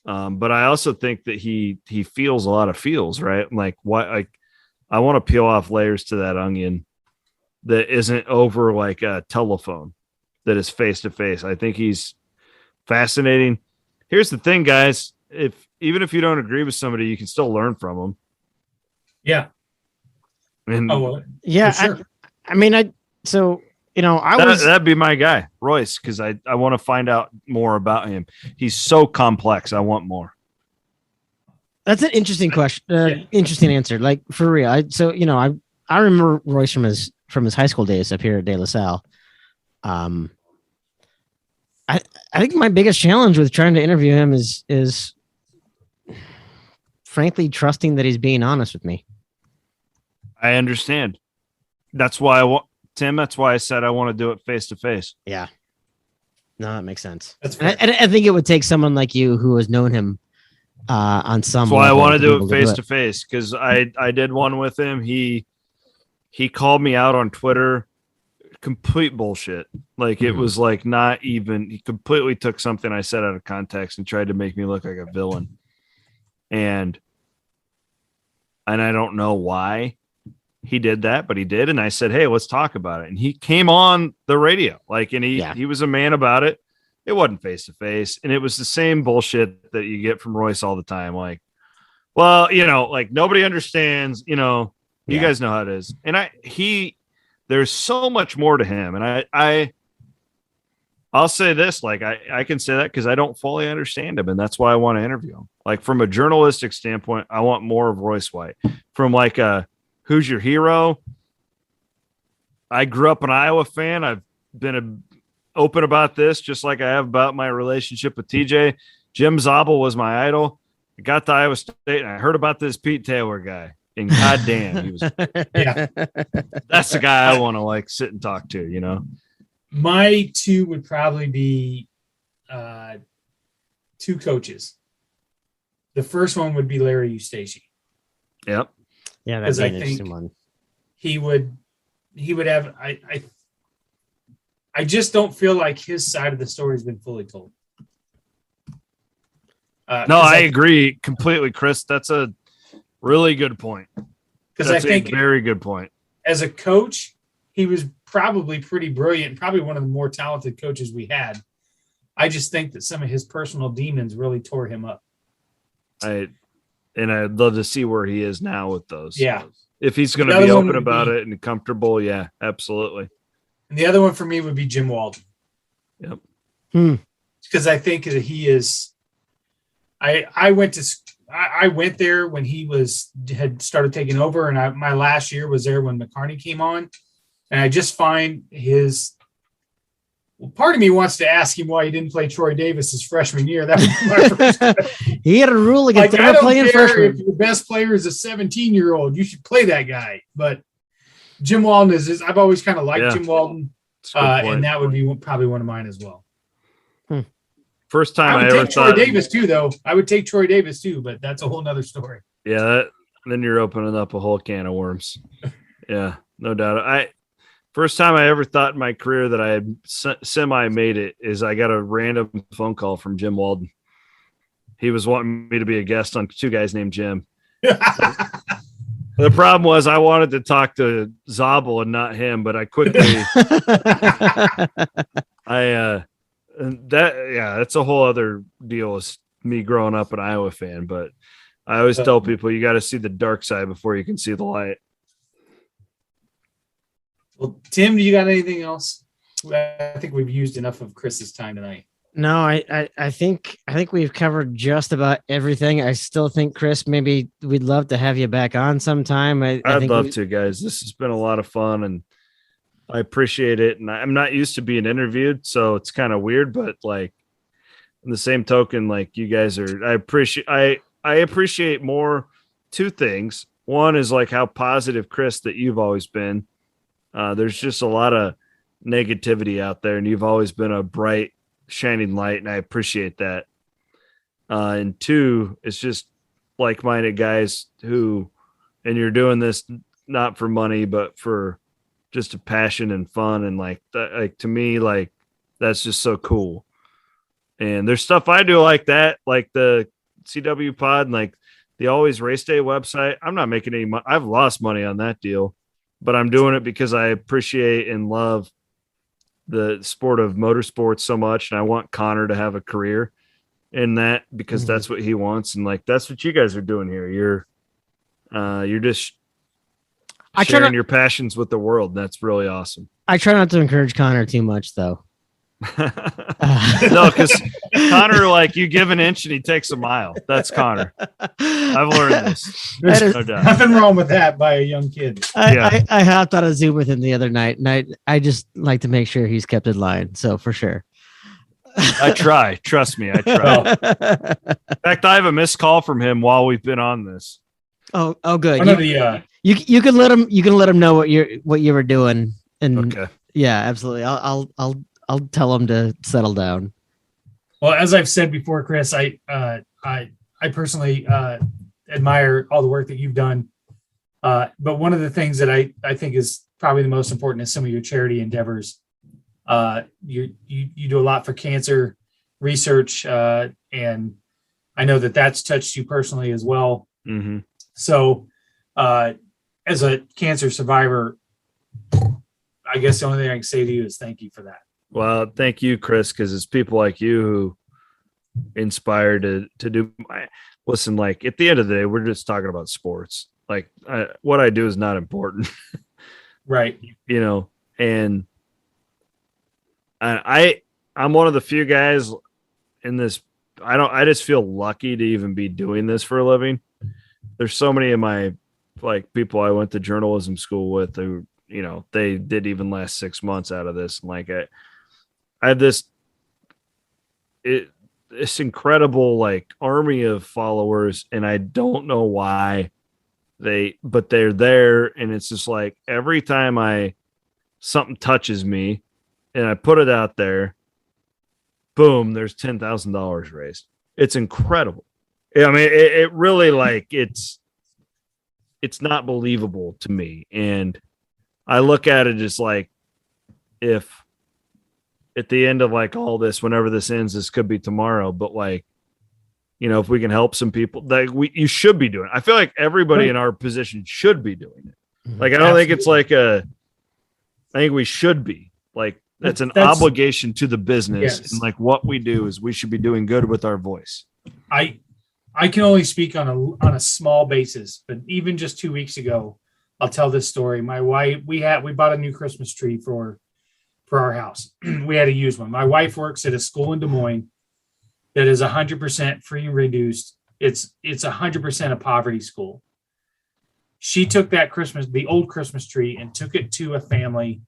But I also think that he feels a lot of feels, right? I want to peel off layers to that onion that isn't over a telephone, that is face to face. I think he's fascinating. Here's the thing, guys. Even if you don't agree with somebody, you can still learn from them.
Yeah.
And
Yeah.
Sure.
that'd be my guy, Royce, because I want to find out more about him. He's so complex. I want more.
That's an interesting question. Interesting answer. For real. I remember Royce from his high school days up here at De La Salle. I think my biggest challenge with trying to interview him is frankly trusting that he's being honest with me.
I understand. That's why Tim. That's why I said I want to do it face to face.
Yeah. No, that makes sense.
That's
And I think it would take someone like you who has known him on some.
That's why I
level
want to
be
do
able
it face to face, because I did one with him. He called me out on Twitter. Complete bullshit. Like it was like not even. He completely took something I said out of context and tried to make me look like a villain. And I don't know why he did that, but he did. And I said, hey, let's talk about it. And he came on the radio, like, and he was a man about it. It wasn't face to face. And it was the same bullshit that you get from Royce all the time. Like, well, like nobody understands, you guys know how it is. And there's so much more to him. And I'll say this, like I can say that because I don't fully understand him. And that's why I want to interview him. Like from a journalistic standpoint, I want more of Royce White. From like who's your hero? I grew up an Iowa fan. I've been open about this, just like I have about my relationship with TJ. Jim Zabel was my idol. I got to Iowa State and I heard about this Pete Taylor guy. And goddamn, he was. That's the guy I want to like sit and talk to.
My two would probably be two coaches. The first one would be Larry Eustace.
Yep.
Yeah, that's
an interesting one. He would have. I just don't feel like his side of the story has been fully told.
No, I agree completely, Chris. That's a really good point.
Because I think
a very good point.
As a coach, he was probably pretty brilliant, probably one of the more talented coaches we had. I just think that some of his personal demons really tore him up. I'd
love to see where he is now with those.
Yeah.
If he's going to be open about it and comfortable, yeah, absolutely.
And the other one for me would be Jim Walden.
Yep.
Because I think that he is. I went there when he had started taking over, and my last year was there when McCarney came on, and I just find part of me wants to ask him why he didn't play Troy Davis his freshman year. That was my first.
He had a rule against
never
playing freshmen.
If your best player is a 17-year-old, you should play that guy. But Jim Walden is I've always kind of liked Jim Walden, and that would be probably one of mine as well.
First time
I would take Troy Davis too, though. I would take Troy Davis too, but that's a whole nother story.
Yeah, then you're opening up a whole can of worms. Yeah, no doubt. First time I ever thought in my career that I had semi made it is I got a random phone call from Jim Walden. He was wanting me to be a guest on two guys named Jim. The problem was I wanted to talk to Zabel and not him, but I quickly that's a whole other deal with me growing up an Iowa fan, but I always tell people you got to see the dark side before you can see the light.
Well, Tim, do you got anything else? I think we've used enough of Chris's time tonight.
No, I think we've covered just about everything. I still think, Chris, maybe we'd love to have you back on sometime. I'd
love to, guys. This has been a lot of fun, and I appreciate it. And I'm not used to being interviewed, so it's kind of weird, but like in the same token, like you guys are, I appreciate more two things. One is like how positive, Chris, that you've always been. There's just a lot of negativity out there, and you've always been a bright, shining light, and I appreciate that. And two, it's just like-minded guys who, and you're doing this not for money, but for just a passion and fun. And like to me, like that's just so cool. And there's stuff I do like that, like the CW pod and like the Always Race Day website. I'm not making any money. I've lost money on that deal, but I'm doing it because I appreciate and love the sport of motorsports so much. And I want Connor to have a career in that because that's what he wants. And like, that's what you guys are doing here. You're just sharing your passions with the world. That's really awesome.
I try not to encourage Connor too much though.
No, because Connor, like you give an inch and he takes a mile. That's Connor. I've learned this.
There's nothing wrong with that by a young kid.
I hopped on a Zoom with him the other night, and I just like to make sure he's kept in line. So for sure.
I try. Trust me, I try. In fact, I have a missed call from him while we've been on this.
Oh, good. You can let him know what you were doing And
Okay.
yeah, absolutely. I'll tell him to settle down.
Well, as I've said before, Chris, I personally admire all the work that you've done. But one of the things that I think is probably the most important is some of your charity endeavors. You do a lot for cancer research, and I know that that's touched you personally as well.
Mm-hmm.
So, as a cancer survivor, I guess the only thing I can say to you is thank you for that.
Well, thank you, Chris, because it's people like you who inspire to do listen, like at the end of the day, we're just talking about sports. Like what I do is not important.
Right.
You know, and I'm one of the few guys in this. I just feel lucky to even be doing this for a living. There's so many of my like people I went to journalism school with who, you know, they did even last 6 months out of this. And like I have this incredible like army of followers, and I don't know why but they're there. And it's just like every time something touches me and I put it out there, boom, there's $10,000 raised. It's incredible. I mean, it really like it's not believable to me. And I look at it as like, if at the end of like all this, whenever this ends, this could be tomorrow, but like, you know, if we can help some people, like you should be doing it. I feel like everybody in our position should be doing it. Like, I don't think it's like I think we should be like, that's an obligation to the business.
Yes.
And like what we do is we should be doing good with our voice.
I can only speak on a small basis, but even just 2 weeks ago, I'll tell this story. My wife, we bought a new Christmas tree for our house. We had to use one. My wife works at a school in Des Moines that is 100% free and reduced. It's 100% a poverty school. She took the old Christmas tree, and took it to a family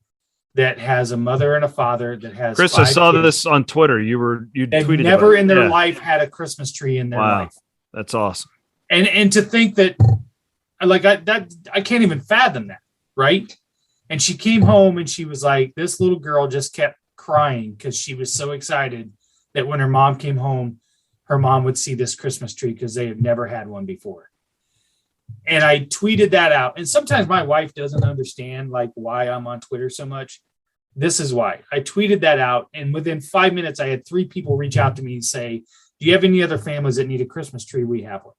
that has a mother and a father that has
Chris,
5
I saw
kids.
this on Twitter. You
They've
tweeted
never in their
Yeah.
life had a Christmas tree in their
Wow.
life.
That's awesome.
And to think that, like, I can't even fathom that, right? And she came home and she was like, this little girl just kept crying because she was so excited that when her mom came home, her mom would see this Christmas tree because they had never had one before. And I tweeted that out. And sometimes my wife doesn't understand like why I'm on Twitter so much. This is why. I tweeted that out, and within 5 minutes, I had 3 people reach out to me and say, do you have any other families that need a Christmas tree? We have one.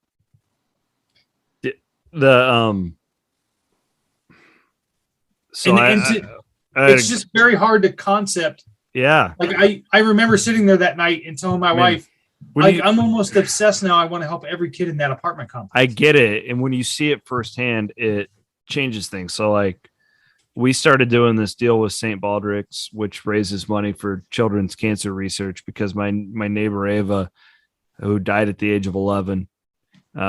It's just very hard to concept.
Yeah.
Like I remember sitting there that night and telling my wife, I'm almost obsessed now. I want to help every kid in that apartment complex.
I get it. And when you see it firsthand, it changes things. So like we started doing this deal with St. Baldrick's, which raises money for children's cancer research, because my neighbor Ava, who died at the age of 11,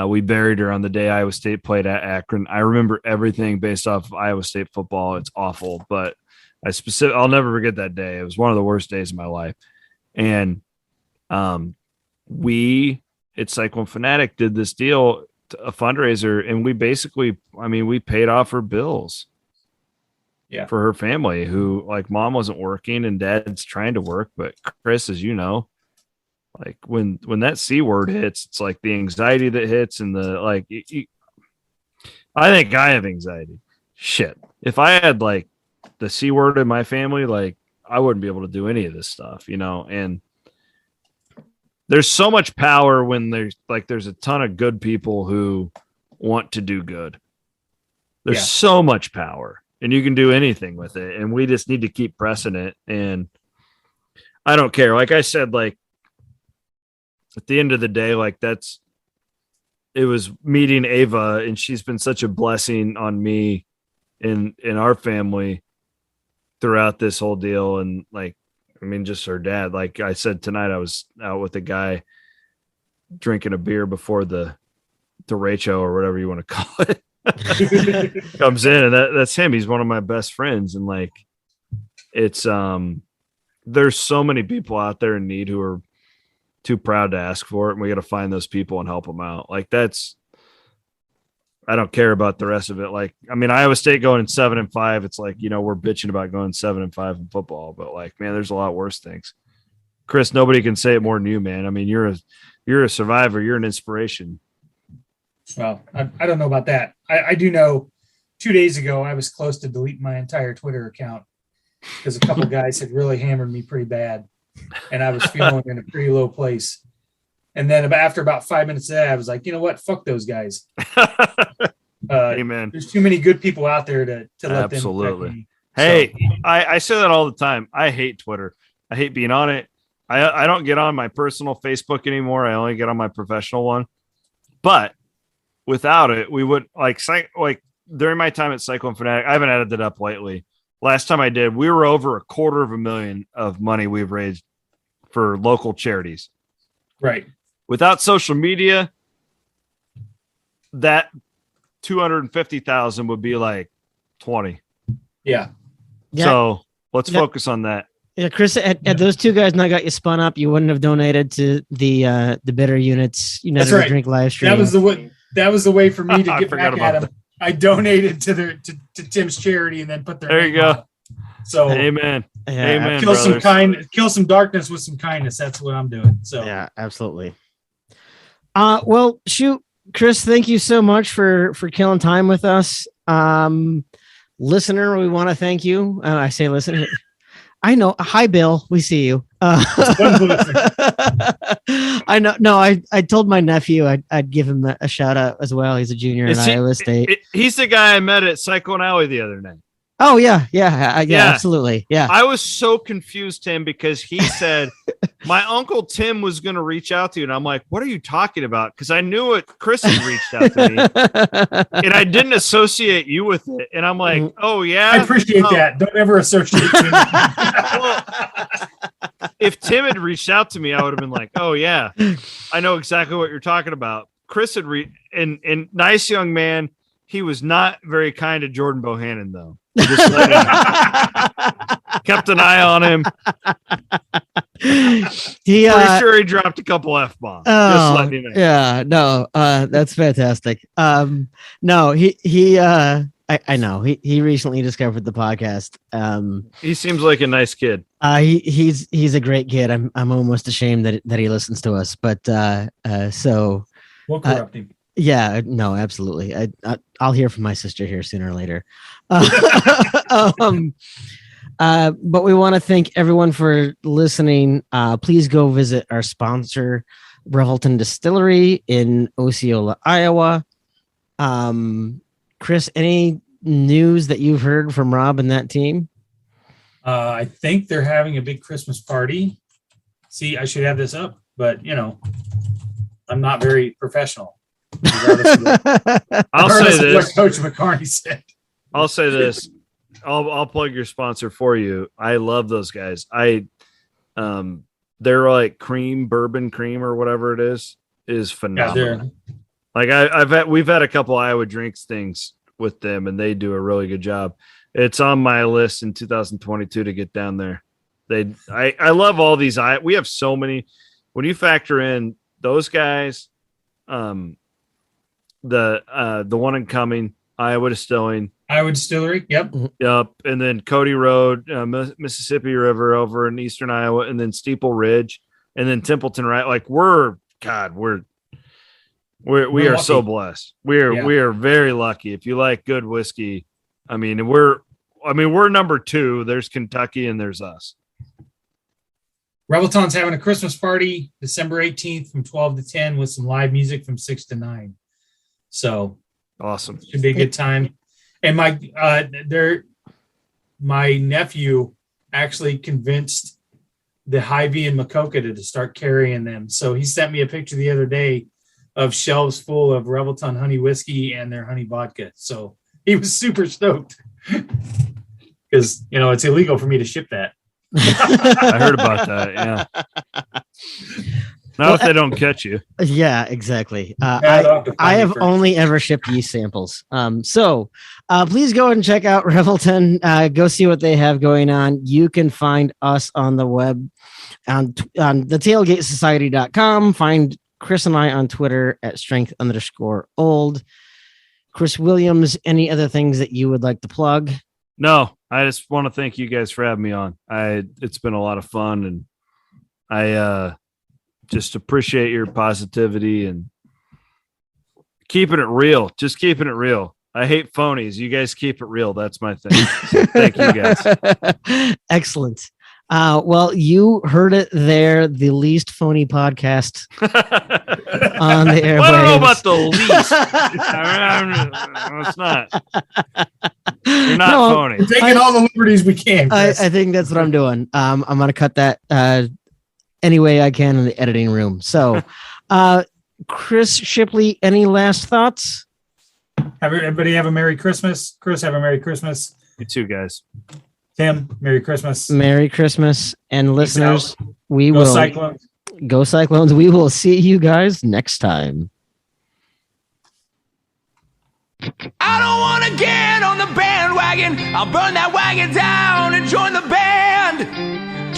we buried her on the day Iowa State played at Akron. I remember everything based off of Iowa State football. It's awful, but I'll never forget that day. It was one of the worst days of my life. And we at Cyclone Fanatic did this deal, a fundraiser, and we paid off her bills. Yeah. For her family, who like mom wasn't working and dad's trying to work. But Chris, as you know, like when that C word hits, it's like the anxiety that hits, and the like. I think I have anxiety. Shit. If I had like the C word in my family, like I wouldn't be able to do any of this stuff, you know. And there's so much power when there's a ton of good people who want to do good. There's so much power. And you can do anything with it. And we just need to keep pressing it. And I don't care. Like I said, like at the end of the day, like it was meeting Ava, and she's been such a blessing on me in our family throughout this whole deal. And like, I mean, just her dad, like I said, tonight I was out with a guy drinking a beer before the derecho or whatever you want to call it. Comes in, and that's him. He's one of my best friends. And like it's there's so many people out there in need who are too proud to ask for it, and we got to find those people and help them out. Like that's I don't care about the rest of it. Like, I mean, Iowa State going 7-5. It's like, we're bitching about going 7-5 in football, but like, man, there's a lot worse things. Chris, nobody can say it more than you, man. I mean, you're a survivor. You're an inspiration.
Well, I don't know about that. I do know 2 days ago, I was close to deleting my entire Twitter account because a couple guys had really hammered me pretty bad, and I was feeling in a pretty low place. And then after about 5 minutes of that, I was like, you know what? Fuck those guys.
Amen.
There's too many good people out there to let
Absolutely.
them.
Hey, so. I say that all the time. I hate Twitter. I hate being on it. I don't get on my personal Facebook anymore. I only get on my professional one. But without it, we would like during my time at Cyclone Fanatic, I haven't added that up lately. Last time I did, we were over $250,000 of money we've raised for local charities.
Right.
Without social media, that 250,000 would be like 20.
Yeah.
So let's focus on that.
Yeah, Chris, had those two guys not got you spun up, you wouldn't have donated to the Bitter Units United
That's right.
Drink live stream.
That was the way for me to get back at him.
that.
I donated to Tim's charity and then put their
there you go.
On. So
Amen.
Yeah,
Amen.
Kill some darkness with some kindness. That's what I'm doing. So
yeah, absolutely. Well, shoot, Chris, thank you so much for killing time with us. Listener, we want to thank you. I say listener. I know. Hi, Bill. We see you. I know. No, I told my nephew I'd give him a shout out as well. He's a junior at Iowa State.
He's the guy I met at Cyclone Alley the other night.
Oh, yeah, absolutely. Yeah.
I was so confused, Tim, because he said my uncle Tim was going to reach out to you. And I'm like, what are you talking about? Because I knew it. Chris had reached out to me and I didn't associate you with it. And I'm like, oh, yeah.
I appreciate that. Don't ever associate Tim.
Well, if Tim had reached out to me, I would have been like, oh, yeah, I know exactly what you're talking about. Chris had and nice young man. He was not very kind to Jordan Bohannon, though. Just kept an eye on him. Pretty sure he dropped a couple F-bombs. Just letting you know.
Yeah, no, that's fantastic. No, I know he recently discovered the podcast.
He seems like a nice kid.
He's a great kid. I'm almost ashamed that he listens to us, but so
we'll corrupt him.
Yeah, no, absolutely. I'll hear from my sister here sooner or later. But we want to thank everyone for listening. Please go visit our sponsor, Revelton Distillery in Osceola, Iowa. Chris, any news that you've heard from Rob and that team?
I think they're having a big Christmas party. See, I should have this up, but I'm not very professional.
I'll say this.
What Coach McCarney said.
I'll say this. I'll plug your sponsor for you. I love those guys. They're like bourbon cream or whatever it is phenomenal. Yeah, like we've had a couple Iowa Drinks things with them, and they do a really good job. It's on my list in 2022 to get down there. I love all these. We have so many. When you factor in those guys, the one in Cumming, Iowa Distillery, yep, and then Cody Road, Mississippi River over in eastern Iowa, and then Steeple Ridge, and then Templeton. Right, like we are so blessed. We are very lucky. If you like good whiskey, we're number 2. There's Kentucky and there's us.
Revelton's having a Christmas party December 18th from 12 to 10 with some live music from 6 to 9. So
awesome.
Should be a good time. And my nephew actually convinced the Hy-Vee and Macoka to start carrying them. So he sent me a picture the other day of shelves full of Revelton honey whiskey and their honey vodka. So he was super stoked because, it's illegal for me to ship that.
I heard about that. Yeah. Not if they don't catch you.
Yeah, exactly. I have only ever shipped yeast samples. So please go and check out Revelton. Go see what they have going on. You can find us on the web on the tailgatesociety.com. Find Chris and I on Twitter at strength_old. Chris Williams, any other things that you would like to plug?
No, I just want to thank you guys for having me on. It's been a lot of fun, and I just appreciate your positivity and keeping it real. Just keeping it real. I hate phonies. You guys keep it real. That's my thing. So thank you guys.
Excellent. Well, you heard it there. The least phony podcast on the airwaves.
I don't know about the least. It's not. You're not phony.
We're taking all the liberties we can.
I think that's what I'm doing. I'm going to cut that any way I can in the editing room. So, Chris Shipley, any last thoughts?
Everybody have a Merry Christmas. Chris, have a Merry Christmas.
You too, guys.
Tim, Merry Christmas.
Merry Christmas. And listeners, we
Go
will
Cyclones.
Go Cyclones. We will see you guys next time.
I don't want to get on the bandwagon. I'll burn that wagon down and join the band.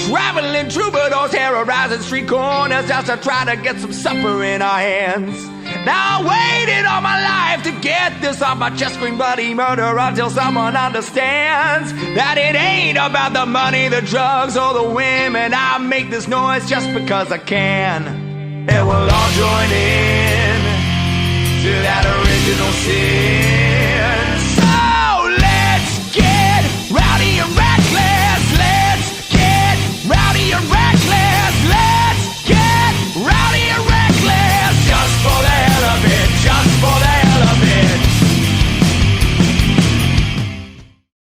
Traveling troubadours, terrorizing street corners just to try to get some supper in our hands. Now I waited all my life to get this off my chest, scream bloody murder until someone understands that it ain't about the money, the drugs, or the women. I make this noise just because I can. And we'll all join in to that original sin.